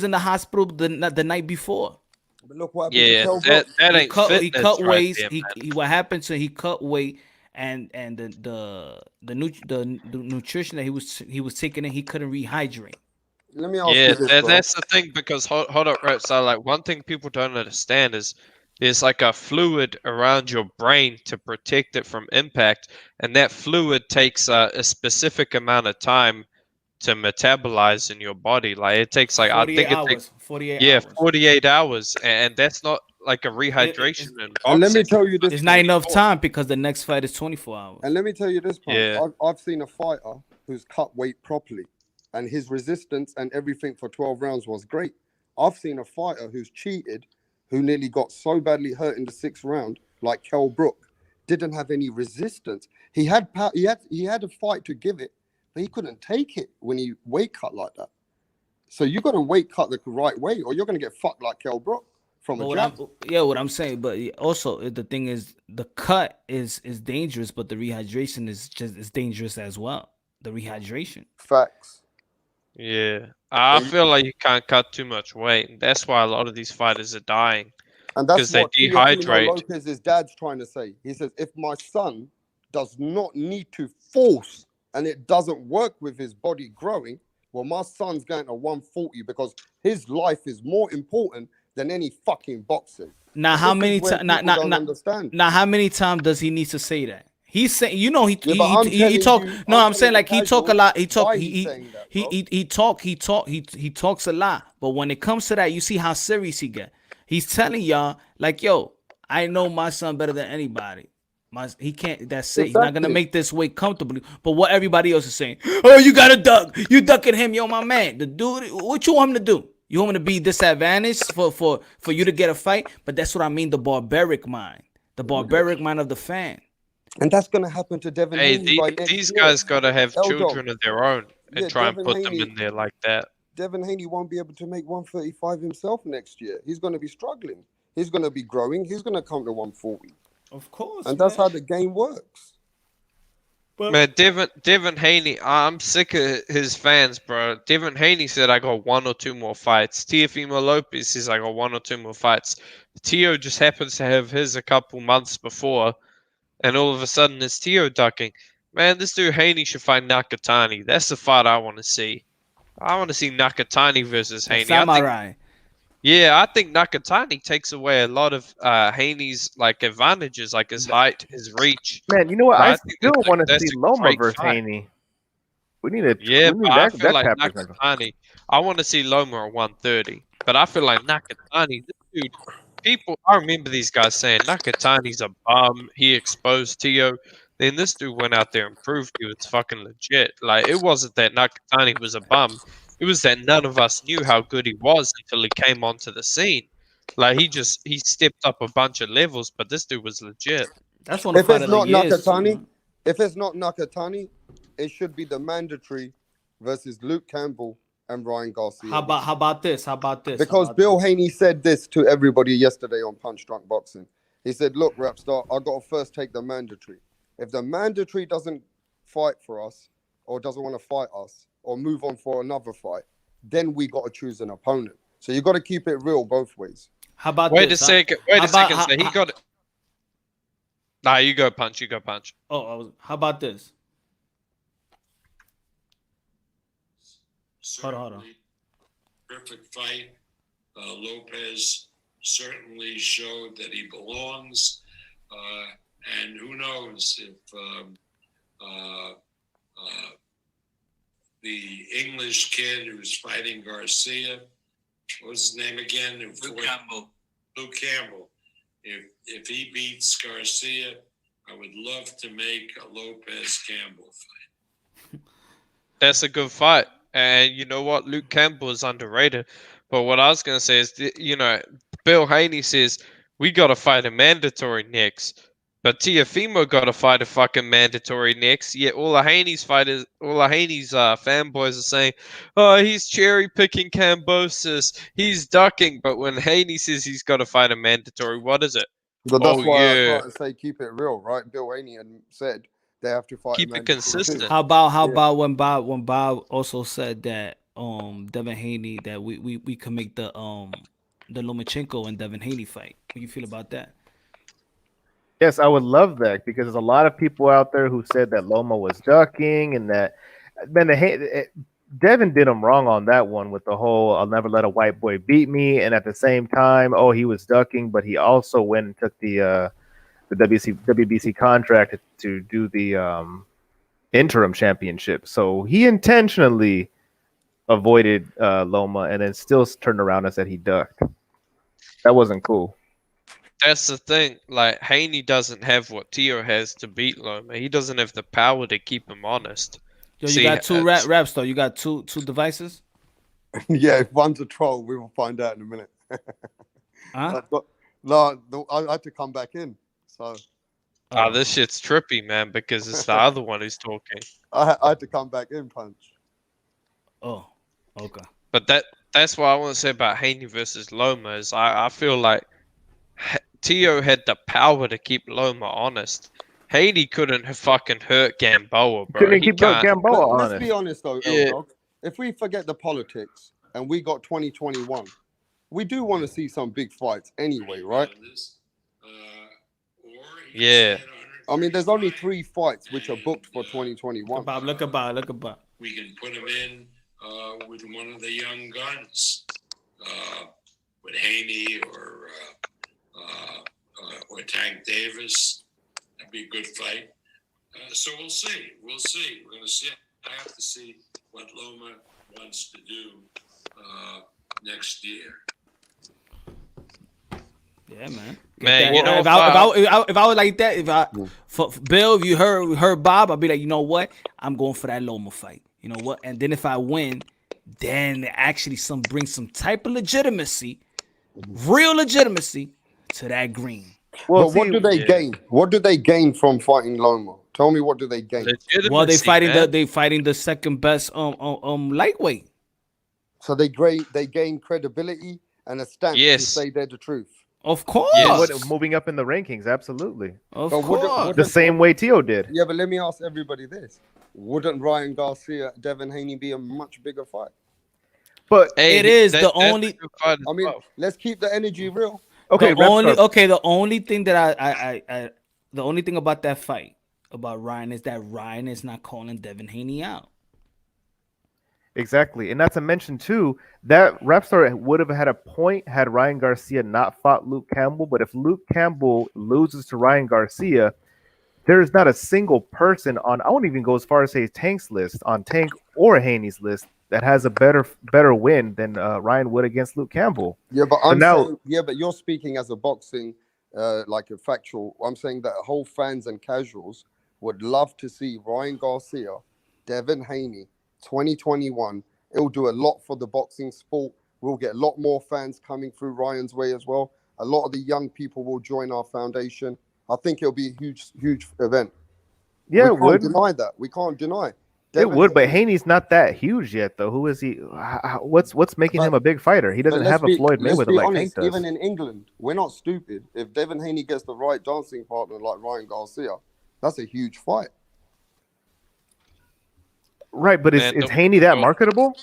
in the hospital the night before. But look what yeah, that ain't He fitness cut right weight. there, man. He what happened to he cut weight and the nutrition that he was taking in, he couldn't rehydrate. Let me ask Yeah, you this, bro. that's the thing, because hold up, right? So like one thing people don't understand is there's like a fluid around your brain to protect it from impact, and that fluid takes a specific amount of time to metabolize in your body. Like it takes like 48 it takes 48 yeah, hours. 48 hours, and that's not like a rehydration in And let me boxing. tell you this. It's not enough time because the next fight is 24 hours. And let me tell you this, Punch. Yeah. I've seen a fighter who's cut weight properly, and his resistance and everything for 12 rounds was great. I've seen a fighter who's cheated, who nearly got so badly hurt in the 6th round, like Kell Brook, didn't have any resistance. He had a fight to give it, but he couldn't take it when he weight cut like that. So you got to weight cut the right way, or you're going to get fucked like Kell Brook from a jab. What I'm saying, but also the thing is, the cut is dangerous, but the rehydration is just as dangerous as well. The rehydration. Facts. Yeah, I feel like you can't cut too much weight, and that's why a lot of these fighters are dying. And that's because they what dehydrate. Teofimo Lopez's dad's trying to say. He says, if my son does not need to force and it doesn't work with his body growing, well, my son's going to 140 because his life is more important than any fucking boxing. Now, how many times? understand? Now, how many times does he need to say that? He's saying, he but I'm he telling talk. you- No, I'm I'm saying telling like the he talk a casuals lot. He talk. why he's saying that, bro. He talks a lot. But when it comes to that, you see how serious he get. He's telling y'all like, yo, I know my son better than anybody. He can't. That's it. He's not gonna Exactly. make this weight comfortably. But what everybody else is saying, oh, you gotta duck. You ducking him, yo, my man. The dude, what you want him to do? You want him to be disadvantaged for you to get a fight? But that's what I mean. The barbaric mind, the barbaric mind of the fan. And that's going to happen to Devin Hey, Haney by next these year. guys gotta have L-Dog. children of their own and Yeah, try and Devin put them Haney- in there like that. Devin Haney won't be able to make 135 himself next year. He's going to be struggling. He's going to be growing. He's going to come to 140. Of course. And that's how the game works. Man, Devin Haney, I'm sick of his fans, bro. Devin Haney said I got 1 or 2 more fights. Teofimo Lopez says I got 1 or 2 more fights. Teo just happens to have his a couple months before, and all of a sudden it's Teo ducking. Man, this dude Haney should fight Nakatani. That's the fight I want to see. I want to see Nakatani versus Haney. Samurai. I think Nakatani takes away a lot of Haney's like advantages, like his height, his reach. Man, you know what? I think still that's want to that's see a Loma great versus fight. Haney. We need to. Yeah, we need but I that, feel like that type of- Nakatani. I want to see Loma at 130, but I feel like Nakatani, this dude. I remember these guys saying Nakatani's a bum. He exposed Teo. Then this dude went out there and proved he was fucking legit. Like it wasn't that Nakatani was a bum. It was that none of us knew how good he was until he came onto the scene. Like he stepped up a bunch of levels, but this dude was legit. That's one If it's not Nakatani, it should be the mandatory versus Luke Campbell and Ryan Garcia. How about this? Because Bill Haney said this to everybody yesterday on Punch Drunk Boxing. He said, look, Rapstar, I got to first take the mandatory. If the mandatory doesn't fight for us or doesn't want to fight us or move on for another fight, then we got to choose an opponent. So you got to keep it real both ways. How about Wait this? a second. Wait a second. So he got it. Nah, you go punch. You go punch. How about this? Hold on. Perfect fight. Lopez certainly showed that he belongs. And who knows if the English kid who's fighting Garcia, what was his name again? Luke Campbell. Luke Campbell. If he beats Garcia, I would love to make a Lopez Campbell fight. That's a good fight. And you know what? Luke Campbell is underrated. But what I was going to say is, Bill Haney says, we got to fight a mandatory next. But Teofimo got to fight a fucking mandatory next. Yet all the Haney's fanboys are saying, oh, he's cherry picking Cambosis. He's ducking. But when Haney says he's got to fight a mandatory, what is it? But that's why I try to say keep it real, right? Bill Haney had said they have to fight. Keep it consistent. How about when Bob also said that Devin Haney, that we can make the Lomachenko and Devin Haney fight. What do you feel about that? Yes, I would love that because there's a lot of people out there who said that Loma was ducking and that Devin did him wrong on that one with the whole "I'll never let a white boy beat me," and at the same time, he was ducking, but he also went and took the WBC contract to do the interim championship. So he intentionally avoided Loma and then still turned around and said he ducked. That wasn't cool. That's the thing. Like, Haney doesn't have what Teo has to beat Loma. He doesn't have the power to keep him honest. Yo, you got two raps though. You got two devices. Yeah, if one's a troll, we will find out in a minute. Huh? I had to come back in. So. This shit's trippy, man, because it's the other one who's talking. I had to come back in, Punch. Oh, okay. But that's what I want to say about Haney versus Loma is I feel like Teo had the power to keep Loma honest. Haney couldn't have fucking hurt Gamboa, bro. Couldn't keep Gamboa honest. Let's be honest, though, L-Dog. If we forget the politics and we got 2021, we do want to see some big fights anyway, right? Yeah. I mean, there's only 3 fights which are booked for 2021. Look at Bob. We can put him in with one of the young guns, with Haney or Tank Davis. That'd be a good fight. So we'll see. We're going to see. I have to see what Loma wants to do next year. Yeah, man. Man, you know, if I was like that, Bill, if you heard Bob, I'd be like, you know what? I'm going for that Loma fight. You know what? And then if I win, then actually bring some type of legitimacy, real legitimacy to that green. Well, but what do they gain? What do they gain from fighting Loma? Tell me, what do they gain? Well, they fighting the second best lightweight. So they gain credibility and a stance to say they're the truth. Of course. Yes. Moving up in the rankings, absolutely. Of course. The same way Teo did. Yeah, but let me ask everybody this. Wouldn't Ryan Garcia, Devin Haney be a much bigger fight? But it is the only. I mean, let's keep the energy real. Okay, the only thing that the only thing about that fight about Ryan is that Ryan is not calling Devin Haney out. Exactly. And not to mention, too, that Repstar would have had a point had Ryan Garcia not fought Luke Campbell. But if Luke Campbell loses to Ryan Garcia, there's not a single person on, I won't even go as far as say Tank's list, on Tank or Haney's list, that has a better win than Ryan would against Luke Campbell. Yeah, but but you're speaking as a boxing, like a factual. I'm saying that whole fans and casuals would love to see Ryan Garcia, Devin Haney, 2021. It'll do a lot for the boxing sport. We'll get a lot more fans coming through Ryan's way as well. A lot of the young people will join our foundation. I think it'll be a huge event. Yeah, we can't deny that. We can't deny. It would, but Haney's not that huge yet, though. Who is he? What's making him a big fighter? He doesn't have a Floyd Mayweather like Hank does. Even in England, we're not stupid. If Devin Haney gets the right dancing partner like Ryan Garcia, that's a huge fight. Right, but is Haney that marketable?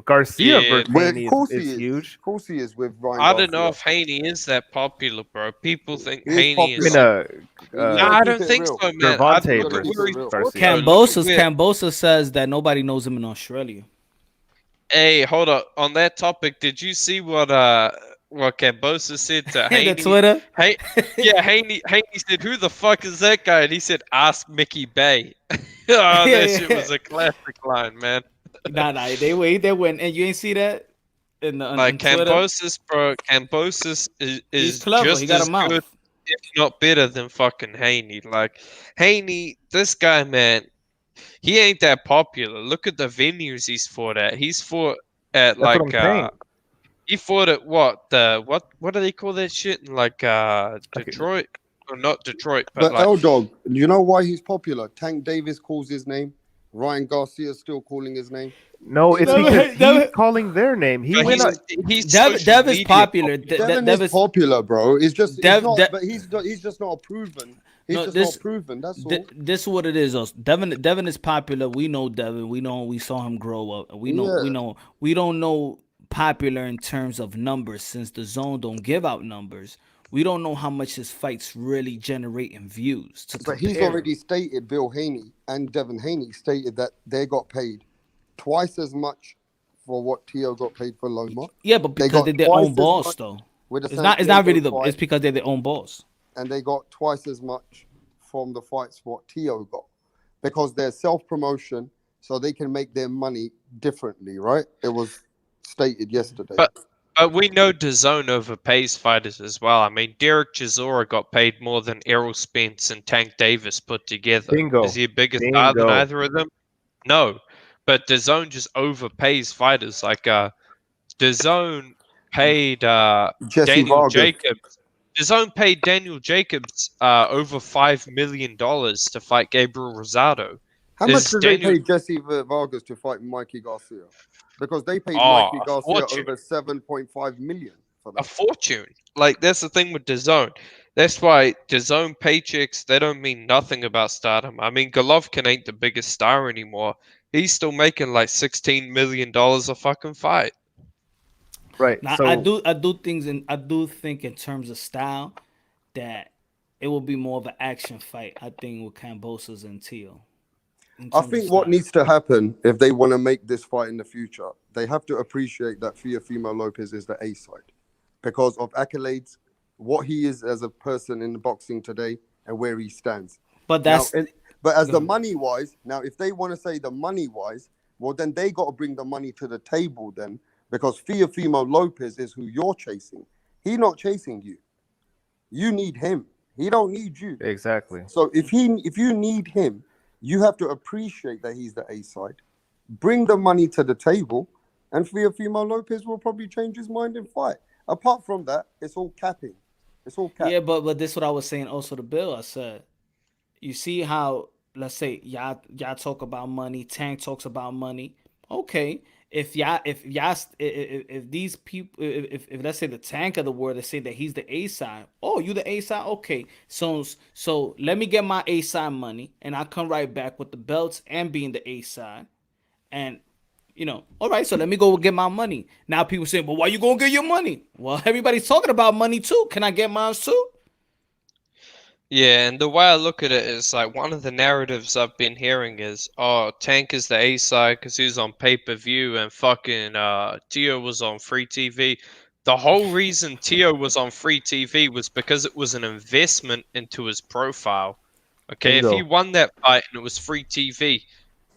Garcia Yeah. versus Well, Haney of course is he is. huge. Of course he is with Ryan I don't know Garcia. if Haney is that popular, bro. People think He is Haney I mean, is. popular. You Nah, gotta I keep don't it think real. so, man. Gervonta Look at versus where he's real. bro, look at where- Cambosa says that nobody knows him in Australia. Hey, hold up. On that topic, did you see what Cambosa said to Haney? The Twitter. Hey, yeah, Haney said, "Who the fuck is that guy?" And he said, "Ask Mickey Bay." Oh, that shit was a classic line, man. Nah, they went, and you ain't see that in the Like on Twitter. Cambosis, bro. Cambosis He's is clever. just He got a as mouth. good, if not better, than fucking Haney. Like Haney, this guy, man, he ain't that popular. Look at the venues he's fought at. He's fought at That's what I'm like saying. he fought at what do they call that shit in like Detroit? Or not Detroit, but But like L-Dog, you know why he's popular? Tank Davis calls his name. Ryan Garcia still calling his name. No, it's because he's calling their name. He but went. he's Dev social is media popular. Devin is popular, bro. It's just Dev- it's not, Dev- but he's just not proven. He's No, just this- not proven. That's all. This is what it is. Though. Devin is popular. We know Devin. We saw him grow up. We don't know popular in terms of numbers, since the zone don't give out numbers. We don't know how much his fights really generate in views. But he's already stated, Bill Haney and Devin Haney stated that they got paid twice as much for what Tio got paid for Loma. Yeah, but because they're their own boss, though. It's not really it's because they're their own boss. And they got twice as much from the fights what Tio got, because they're self-promotion, so they can make their money differently, right? It was stated yesterday. But we know DAZN overpays fighters as well. I mean, Derek Chisora got paid more than Errol Spence and Tank Davis put together. Bingo. Is he a bigger star than Bingo. either of them? No. But DAZN just overpays fighters. Like DAZN paid Jesse Daniel Vargas. Jacobs. DAZN paid Daniel Jacobs over $5 million to fight Gabriel Rosado. How much did they pay Jesse Vargas to fight Mikey Garcia? Because they paid Mikey Garcia over 7.5 million for that. A fortune. Like, that's the thing with DAZN. That's why DAZN paychecks, they don't mean nothing about stardom. I mean, Golovkin ain't the biggest star anymore. He's still making like $16 million a fucking fight. Right. Now, so I do think in terms of style that it will be more of an action fight. I think with Cambosos and Tio. I think what needs to happen if they want to make this fight in the future, they have to appreciate that Teofimo Lopez is the A side because of accolades, what he is as a person in the boxing today, and where he stands. But that's but as the money wise, now if they want to say the money wise, well then they got to bring the money to the table then, because Teofimo Lopez is who you're chasing. He's not chasing you. You need him. He don't need you. Exactly. So if you need him, you have to appreciate that he's the A side. Bring the money to the table, and Teofimo Lopez will probably change his mind and fight. Apart from that, it's all capping. It's all capping. Yeah, but this is what I was saying also to Bill. I said, you see how, let's say y'all talk about money, Tank talks about money. Okay. If these people, if let's say the Tank of the world, they say that he's the A side. Oh, you the A side? Okay. So let me get my A side money, and I'll come right back with the belts and being the A side. And all right, so let me go get my money. Now people say, well, why you gonna get your money? Well, everybody's talking about money too. Can I get mine too? Yeah, and the way I look at it is like one of the narratives I've been hearing is, oh, Tank is the A side because he's on pay-per-view and fucking Tio was on free TV. The whole reason Tio was on free TV was because it was an investment into his profile. Okay, Bingo. if he won that fight and it was free TV,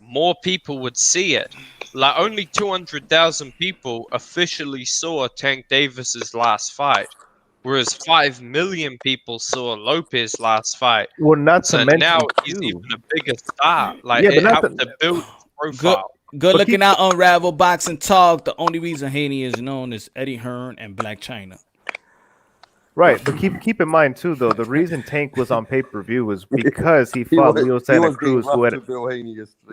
more people would see it. Like only 200,000 people officially saw Tank Davis's last fight. Whereas 5 million people saw Lopez last fight. Well, not to So mention now he's too. even a bigger star. Like Yeah, but it not helped to build his profile. Good looking out, Unravel Boxing Talk. The only reason Haney is known is Eddie Hearn and Black China. Right, but keep in mind too, though, the reason Tank was on pay-per-view was because he fought Leo Santa Cruz, who had.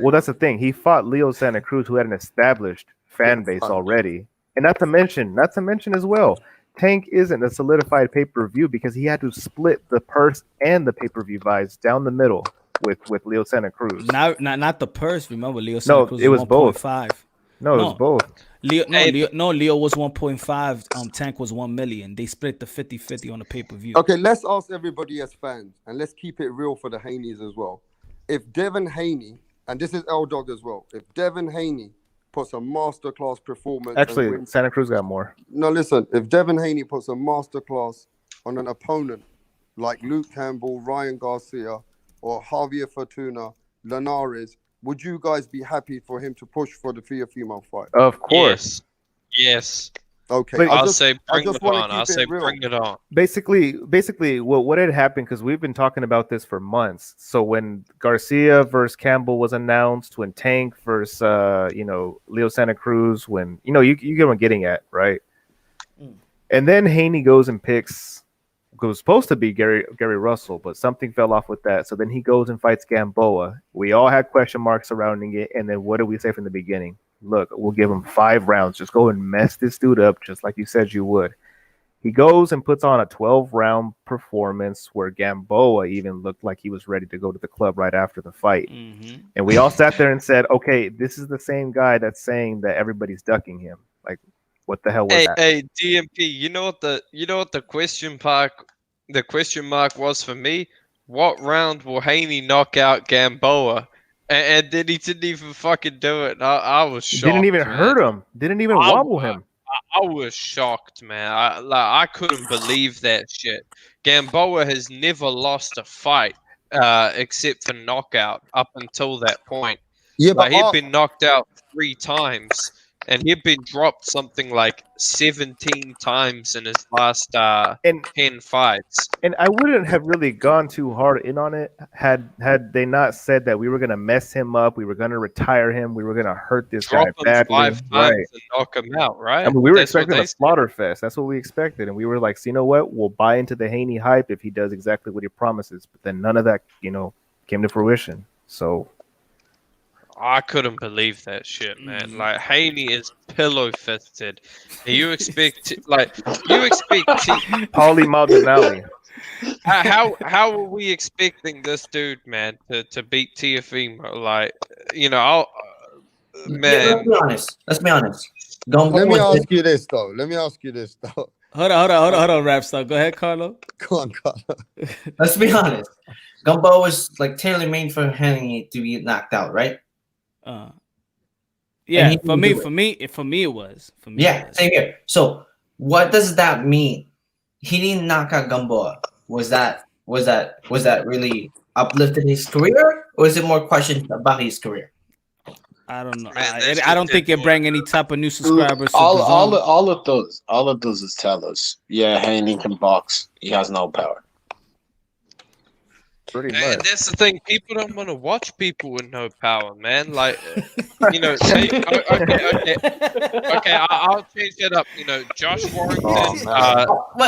Well, that's the thing. He fought Leo Santa Cruz, who had an established fan base already, and not to mention as well, Tank isn't a solidified pay-per-view because he had to split the purse and the pay-per-view buys down the middle with Leo Santa Cruz. Not the purse. Remember, Leo Santa Cruz it was both. 1.5. No, it was both. Leo was 1.5. Tank was 1 million. They split the 50-50 on the pay-per-view. Okay, let's ask everybody as fans, and let's keep it real for the Haneys as well. If Devin Haney, and this is L Dog as well, if Devin Haney puts a masterclass performance, Actually, Santa Cruz got more. No, listen, if Devin Haney puts a masterclass on an opponent like Luke Campbell, Ryan Garcia, or Javier Fortuna, Linares, would you guys be happy for him to push for the Teofimo fight? Of course. Yes. Okay. But- I'll say bring it on. I'll say real. bring it on. Basically, what had happened, because we've been talking about this for months. So when Garcia versus Campbell was announced, when Tank versus Leo Santa Cruz, when you get what I'm getting at, right? And then Haney goes and picks, it was supposed to be Gary Russell, but something fell off with that. So then he goes and fights Gamboa. We all had question marks surrounding it, and then what did we say from the beginning? Look, we'll give him 5 rounds. Just go and mess this dude up, just like you said you would. He goes and puts on a 12-round performance where Gamboa even looked like he was ready to go to the club right after the fight. And we all sat there and said, okay, this is the same guy that's saying that everybody's ducking him. Like, what the hell was that? Hey, DMP, you know what the question mark was for me? What round will Haney knock out Gamboa? And then he didn't even fucking do it. I was shocked. Didn't even hurt him. Didn't even wobble him. I was shocked, man. I couldn't believe that shit. Gamboa has never lost a fight except for knockout up until that point. Yeah, like, but he'd been knocked out 3 times, and he'd been dropped something like 17 times in his last 10 fights. And I wouldn't have really gone too hard in on it had they not said that we were going to mess him up, we were going to retire him, we were going to hurt this Drop guy him badly. 5 times and knock him out, right? I mean, we were That's what expecting they a slaughter fest. That's what we expected. And we were like, so you know what? We'll buy into the Haney hype if he does exactly what he promises. But then none of that, came to fruition. So I couldn't believe that shit, man. Like, Haney is pillow fisted. You expect Paulie Maldonado. how are we expecting this dude, man, to beat Teofimo? Like, man. Let's be honest. Let me ask you this though. Hold on, Rapstar. Go ahead, Carlo. Go on, Carlo. Let's be honest. Gumbo was like tailor made for Haney to be knocked out, right? Yeah, for me, it was. Yeah, same here. So, what does that mean? He didn't knock out Gamboa. Was that really uplifted his career, or is it more questions about his career? I don't know. I don't think it bring any type of new subscribers. All it does is tell us, yeah, Haney can box. He has no power. Pretty much. And that's the thing. People don't want to watch people with no power, man. Like, okay, I'll change that up. Josh Warrington.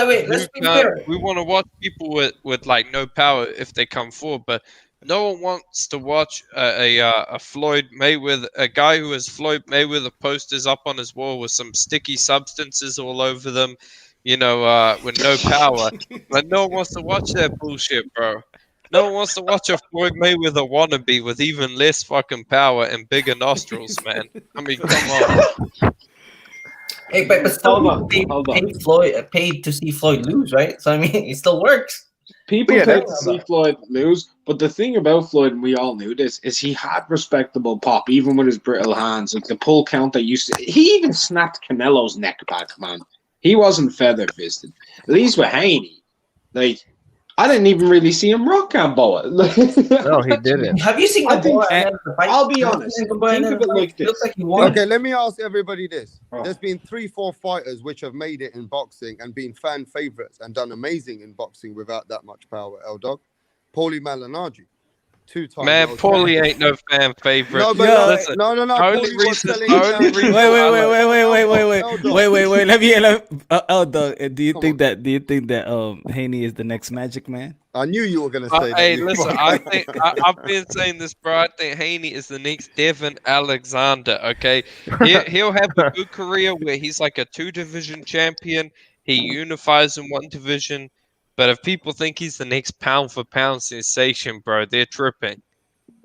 Wait. Let's be fair. We want to watch people with like no power if they come forward, but no one wants to watch a Floyd Mayweather, a guy who has Floyd Mayweather posters up on his wall with some sticky substances all over them, with no power. But no one wants to watch that bullshit, bro. No one wants to watch a Floyd Mayweather wannabe with even less fucking power and bigger nostrils, man. I mean, come on. Hey, but still paid to see Floyd lose, right? So I mean, it still works. People paid to see Floyd lose, but the thing about Floyd, and we all knew this, is he had respectable pop, even with his brittle hands. Like the pull count that used to, he even snapped Canelo's neck back, man. He wasn't feather fisted. At least with Haney, like. I didn't even really see him rock Gamboa. No, he didn't. Have you seen Gamboa? I'll be honest. Think of it like this. Okay, let me ask everybody this. There's been 3-4 fighters which have made it in boxing and been fan favorites and done amazing in boxing without that much power, L-Dog. Paulie Malignaggi. 2 times. Man, Paulie ain't no fan favorite. No, but listen, no. Only reason, Wait. Let me. L-Dog, do you think that Haney is the next Magic Man? I knew you were gonna say that. Hey, listen, I've been saying this, bro. I think Haney is the next Devin Alexander. Okay, he'll have a good career where he's like a 2-division champion. He unifies in 1 division. But if people think he's the next pound for pound sensation, bro, they're tripping.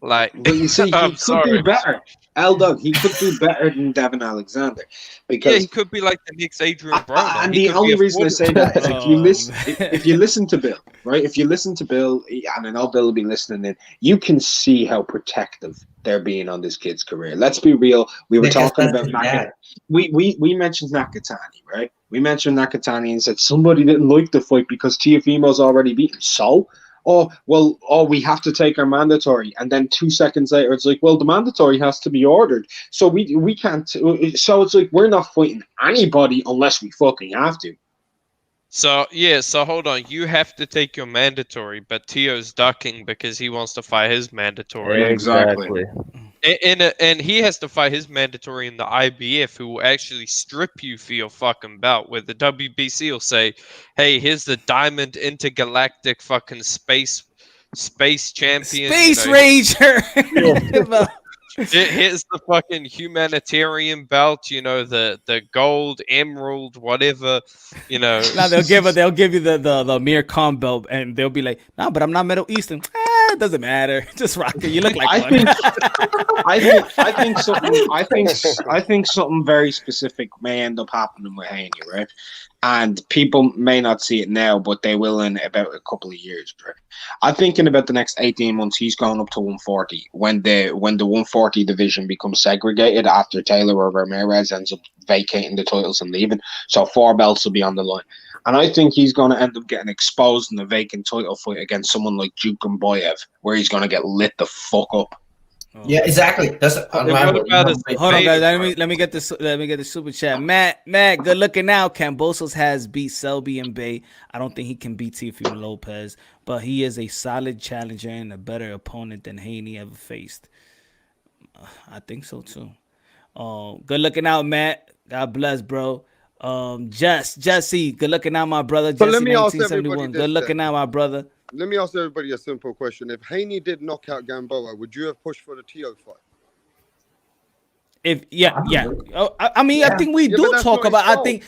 Like, But you see, he I'm could sorry. do better. L-Dog, he could do better than Devin Alexander. Because Yeah, he could be like the next Adrian Broner. and He the could be only a reason I say that is if you listen, man. if you listen to Bill, right? If you listen to Bill, and I know Bill will be listening in, you can see how protective they're being on this kid's career. Let's be real. We were Because talking that's about his dad. we mentioned Nakatani, right? We mentioned Nakatani and said somebody didn't like the fight because Teofimo's already beaten. So, we have to take our mandatory, and then 2 seconds later, it's like, well, the mandatory has to be ordered, so we can't. So it's like we're not fighting anybody unless we fucking have to. So yeah, so hold on. You have to take your mandatory, but Tio's ducking because he wants to fight his mandatory. Exactly. And he has to fight his mandatory in the IBF, who will actually strip you for your fucking belt. Where the WBC will say, "Hey, here's the Diamond Intergalactic fucking space champion, Space Ranger. Here's the fucking humanitarian belt, the gold, emerald, whatever, Now they'll give you the mere com belt, and they'll be like, no, but I'm not Middle Eastern. It doesn't matter. Just rock it. You look like one. I think something very specific may end up happening with Haney, right? And people may not see it now, but they will in about a couple of years, right? I think in about the next 18 months, he's going up to 140 when the 140 division becomes segregated after Taylor or Ramirez ends up vacating the titles and leaving. So 4 belts will be on the line. And I think he's going to end up getting exposed in a vacant title fight against someone like Jukenboyev, where he's going to get lit the fuck up. Yeah, exactly. That's Hold on, guys. Let me get this. Let me get the super chat. Matt, good looking out. Cambosos has beat Selby and Bay. I don't think he can beat Teofimo Lopez, but he is a solid challenger and a better opponent than Haney ever faced. I think so too. Good looking out, Matt. God bless, bro. Jesse, good looking out, my brother. So Jesse, let me ask 1971. everybody Good looking out, my brother. Let me ask everybody a simple question. If Haney did knock out Gamboa, would you have pushed for the Tio fight? I mean, I think we do talk about. I think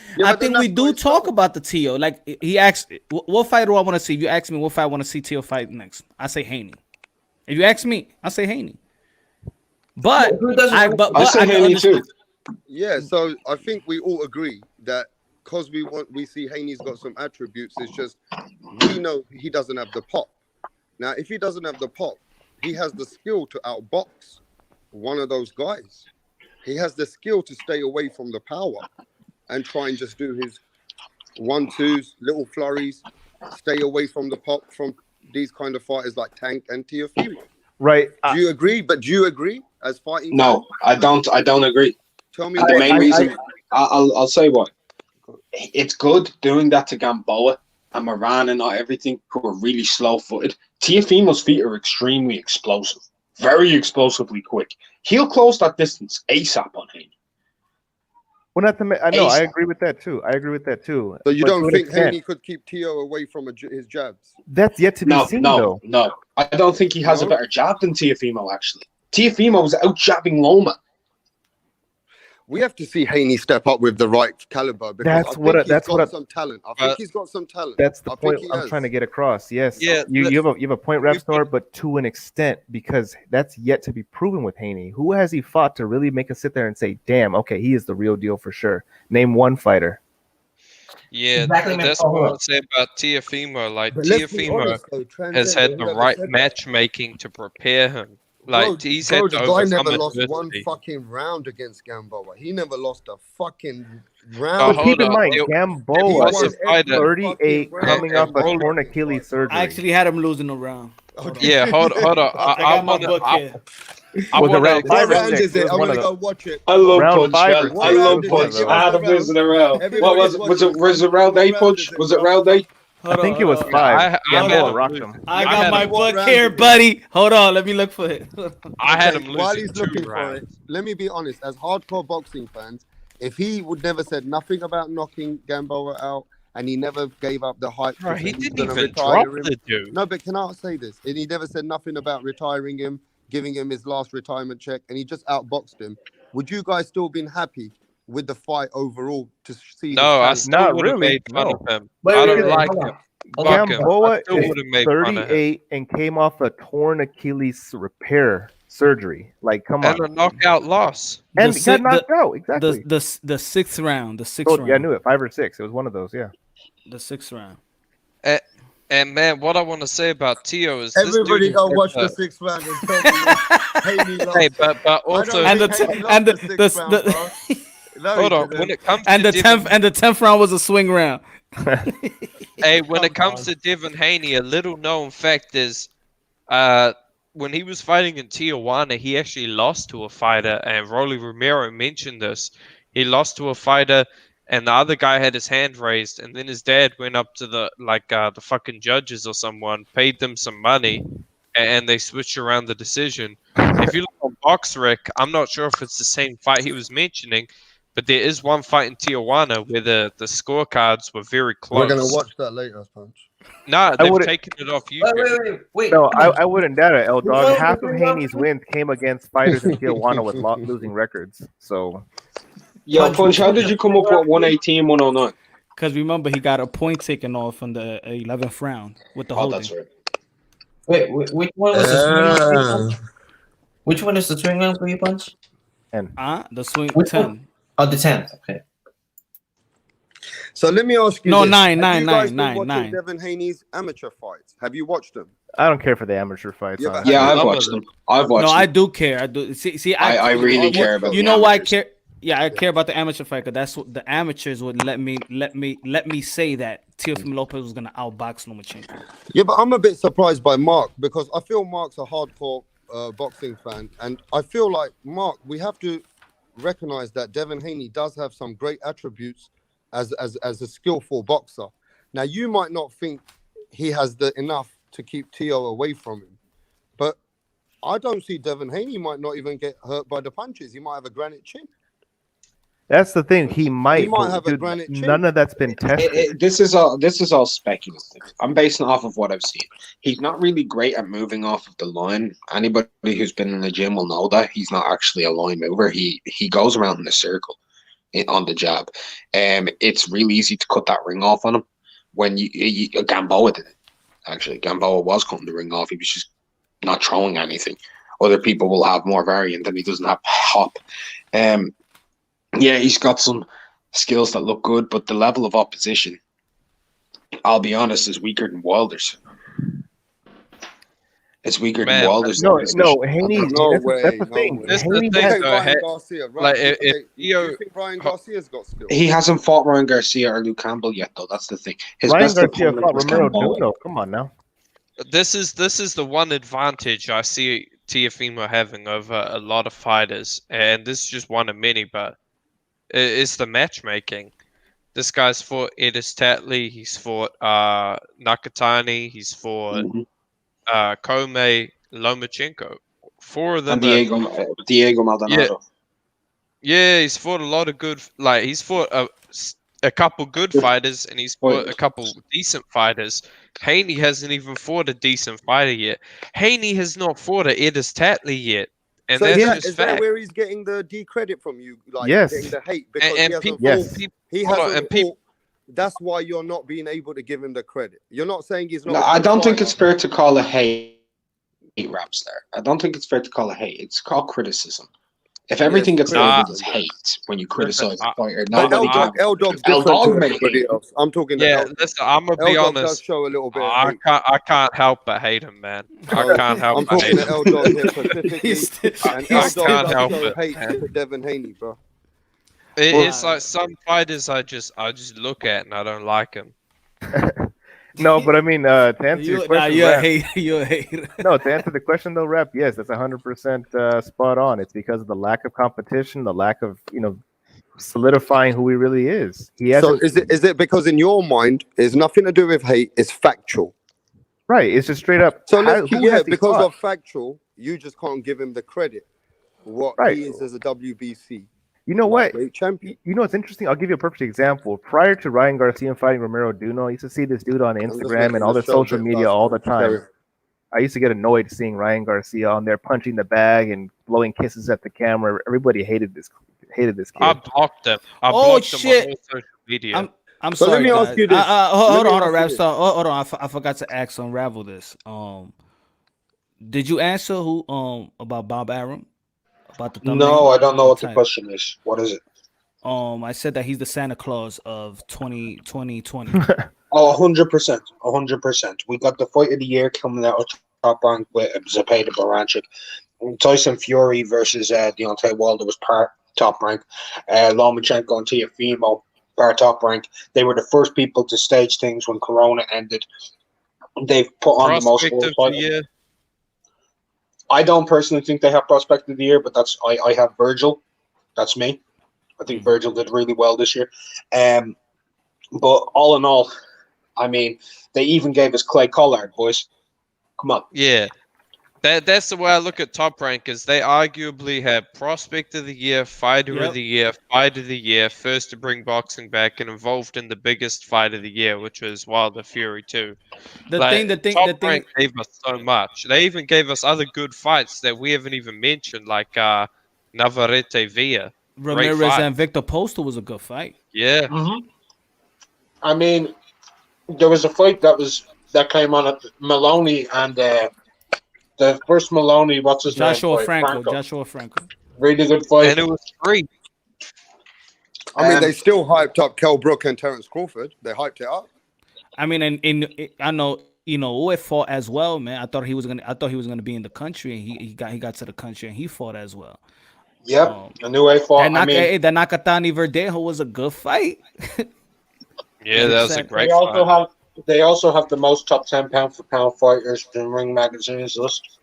we do talk about the Tio. Like he asked, what fight do I want to see? If you ask me what fight I want to see Tio fight next, I say Haney. If you ask me, I say Haney. But I say Haney too. Yeah, so I think we all agree that because we see Haney's got some attributes. It's just we know he doesn't have the pop. Now, if he doesn't have the pop, he has the skill to outbox one of those guys. He has the skill to stay away from the power and try and just do his 1-2s, little flurries, stay away from the pop from these kind of fighters like Tank and Teofimo. Right. Do you agree? But do you agree as fighting? No, I don't. I don't agree. Tell me the main reason. I'll say what. It's good doing that to Gamboa and Moran and not everything who are really slow-footed. Teofimo's feet are extremely explosive, very explosively quick. He'll close that distance ASAP on Haney. Well, I know. I agree with that too. So you don't think Haney could keep Tio away from his jabs? That's yet to be seen, though. No. I don't think he has a better jab than Teofimo, actually. Teofimo was out-jabbing Loma. We have to see Haney step up with the right caliber because he's got some talent. I think he's got some talent. That's the point I'm trying to get across. Yes. Yeah. You have a point, Rapstar, but to an extent, because that's yet to be proven with Haney. Who has he fought to really make us sit there and say, "Damn, okay, he is the real deal for sure"? Name one fighter. Yeah, that's what I'm saying about Teofimo. Like Teofimo has had the right matchmaking to prepare him. Like he's had the guy never lost one fucking round against Gamboa. He never lost a fucking round. But keep in mind, Gamboa is 38 coming off a torn Achilles surgery. I actually had him losing a round. Yeah, hold on. I got my book here. Was it round 5 or 6? I'm gonna go watch it. I love Punch. I love Punch. I had him losing a round. What was it round 8, Punch? Was it round 8? I think it was 5. Gamboa rocked him. I got my book here, buddy. Hold on, let me look for it. I had him losing while he's looking 2 for rounds. it. Let me be honest, as hardcore boxing fans, if he would never said nothing about knocking Gamboa out, and he never gave up the hype, Bro, he he's didn't gonna even retire drop him. the dude. No, but can I say this? And he never said nothing about retiring him, giving him his last retirement check, and he just outboxed him. Would you guys still been happy with the fight overall to see? No, I still would have made fun of him. I don't like him. Fuck him. I Gamboa still is would've made fun of him. 38 and came off a torn Achilles repair surgery. Like, come on. And a knockout loss. And got knocked out. Exactly. The sixth round. The sixth Oh, round. yeah, I knew it. 5 or 6. It was one of those. Yeah. The sixth round. And man, what I want to say about Teo is Everybody this go dude watch the 6th round and tell me Haney lost. Hey, but also And the hold on. When it comes and to the 10th round was a swing round. Hey, when it comes to Devin Haney, a little known fact is, when he was fighting in Tijuana, he actually lost to a fighter, and Rolly Romero mentioned this. He lost to a fighter, and the other guy had his hand raised, and then his dad went up to the fucking judges or someone, paid them some money, and they switched around the decision. If you look on BoxRec, I'm not sure if it's the same fight he was mentioning, but there is one fight in Tijuana where the scorecards were very close. We're gonna watch that later, Punch. No, they've taken it off YouTube. Wait. No, I wouldn't doubt it, L-Dog. Half of Haney's wins came against fighters in Tijuana with losing records. So, Yeah, Punch, how did you come up with 118, 109? Because remember, he got a point taken off on the 11th round with the holding. That's right. Wait, which one was the swing round? Which one is the swing round for you, Punch? The swing Which 10. one? Oh, the 10th. Okay. So let me ask you. No, this. nine, Have you nine, guys nine, been nine, watching nine. Devin Haney's amateur fights? Have you watched them? I don't care for the amateur fights. Yeah, but honestly. Yeah, have I've you- watched them. I've watched No, them. I do care. I do. See, I really care about You the know why I amateurs. care? Yeah, I care about the amateur fight because that's what the amateurs would let me say that Teofimo Lopez was gonna outbox Lomachenko. Yeah, but I'm a bit surprised by Mark because I feel Mark's a hardcore boxing fan, and I feel like Mark, we have to recognize that Devin Haney does have some great attributes as a skillful boxer. Now, you might not think he has the enough to keep Teo away from him, but I don't see Devin Haney might not even get hurt by the punches. He might have a granite chin. That's the thing. He might might but have a dude, granite chin. none of that's been tested. This is all speculative. I'm basing it off of what I've seen. He's not really great at moving off of the line. Anybody who's been in the gym will know that he's not actually a line mover. He goes around in a circle on the jab. It's really easy to cut that ring off on him. When Gamboa did it. Actually, Gamboa was cutting the ring off. He was just not throwing anything. Other people will have more variant and he doesn't have hop. Yeah, he's got some skills that look good, but the level of opposition, I'll be honest, is weaker than Wilder's. It's weaker than Wilder's. No, Haney. No That's way. the thing. This is the Haney thing, has- though. Ryan Garcia, right? Like, Okay, if do Teo, you think Ryan Garcia's got skills? He hasn't fought Ryan Garcia or Luke Campbell yet, though. That's the thing. His Ryan best Garcia opponent fought was Romero Gamboa. Duno. Come on now. this is the one advantage I see Teofimo having over a lot of fighters, and this is just one of many, but it's the matchmaking. This guy's fought Edis Tatley, he's fought Nakatani, he's fought Kome, Lomachenko. 4 of them. And Diego Maldonado. Yeah, he's fought a lot of good. Like he's fought a couple good fighters, and he's fought a couple decent fighters. Haney hasn't even fought a decent fighter yet. Haney has not fought a Edis Tatley yet, and So that's is just that fact. where he's getting the decredit from you? Like Yes. getting the hate because And he hasn't people, fought. people, He hold on, hasn't and people. fought. That's why you're not being able to give him the credit. You're not saying he's not. No, a I good don't think fighter. it's fair to call a hate raps there. I don't think it's fair to call it hate. It's called criticism. If everything gets labeled as hate when you criticize a fighter, But nobody can. L-Dog's L-Dog different to made everybody hate. else. I'm talking to Yeah, L-Dog. listen, I'm gonna be L-Dog does honest. show a little bit of I hate. can't help but hate him, man. I can't help I'm but hate talking to him. L-Dog here specifically, and I L-Dog can't does help show it, hate man. to Devin Haney, bro. It's like some fighters I just look at and I don't like them. No, but I mean, to answer your question, you're a Rap- hater. You're a hater. No, to answer the question though, Rap, yes, that's 100% spot on. It's because of the lack of competition, the lack of solidifying who he really is. He So hasn't. is it because in your mind it's nothing to do with hate? It's factual. Right, it's just straight up. So who yeah, has he because fought? of factual, you just can't give him the credit what Right. he is as a WBC. You know what? lightweight champion. You know what's interesting? I'll give you a perfect example. Prior to Ryan Garcia fighting Romero Duno, I used to see this dude on just Instagram making and all the the show social bit media last all the time. time. Sorry. I used to get annoyed seeing Ryan Garcia on there punching the bag and blowing kisses at the camera. Everybody hated this kid. I blocked him. I Oh, blocked him shit. on all social media. I'm So let sorry, me guys. ask you this. Hold Let me on, ask you Rap this. Star. Hold on, I forgot to ask Unravel this. Did you answer who about Bob Arum? About the thumbnail? No, I don't know The what the title? question is. What is it? I said that he's the Santa Claus of 2020. Oh, 100%. 100%. We got the fight of the year coming out of Top Rank with Zepeda Baranchik. Tyson Fury versus Deontay Wilder was part Top Rank. Lomachenko and Teofimo, part Top Rank. They were the first people to stage things when Corona ended. They've put on the most Prospect of full the fight. year. I don't personally think they have prospect of the year, but that's I have Virgil. That's me. I think Virgil did really well this year. But all in all, I mean, they even gave us Clay Collard, boys. Come on. Yeah. That's the way I look at Top Rank, is they arguably have Prospect of the Year, Fighter of the Year, Fight of the Year, first to bring boxing back, and involved in the biggest fight of the year, which was Wilder Fury 2. The thing. Top Rank gave us so much. They even gave us other good fights that we haven't even mentioned, like Navarrete Villa. Great Ramirez fight. and Victor Postal was a good fight. Yeah. I mean, there was a fight that came on at Maloney and the first Maloney, what's his Joshua name? Franco. Joshua Franco. Really good fight. And it was free. I mean, they still hyped up Kell Brook and Terence Crawford. They hyped it up. I mean, and I know Uwe fought as well, man. I thought he was gonna be in the country, and he got to the country and he fought as well. Yep, I knew I fought. That Nakatani Verdejo was a good fight. Yeah, that was a great fight. They also have the most top 10 pound for pound fighters in Ring Magazine's list.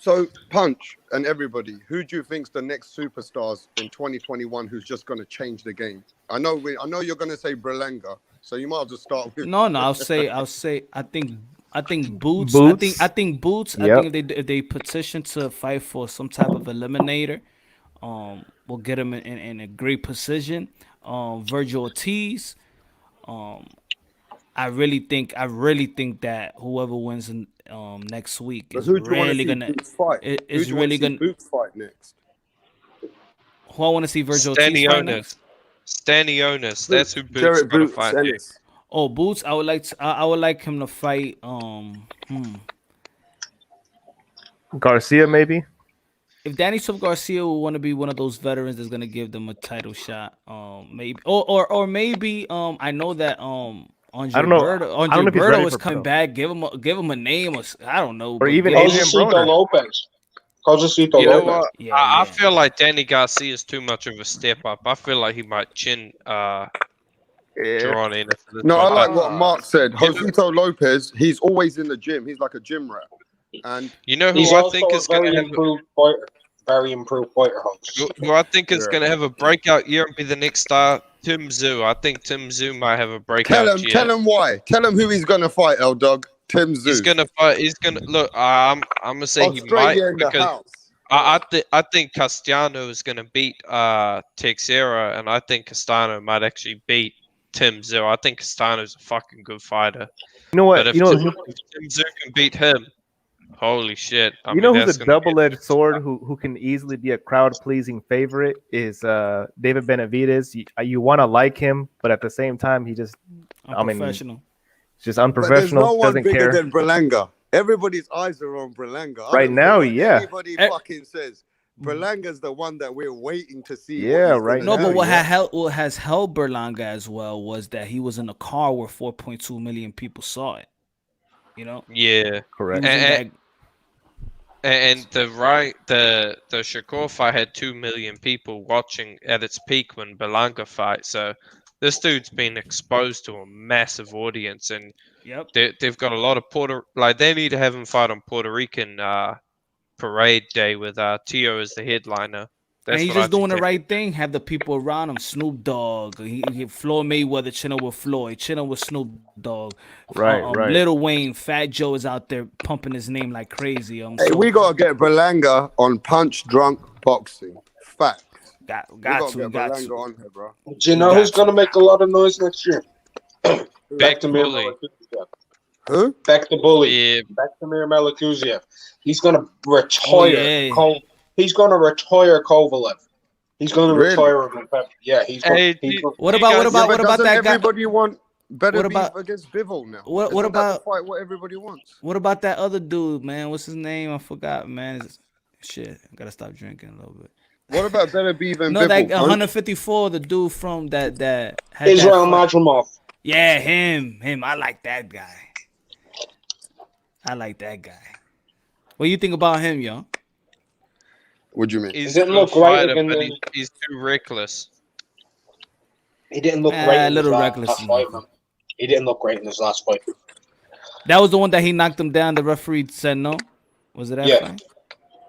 So, Punch and everybody, who do you think's the next superstars in 2021 who's just going to change the game? I know you're going to say Berlanga, so you might as well start with. No, I'll say I think Boots. Boots? I think Boots. Yep. I think if they petition to fight for some type of eliminator, will get him in a great position. Virgil Ortiz. I really think that whoever wins next week is really gonna fight? is really gonna Boots fight next. Who I want to see Virgil Ortiz fight next? Stanionis. That's who Boots Jared is gonna Boots, fight Ennis. next. Oh, Boots. I would like him to fight. Garcia, maybe. If Danny Swift Garcia will want to be one of those veterans that's gonna give them a title shot, maybe, or maybe, I know that Andre I don't know. Andre if he's Berto ready is for coming pro. back. Give him a name, or I don't know. Or but even give him- Adrian Josecito Broner. Lopez. Josecito You know Lopez. what? Yeah, I yeah. feel like Danny Garcia is too much of a step up. I feel like he might chin Drawn in. No, I like what Mark said. Give him- Josito Lopez, he's always in the gym. He's like a gym rat. And You know who He's I also think a is going very to have improved fighter. Very improved fighter. who I think is Yeah. going to have a breakout year and be the next star? Tim Tszyu. I think Tim Tszyu might have a breakout year. tell him why. Tell him who he's gonna fight, L Dog. Tim Tszyu. He's gonna fight. He's gonna look. I'm gonna say he might Australia in the because house. I think Castellano is gonna beat Teixeira, and I think Castano might actually beat Tim Tszyu. I think Castano's a fucking good fighter. You know what? But if You know, Tim Tszyu can beat him, holy shit! I you mean, know that's who's a gonna be- double-edged sword who can easily be a crowd-pleasing favorite is David Benavidez. You want to like him, but at the same time, he just, Unprofessional. just But there's unprofessional. no one Doesn't bigger care. than Berlanga. Everybody's eyes are on Berlanga. I Right don't now, care what yeah. Anybody fucking says Berlanga's the one that we're waiting to see. Yeah, right No, now, but what yeah. has held Berlanga as well was that he was in a car where 4.2 million people saw it. You know, Yeah, Correct. He was in that- and the Shakur fight had 2 million people watching at its peak when Berlanga fight. So this dude's been exposed to a massive audience, and Yep. they've got a lot of they need to have him fight on Puerto Rican parade day with Tio as the headliner. And That's he's what I just doing think the they- right thing. Have the people around him. Snoop Dogg. He Floyd Mayweather chilling with Floyd. Chilling with Snoop Dogg. Right, right. Lil Wayne, Fat Joe is out there pumping his name like crazy. Hey, So we gotta get Berlanga on Punch Drunk Boxing. Fact. got We gotta to, get got Berlanga to. on here, bro. Do you know who's going to make a lot of noise next year? Beck Bully. Who? Beck the Bully. Yeah, Bektamir Melikuziev. He's going to retire. Oh, yeah. He's going to retire Kovalev. He's going to Really? retire him. Yeah, he's going. Hey, What about Doesn't that guy? everybody want better What beef about against Bivol now? what Isn't that about the fight what everybody wants? what about that other dude, man? What's his name? I forgot, man. Shit, I gotta stop drinking a little bit. What about better beef and No, that Bivol? 154, the dude from that had Israel that fight. Madrimov. Yeah, him. I like that guy. What do you think about him, yo? What do you mean? He's Does it a look good right fighter, again but then? he's too reckless. He didn't look great A in his little last reckless. fight, man. He didn't look great in his last fight. That was the one that he knocked him down. The referee said no. Was it that Yeah. fight?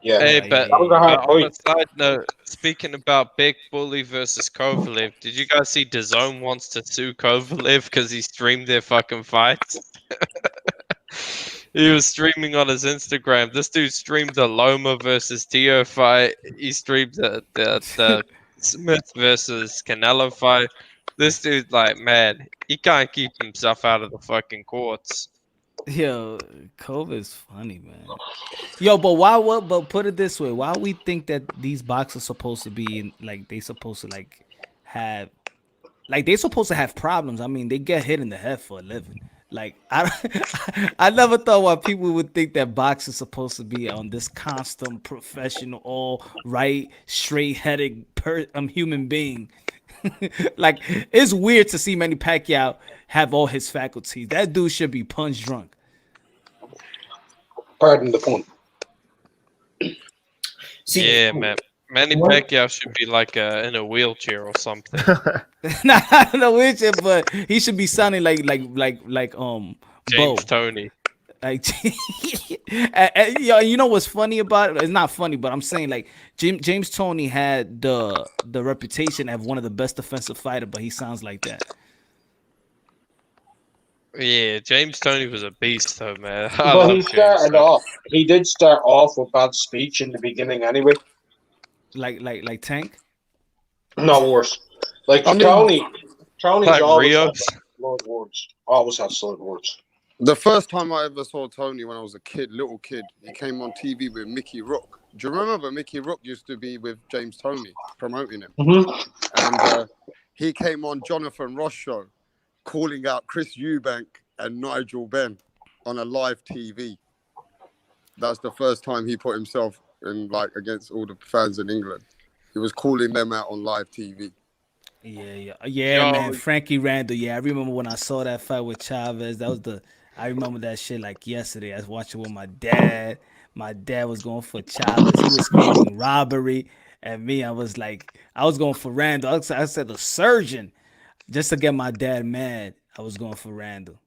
Yeah. Hey, Oh, but That was a hard on a fight. side note, speaking about Big Bully versus Kovalev, did you guys see DAZN wants to sue Kovalev because he streamed their fucking fights? He was streaming on his Instagram. This dude streamed the Loma versus Teo fight. He streamed the Smith versus Canelo fight. This dude, like, man, he can't keep himself out of the fucking courts. Yo, Cove is funny, man. Yo, but why? What? But put it this way: why we think that these boxers supposed to be in, like they supposed to like have, like they supposed to have problems? I mean, they get hit in the head for a living. Like I never thought why people would think that boxers supposed to be on this constant professional, all right, straight-headed human being. Like it's weird to see Manny Pacquiao have all his faculties. That dude should be punch drunk. Pardon the pun. See, Yeah, man. Manny Pacquiao should be like in a wheelchair or something. Not in a wheelchair, but he should be sounding like Bo. James Toney. Like, you know what's funny about it? It's not funny, but I'm saying like James Toney had the reputation of one of the best defensive fighter, but he sounds like that. Yeah, James Toney was a beast, though, man. But he started off. He did start off with bad speech in the beginning, anyway. Like Tank. No worse. Like I mean, Tony's like always Rios. had slurred words. Always had slurred words. The first time I ever saw Tony when I was a little kid, he came on TV with Mickey Rourke. Do you remember Mickey Rourke used to be with James Toney promoting him? And he came on Jonathan Ross show calling out Chris Eubank and Nigel Benn on a live TV. That's the first time he put himself in like against all the fans in England. He was calling them out on live TV. Yeah, man. Frankie Randall. Yeah, I remember when I saw that fight with Chavez. I remember that shit like yesterday. I was watching with my dad. My dad was going for Chavez. He was screaming robbery. And me, I was going for Randall. I said the surgeon. Just to get my dad mad, I was going for Randall.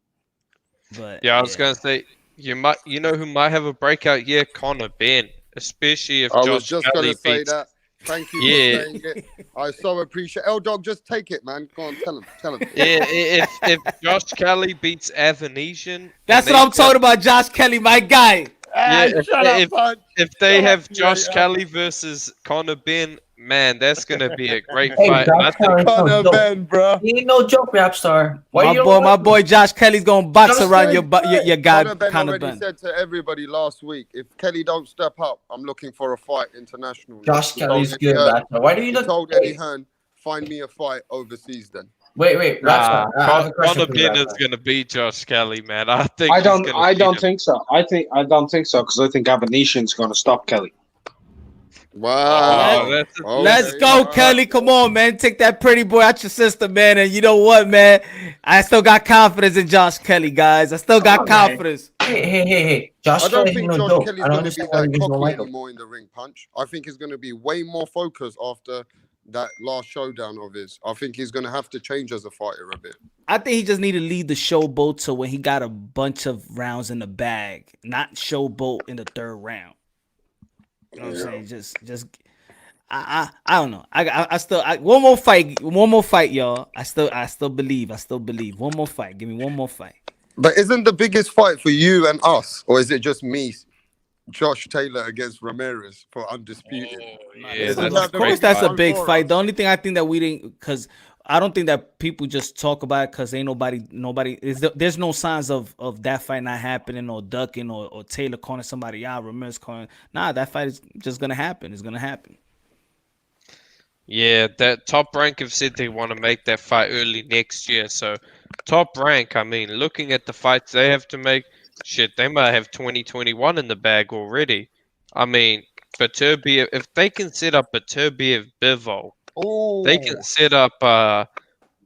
But yeah, I was gonna say you know who might have a breakout year? Conor Benn, especially if I Josh was just Kelly gonna say beats. that. Thank you for saying it. I so appreciate. Dog, just take it, man. Go on, tell him. Yeah, if Josh Kelly beats Avanesian, that's what I'm talking about. Josh Kelly, my guy. Yeah, if they have Josh Kelly versus Conor Benn, man, that's gonna be a great fight. And I think Conor Benn, bro. He ain't no joke, rap star. My boy Josh Kelly's gonna box around your guy. Conor Ben Conor already Ben. said to everybody last week, if Kelly don't step up, I'm looking for a fight international. Josh He Kelly's told Eddie good, Hearn- rap star. Why do you he look? told Eddie Hearn, find me a fight overseas then. Wait, rap star. I have a question Conor for you, Benn rap is star. gonna beat Josh Kelly, man. I think I he's don't. gonna I beat don't him. think so. I don't think so because I think Avanesian's going to stop Kelly. Wow. Let's go, Kelly. Come on, man. Take that pretty boy out your system, man. And you know what, man? I still got confidence in Josh Kelly, guys. I still got confidence. Hey. Josh I don't Kelly think no Josh joke. Kelly's I don't going to be understand why you that guys don't cocky like him. anymore in the ring punch. I think he's going to be way more focused after that last showdown of his. I think he's going to have to change as a fighter a bit. I think he just need to lead the showboat to when he got a bunch of rounds in the bag, not showboat in the third round. You know what I'm saying? Just. I don't know. I still one more fight, y'all. I still believe. One more fight. Give me one more fight. But isn't the biggest fight for you and us, or is it just me, Josh Taylor against Ramirez for undisputed? Of course, that's a big fight. The only thing I think that we didn't, because I don't think that people just talk about it because ain't nobody. There's no signs of that fight not happening or ducking or Taylor calling somebody out, Ramirez calling. Nah, that fight is just gonna happen. It's gonna happen. Yeah, that Top Rank have said they want to make that fight early next year. So, Top Rank, I mean, looking at the fights they have to make, shit, they might have 2021 in the bag already. I mean, Beterbiev, if they can set up Beterbiev Bivol, they can set up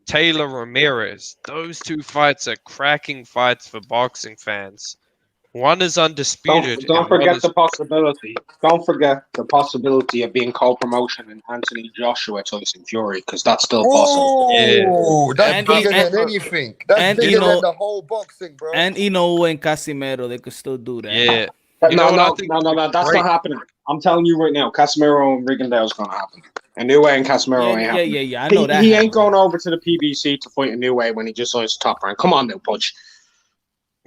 Taylor Ramirez. Those two fights are cracking fights for boxing fans. One is undisputed. Don't and one forget is the possibility. Don't forget the possibility of being co-promotion in Anthony Joshua Tyson Fury, because that's still possible. Oh, that's And bigger and- than anything. That's and, bigger you know- than the whole boxing, bro. And Inoue and Casimiro, they could still do that. Yeah. But You know no, what I no, think no, no, no, that's great- not happening. I'm telling you right now, Casemiro and Rigondeaux is going to happen. A new way and Casemiro ain't happening. I know that. He ain't going over to the PBC to fight a new way when he just saw his Top Rank. Come on now, Pudge.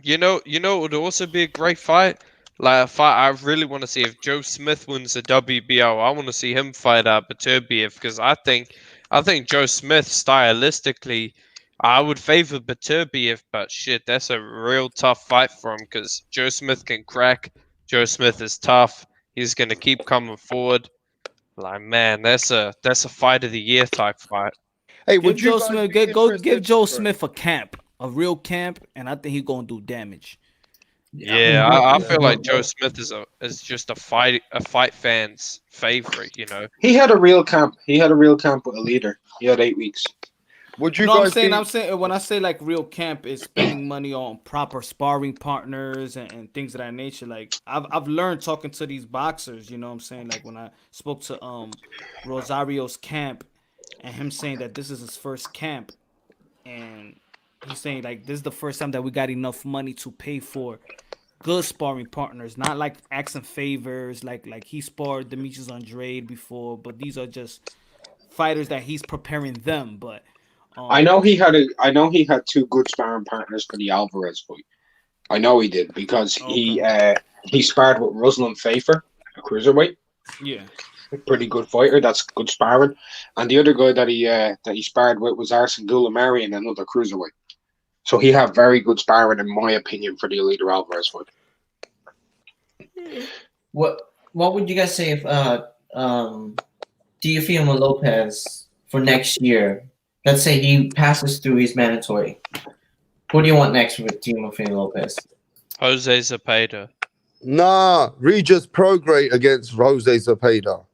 You know, it would also be a great fight. Like a fight I really want to see if Joe Smith wins the WBO. I want to see him fight Beterbiev because I think Joe Smith stylistically, I would favor Beterbiev, but shit, that's a real tough fight for him because Joe Smith can crack. Joe Smith is tough. He's gonna keep coming forward. Like man, that's a fight of the year type fight. Hey, Give would you Joe guys Smith, be give interested- Joe Sorry. Smith a real camp, and I think he's gonna do damage. Yeah, I feel like Joe Smith is just a fight fan's favorite. You know. He had a real camp. He had a real camp with a leader. He had 8 weeks. Would you No, guys I'm saying when I say like real camp is spending money on proper sparring partners and things of that nature. Like I've learned talking to these boxers, you know what I'm saying? Like when I spoke to Rosario's camp and him saying that this is his first camp and he's saying like this is the first time that we got enough money to pay for good sparring partners, not like asking favors like he sparred Demetrius Andrade before, but these are just fighters that he's preparing them, but I know he had 2 good sparring partners for the Alvarez fight. I know he did because he sparred with Ruslan Fafer, a cruiserweight. Yeah, a pretty good fighter. That's good sparring. And the other guy that he sparred with was Arsen Goulamarian, another cruiserweight. So he had very good sparring, in my opinion, for the Elite Alvarez fight. What would you guys say if Teofimo Lopez for next year? Let's say he passes through his mandatory. Who do you want next with Teofimo Lopez? Jose Zepeda. Nah, Regis Prograis against Jose Zepeda.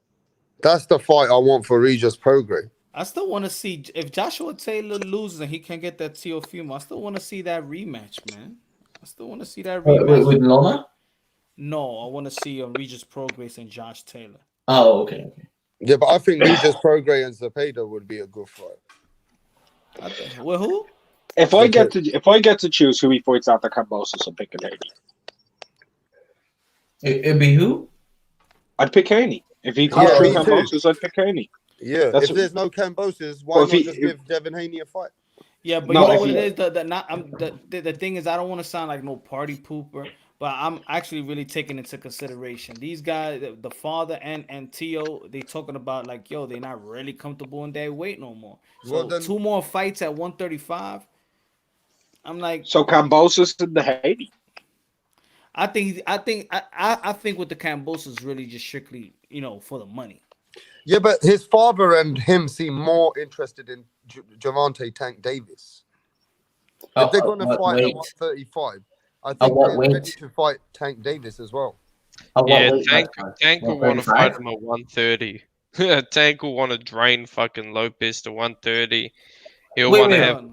That's the fight I want for Regis Prograis. I still want to see if Joshua Taylor loses and he can't get that Teofimo. I still want to see that rematch, man. I still want to see that rematch with Loma. No, I want to see Regis Prograis and Josh Taylor. Oh, okay. Yeah, but I think Regis Prograis and Zepeda would be a good fight. Well, who? If I get to choose who he fights after Cambosos, I'd pick Haney. It'd be who? I'd pick Haney. If he comes through Cambosos, I'd pick Haney. Yeah, if there's no Cambosos, why not just give Devin Haney a fight? Yeah, but you know what it is? The thing is, I don't want to sound like no party pooper, but I'm actually really taking into consideration these guys, the father and Tio. They talking about like, yo, they're not really comfortable in their weight no more. So Well, then- 2 more fights at 135. I'm like, so Cambosos and the Haney. I think with the Cambosos really just strictly, for the money. Yeah, but his father and him seem more interested in Javante Tank Davis. If they're going to fight at 135, I think they're ready to fight Tank Davis as well. Yeah, Tank will want to fight him at 130. Tank will want to drain fucking Lopez to 130. He'll want to have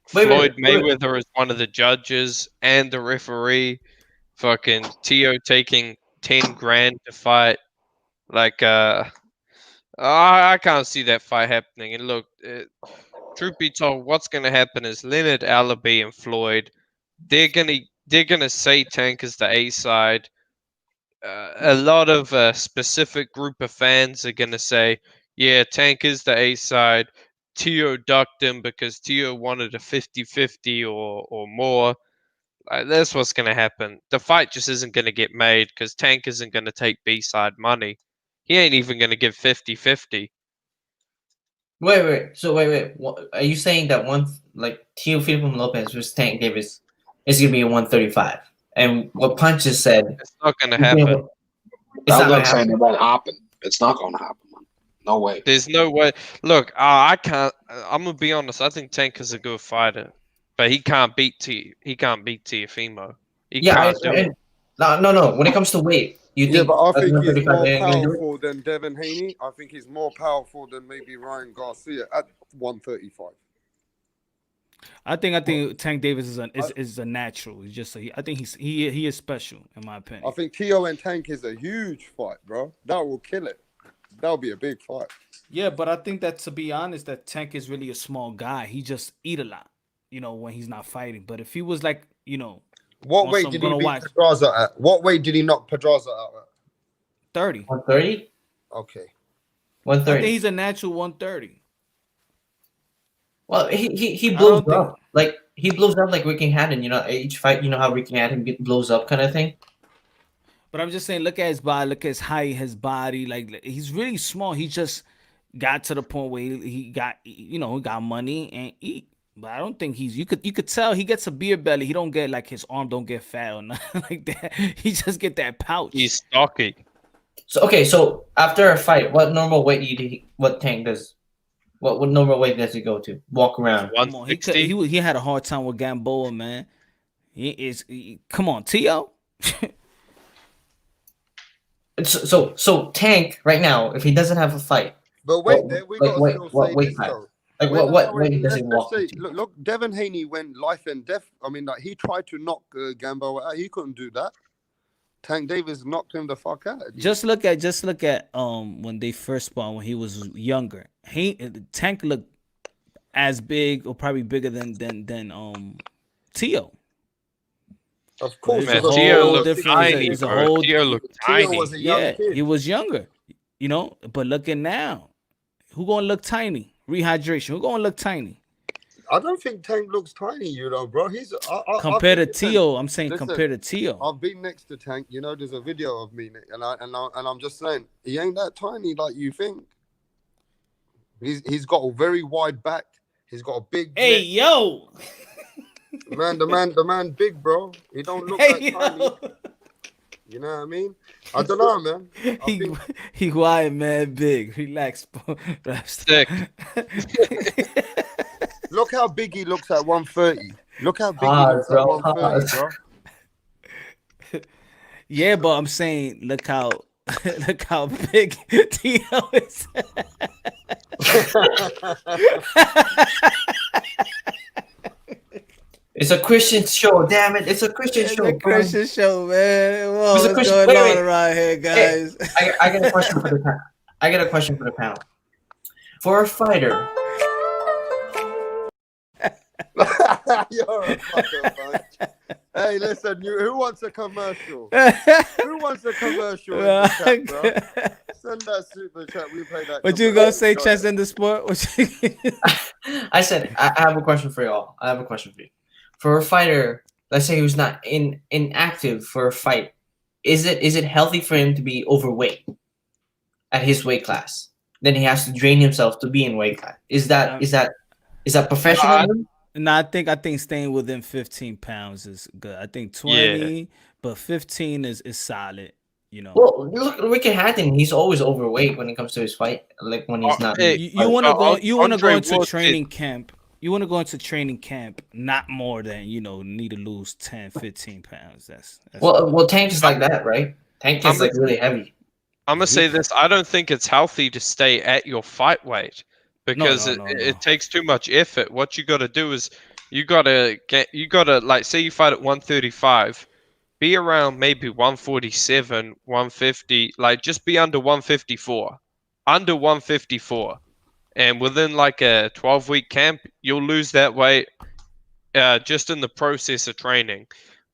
Floyd Mayweather as one of the judges and the referee. Fucking Tio taking 10 grand to fight. Like, I can't see that fight happening. And look, truth be told, what's going to happen is Leonard Alabi and Floyd, they're gonna say Tank is the A side. A lot of specific group of fans are gonna say, yeah, Tank is the A side. Tio ducked him because Tio wanted a 50-50 or more. That's what's gonna happen. The fight just isn't gonna get made because Tank isn't gonna take B side money. He ain't even gonna give 50-50. Wait. So wait. What, are you saying that Teofimo Lopez versus Tank Davis is gonna be a 135? And what Punches said, it's not gonna happen. I'm not saying it won't happen. It's not gonna happen, man. No way. There's no way. Look, I can't. I'm gonna be honest. I think Tank is a good fighter, but he can't beat Teofimo. He can't do it. No. When it comes to weight, you Yeah, think but I think he's 135 more ain't gonna do it? powerful than Devin Haney. I think he's more powerful than maybe Ryan Garcia at 135. I think Tank Davis is a natural. He's just I think he is special in my opinion. I think Tio and Tank is a huge fight, bro. That will kill it. That'll be a big fight. Yeah, but I think that, to be honest, that Tank is really a small guy. He just eat a lot, when he's not fighting. But if he was like, what weight did he beat Pedraza at? What weight did he knock Pedraza out at? 30. 130? Okay. 130. I think he's a natural 130. Well, he blows up. Like, he blows up like Ricky Hatton, each fight, how Ricky Hatton blows up kind of thing. But I'm just saying, look at his body, look at his height, his body. Like, he's really small. He just got to the point where he got, he got money and eat. But I don't think you could tell he gets a beer belly. He don't get, like, his arm don't get fat or nothing like that. He just get that pouch. He's stocky. So after a fight, what normal weight Tank does? What normal weight does he go to? Walk around. 160. He had a hard time with Gamboa, man. Come on, Tio. So Tank right now, if he doesn't have a fight, but wait, we got to what weight class? Like what weight does he walk say, into? look, Devin Haney went life and death. I mean, like, he tried to knock Gamboa out. He couldn't do that. Tank Davis knocked him the fuck out. Just look at when they first spawned when he was younger. Tank looked as big or probably bigger than Tio. Of course, Tio looked tiny. Tio looked tiny. Was a young kid. He was younger, But look at now, who gonna look tiny? Rehydration. Who gonna look tiny? I don't think Tank looks tiny, bro. He's compared to Tio. I'm saying compared to Tio. I've been next to Tank. There's a video of me, and I'm just saying he ain't that tiny like you think. He's got a very wide back. He's got a big. Hey, neck. Yo. The man, big, bro. He don't look that tiny. You know what I mean? I don't know, man. He wide, man, big. Relax, bro. Sick. Look how big he looks at 130. Look how big he looks at 130, bro. Yeah, but I'm saying, look how big Tio is. It's a Christian show, damn it! It's a Christian show. It's a Christian show, man. Whoa, what's going on around here, guys? Hey, I got a question for the panel. For a fighter. You're a fucking bunch. Hey, listen, who wants a commercial? Who wants a commercial in the chat, bro? Send that super chat. We play that. What you gonna say, Chess in the sport? I said I have a question for y'all. For a fighter, let's say who's not inactive for a fight, is it healthy for him to be overweight at his weight class? Then he has to drain himself to be in weight class. Is that professional? No, I think staying within 15 pounds is good. I think 20, but 15 is solid. Well, look, Ricky Hatton, he's always overweight when it comes to his fight. Like when he's not. You want to go into training camp. You want to go into training camp not more than, need to lose 10, 15 pounds. That's well, Tank is like that, right? Tank is like really heavy. I'm going to say this. I don't think it's healthy to stay at your fight weight because it takes too much effort. What you got to do is you got to like, say you fight at 135, be around maybe 147, 150, like just be under 154. Under 154. And within like a 12-week camp, you'll lose that weight just in the process of training.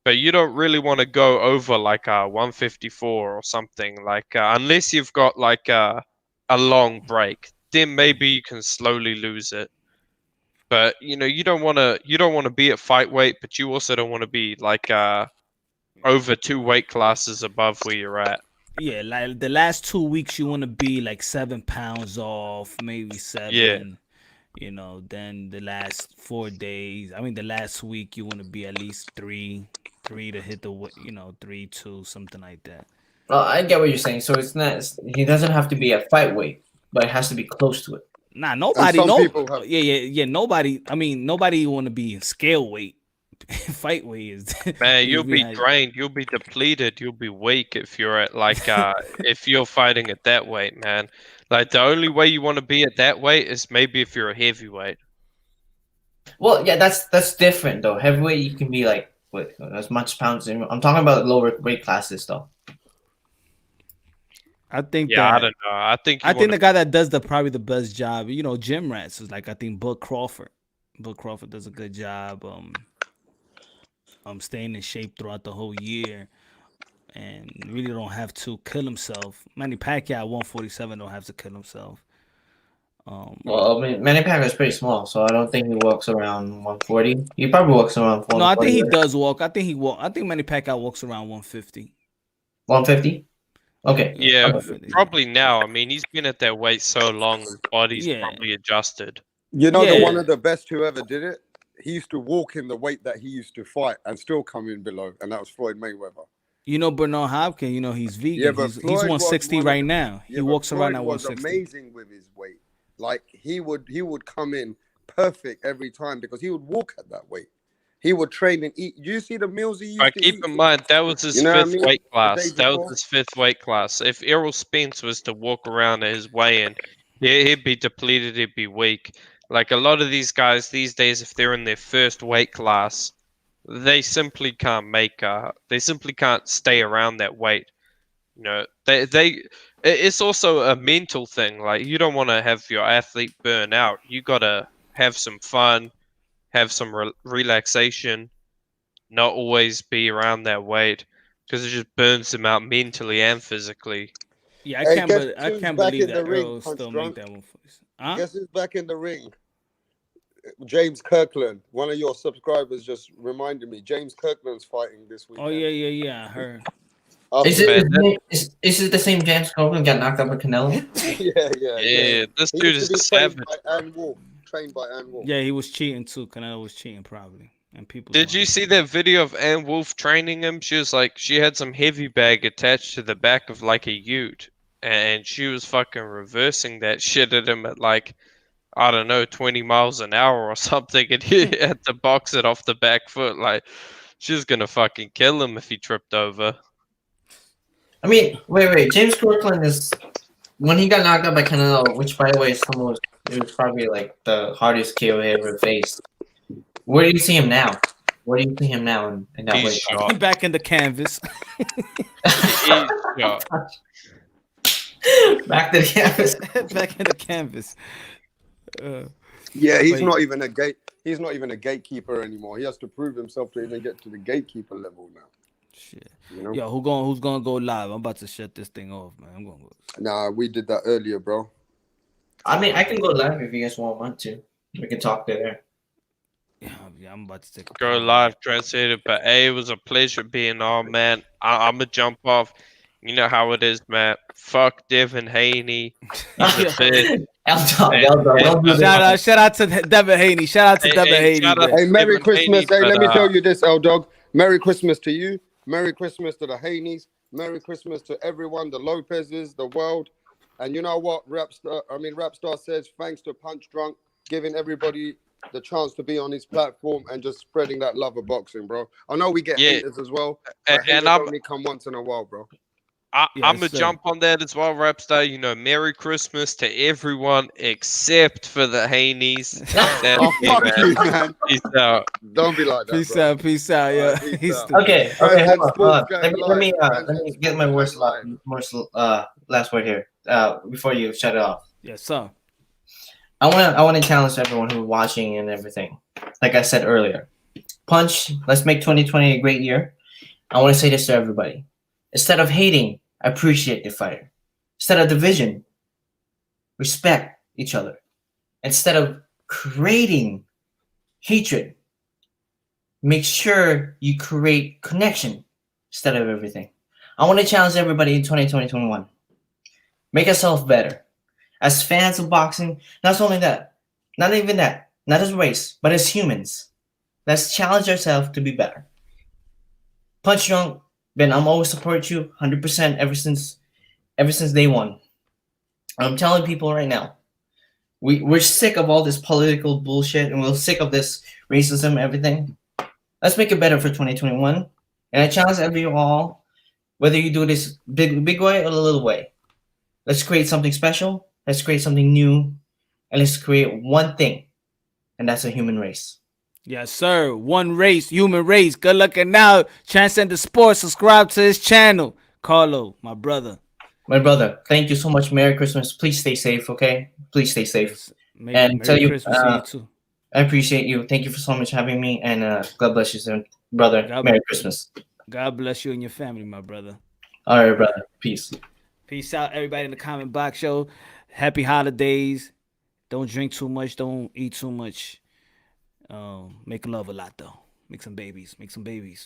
But you don't really want to go over like a 154 or something, like unless you've got like a long break. Then maybe you can slowly lose it. But you don't want to be at fight weight, but you also don't want to be like over 2 weight classes above where you're at. Yeah, like the last 2 weeks you want to be like 7 pounds off, maybe 7. Yeah. Then the last 4 days, the last week you want to be at least 3 to hit the 3, 2, something like that. Well, I get what you're saying. So he doesn't have to be at fight weight, but it has to be close to it. Nah, nobody. some No, people have- yeah. Nobody. I mean, nobody want to be in scale weight. Fight weight is. Man, is you'll be behind- drained. You'll be depleted. You'll be weak if you're at like if you're fighting at that weight, man. Like the only way you want to be at that weight is maybe if you're a heavyweight. Well, yeah, that's different though. Heavyweight, you can be like what as much pounds. I'm talking about lower weight classes though. I think Yeah, I that. don't know. I think The guy that does probably the best job, gym rats is like I think Bud Crawford. Bud Crawford does a good job. Staying in shape throughout the whole year, and really don't have to kill himself. Manny Pacquiao at 147 don't have to kill himself. Well, I mean, Manny Pacquiao is pretty small, so I don't think he walks around 140. He probably walks around 140. No, I think he does walk. I think Manny Pacquiao walks around 150. 150. Okay. Yeah, probably now. I mean, he's been at that weight so long, his body's Yeah. probably adjusted. You know, Yeah. one of the best who ever did it. He used to walk in the weight that he used to fight and still come in below, and that was Floyd Mayweather. Bernard Hopkins, he's vegan. Yeah, but he's Floyd was 160 one of right the- now. Yeah, He but walks around Floyd at was 160. amazing with his weight. Like he would come in perfect every time because he would walk at that weight. He would train and eat. You see the meals he used But to keep eat? in mind that was his You know what I fifth mean? weight The class. day That before. was his fifth weight class. If Errol Spence was to walk around at his weigh-in, he'd be depleted. He'd be weak. Like a lot of these guys these days, if they're in their first weight class, they simply can't they simply can't stay around that weight. It's also a mental thing. Like you don't want to have your athlete burn out. You gotta have some fun, have some relaxation, not always be around that weight because it just burns them out mentally and physically. Yeah, Hey, I guess who's can't back believe in the that ring, Earl Punch still Drunk? make that 140. Huh? Guess who's back in the ring? James Kirkland. One of your subscribers just reminded me. James Kirkland's fighting this week. Oh yeah. I heard. Is it the same James Copeland got knocked out by Canelo? Yeah. This He dude used is to be a savage. trained by Ann Wolf. Trained by Ann Wolf. Yeah, he was cheating too. Canelo was cheating probably, and people. Did you see that video of Ann Wolf training him? She was like, she had some heavy bag attached to the back of like a ute, and she was fucking reversing that shit at him at like, I don't know, 20 miles an hour or something, and he had to box it off the back foot. Like, she was gonna fucking kill him if he tripped over. I mean, wait. James Kirkland is when he got knocked out by Canelo, which by the way, it was probably like the hardest KO he ever faced. Where do you see him now? Where do you see him now in that He's weight class? shot. Back in the canvas. He's shot. Back to the canvas. Back in the canvas. Yeah, he's Wait. not even a gate. He's not even a gatekeeper anymore. He has to prove himself to even get to the gatekeeper level now. Shit. You know? Yo, who's gonna go live? I'm about to shut this thing off, man. I'm gonna go. Nah, we did that earlier, bro. I mean, I can go live if you guys want to. We can talk there. Yeah, I'm about to take a Go live, translated. But hey, it was a pleasure being on, man. I'm gonna jump off. You know how it is, man. Fuck Devin Haney. He's a bitch. Shout out to Devin Haney. Shout out to Devin Haney. shout out man. Hey, Merry Devin Christmas. Haney, Hey, let me but, tell you this, L Dog. Merry Christmas to you. Merry Christmas to the Haneys. Merry Christmas to everyone, the Lopez's, the world. And you know what? Rapstar says thanks to Punch Drunk, giving everybody the chance to be on his platform and just spreading that love of boxing, bro. I know we get Yeah. haters as well, And but haters I'm- only come once in a while, bro. I'm Yes, gonna sir. jump on that as well, Rapstar. You know, Merry Christmas to everyone except for the Haneys. That's Oh, me, fuck man. you, man. Peace out. Don't be like that, Peace bro. out, peace out. Yeah, Alright, peace he's out. Okay, And hold on. sports Let gang me let me live. let me get my Sports gang live. last word here. Before you shut it off. yes, sir. I wanna challenge everyone who's watching and everything. Like I said earlier. Punch, let's make 2020 a great year. I wanna say this to everybody. Instead of hating, appreciate the fighter. Instead of division, respect each other. Instead of creating hatred, make sure you create connection instead of everything. I want to challenge everybody in 2020-21. Make yourself better. As fans of boxing, not only that, not even that, not as race, but as humans. Let's challenge ourselves to be better. Punch Drunk, Ben, I'm always support you 100% ever since day one. I'm telling people right now, we're sick of all this political bullshit, and we're sick of this racism, everything. Let's make it better for 2021. And I challenge every all, whether you do this big way or the little way. Let's create something special. Let's create something new, and let's create one thing, and that's a human race. Yes, sir. One race, human race. Good looking out. Transcend Sports. Subscribe to his channel. Carlo, my brother. My brother, thank you so much. Merry Christmas. Please stay safe, okay? Please stay safe. Merry Christmas to you too. I appreciate you. Thank you for so much having me, and God bless you, soon, brother. Merry Christmas. God bless you and your family, my brother. All right, brother. Peace. Peace out, everybody in the comment box. Show. Happy holidays. Don't drink too much. Don't eat too much. Make love a lot, though. Make some babies. Make some babies.